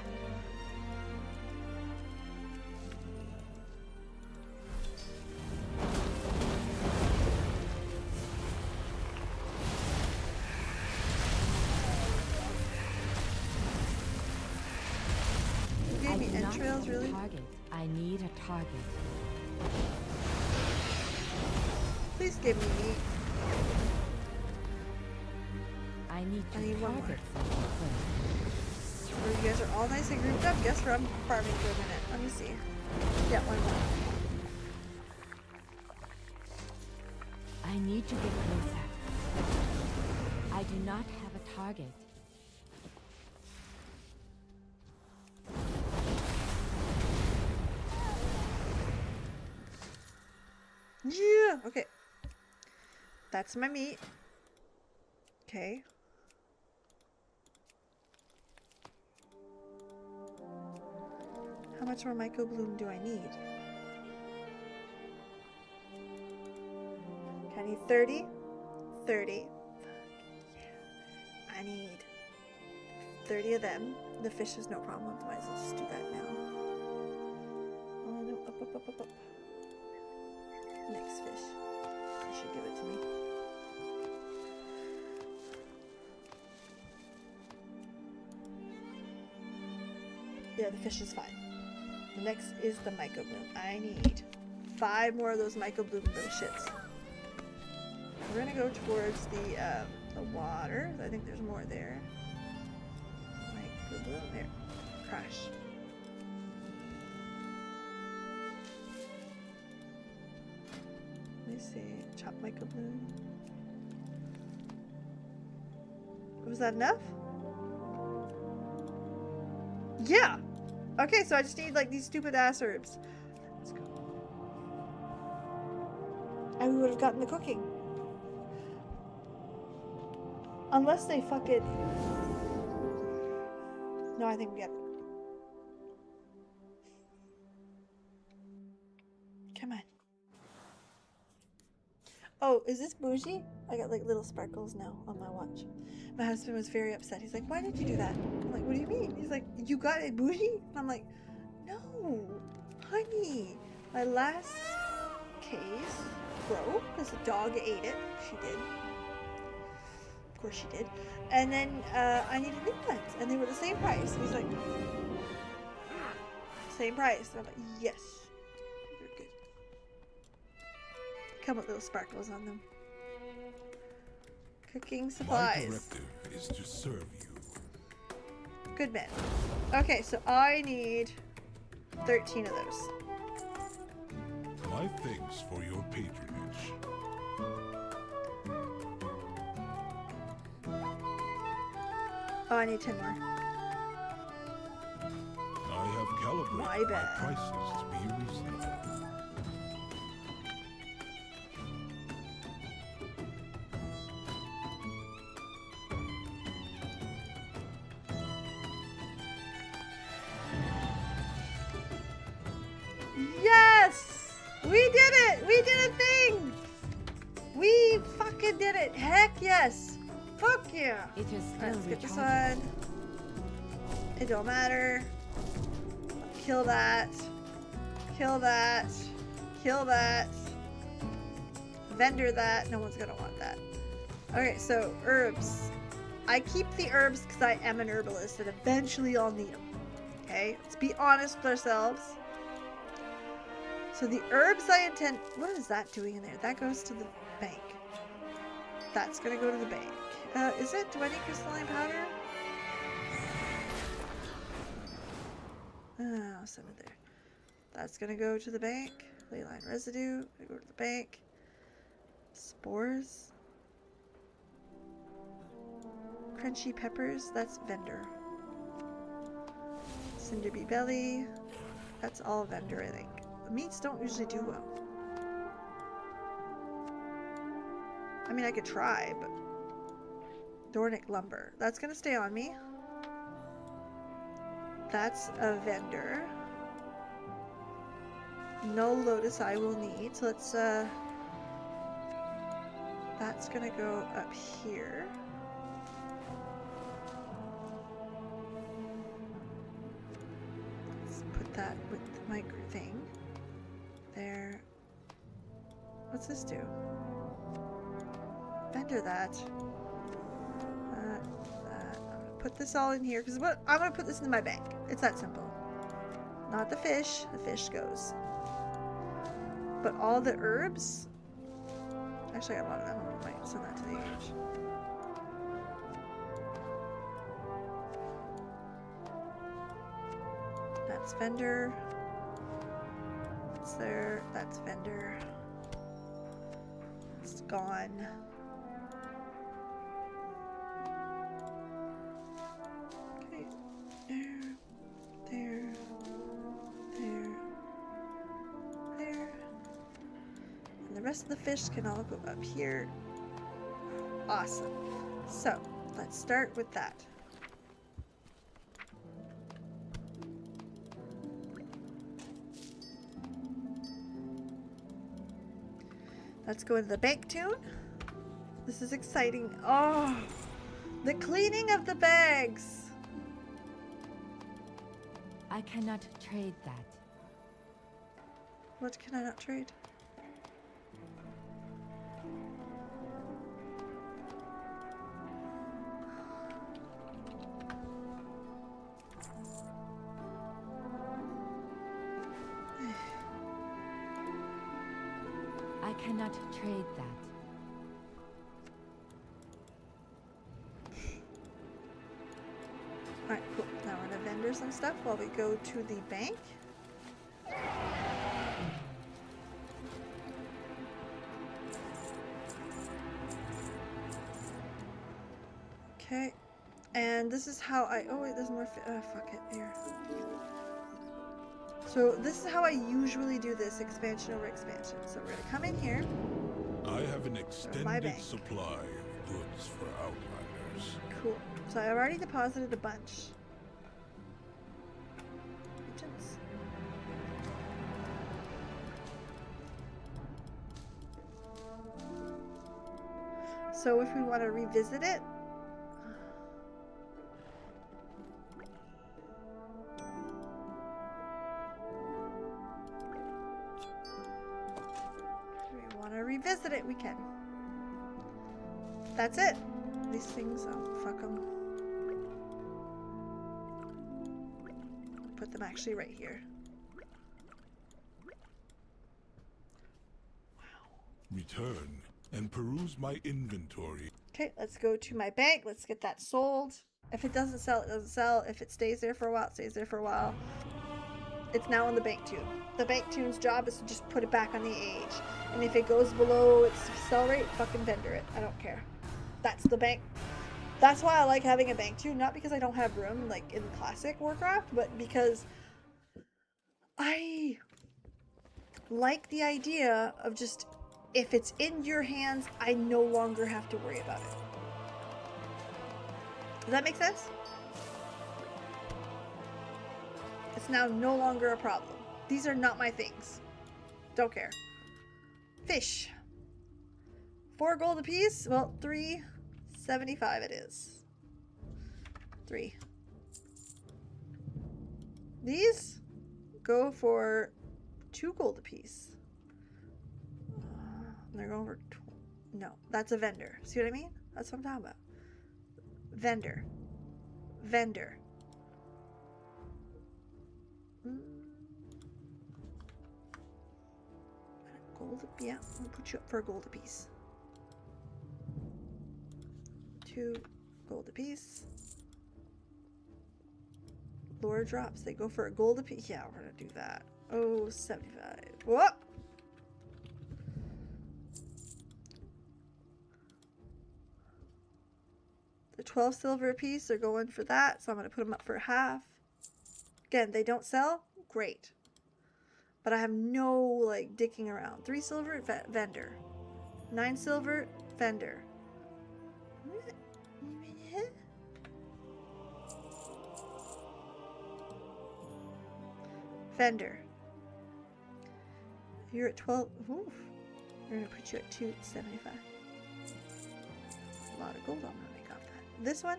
You gave me I do not entrails, have a really? target. I need a target. Please give me meat. I need to I need one target more. something first. Where you guys are all nice and grouped up. Guess where I'm farming for a minute. Let me see. Yeah, one more. I need to get closer. I do not have a target. Yeah. Okay. That's my meat. Okay. How much more Myco Bloom do I need? Okay, I need 30. 30. I need 30 of them. The fish is no problem. Might as well just do that now. Oh no, up, up, up, up, up. Next fish. You should give it to me. Yeah, the fish is fine. The next is the Myco Bloom. I need 5 more of those Myco Bloom shits. We're gonna go towards the water. I think there's more there. Myco Bloom. There. Crash. Let me see. Chop Myco Bloom. Was that enough? Yeah! Okay, so I just need like these stupid ass herbs. Let's go. And we would have gotten the cooking. Unless they fucking... No, I think we get it. is this bougie? I got like little sparkles now on my watch. My husband was very upset. He's like, why did you do that? I'm like, what do you mean? He's like, you got it bougie? And I'm like, no, honey. My last case broke because the dog ate it. She did. Of course she did. And then I needed new ones. And they were the same price. He's like, same price. And I'm like, yes. They're good. Come with little sparkles on them. Cooking My supplies. directive is to serve you. Good man. Okay, so I need 13 of those. My thanks for your patronage. Oh, I need 10 more. I have calibrated My my bad. prices to be reasonable. Yes! We did it! We did a thing! We fucking did it! Heck yes! Fuck yeah! It is still Alright, let's get this recharging. one. It don't matter. Kill that. Kill that. Kill that. Vendor that. No one's gonna want that. Okay, so herbs. I keep the herbs because I am an herbalist and eventually I'll need them. Okay? Let's be honest with ourselves. So the herbs I intend... What is that doing in there? That goes to the bank. That's gonna go to the bank. Is it? Do I need crystalline powder? Oh, send it there. That's gonna go to the bank. Leyline residue. Gonna go to the bank. Spores. Crunchy peppers. That's vendor. Cinderbee belly. That's all vendor, I think. Meats don't usually do well. I mean, I could try, but... Dornic lumber. That's gonna stay on me. That's a vendor. No lotus I will need. So let's, that's gonna go up here. Let's put that with my thing. There. What's this do? Vendor that. Put this all in here because what I'm gonna put this in my bank. It's that simple. Not the fish. The fish goes. But all the herbs. Actually, I got a lot of them. I might send that to the age. That's vendor. That's there. That's vendor. It's gone. Okay. There. There. There. There. And the rest of the fish can all go up here. Awesome. So, let's start with that. Let's go into the bank tune. This is exciting. Oh, the cleaning of the bags. I cannot trade that. What can I not trade? I cannot trade that. Alright, cool. Now we're gonna vendor some stuff while we go to the bank. Okay. And this is how I... Oh, wait, there's more... fuck it. Here. So this is how I usually do this, expansion over expansion. So we're gonna come in here. I have an my extended bank. supply of goods for outlanders. Cool. So I've already deposited a bunch. Agents. So if we want to revisit it, we can. That's it. These things, oh, fuck them. Put them actually right here. Return and peruse my inventory. Okay, let's go to my bank. Let's get that sold. If it doesn't sell, it doesn't sell. If it stays there for a while, it stays there for a while. It's now on the bank tune. The bank tune's job is to just put it back on the age. And if it goes below its sell rate, fucking vendor it. I don't care. That's the bank. That's why I like having a bank tune. Not because I don't have room like in classic Warcraft, but because I like the idea of just, if it's in your hands, I no longer have to worry about it. Does that make sense? It's now no longer a problem. These are not my things. Don't care. Fish. 4 gold apiece. Well, 3.75 it is. 3. These go for 2 gold apiece. They're going for no, that's a vendor. See what I mean? That's what I'm talking about. Vendor. Vendor. Gold, yeah, we'll put you up for a gold apiece. 2 gold apiece. Lore drops, they go for a gold apiece. Yeah, we're gonna do that. Oh, 75. Whoop! The 12 silver apiece, they're going for that, so I'm gonna put them up for half. Again, they don't sell? Great. But I have no, like, dicking around. 3 silver, vendor. 9 silver, vendor. Vendor. You're at 12. Oof. We're going to put you at 275. A lot of gold I'm going to make off that. This one?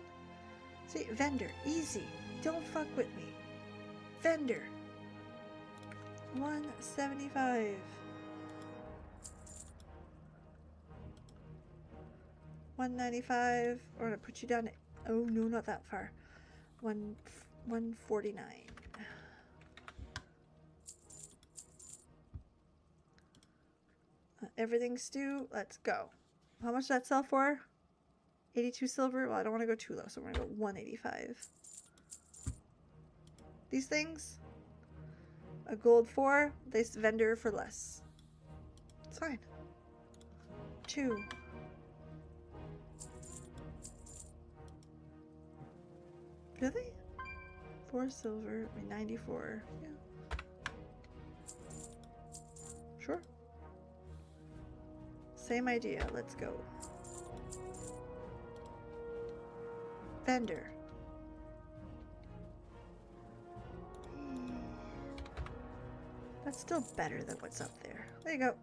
See, vendor. Easy. Don't fuck with me. Vendor. 175. 195. We're gonna put you down at, oh no, not that far. 149. Everything stew. Let's go. How much did that sell for? 82 silver. Well, I don't want to go too low, so we're gonna go 185. These things. A gold 4, this vendor for less. It's fine. 2. Really? 4 silver, 94. Yeah. Sure. Same idea. Let's go. Vendor. That's still better than what's up there. There you go.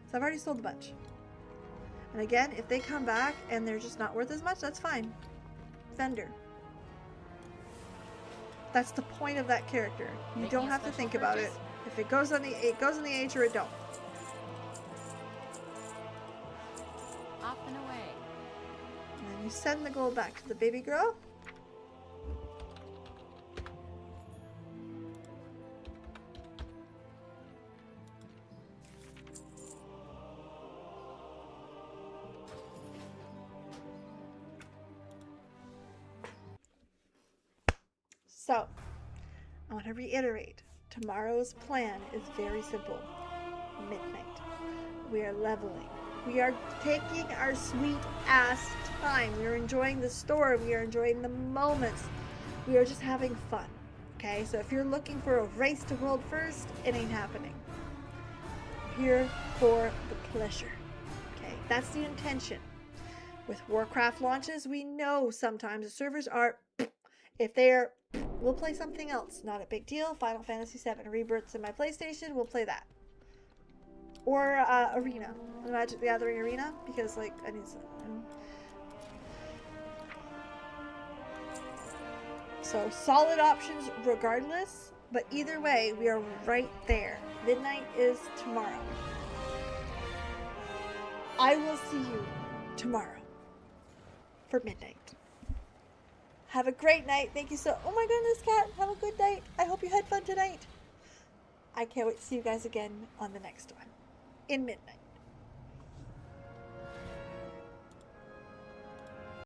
So I've already sold a bunch. And again, if they come back and they're just not worth as much, that's fine. Vendor. That's the point of that character. You don't have to think about it. If it goes on the age or it don't. Off and away. And then you send the gold back to the baby girl. So, I want to reiterate, tomorrow's plan is very simple. Midnight. We are leveling. We are taking our sweet ass time. We are enjoying the story. We are enjoying the moments. We are just having fun. Okay, so if you're looking for a race to world first, it ain't happening. I'm here for the pleasure. Okay, that's the intention. With Warcraft launches, we know sometimes the servers are, if they're, we'll play something else. Not a big deal. Final Fantasy VII Rebirth's in my PlayStation. We'll play that. or arena, the Magic the Gathering arena, because like I need some. So solid options regardless, but either way, we are right there. Midnight is tomorrow. I will see you tomorrow for midnight. Have a great night. Thank you so. Oh my goodness, Cat. Have a good night. I hope you had fun tonight. I can't wait to see you guys again on the next one in midnight.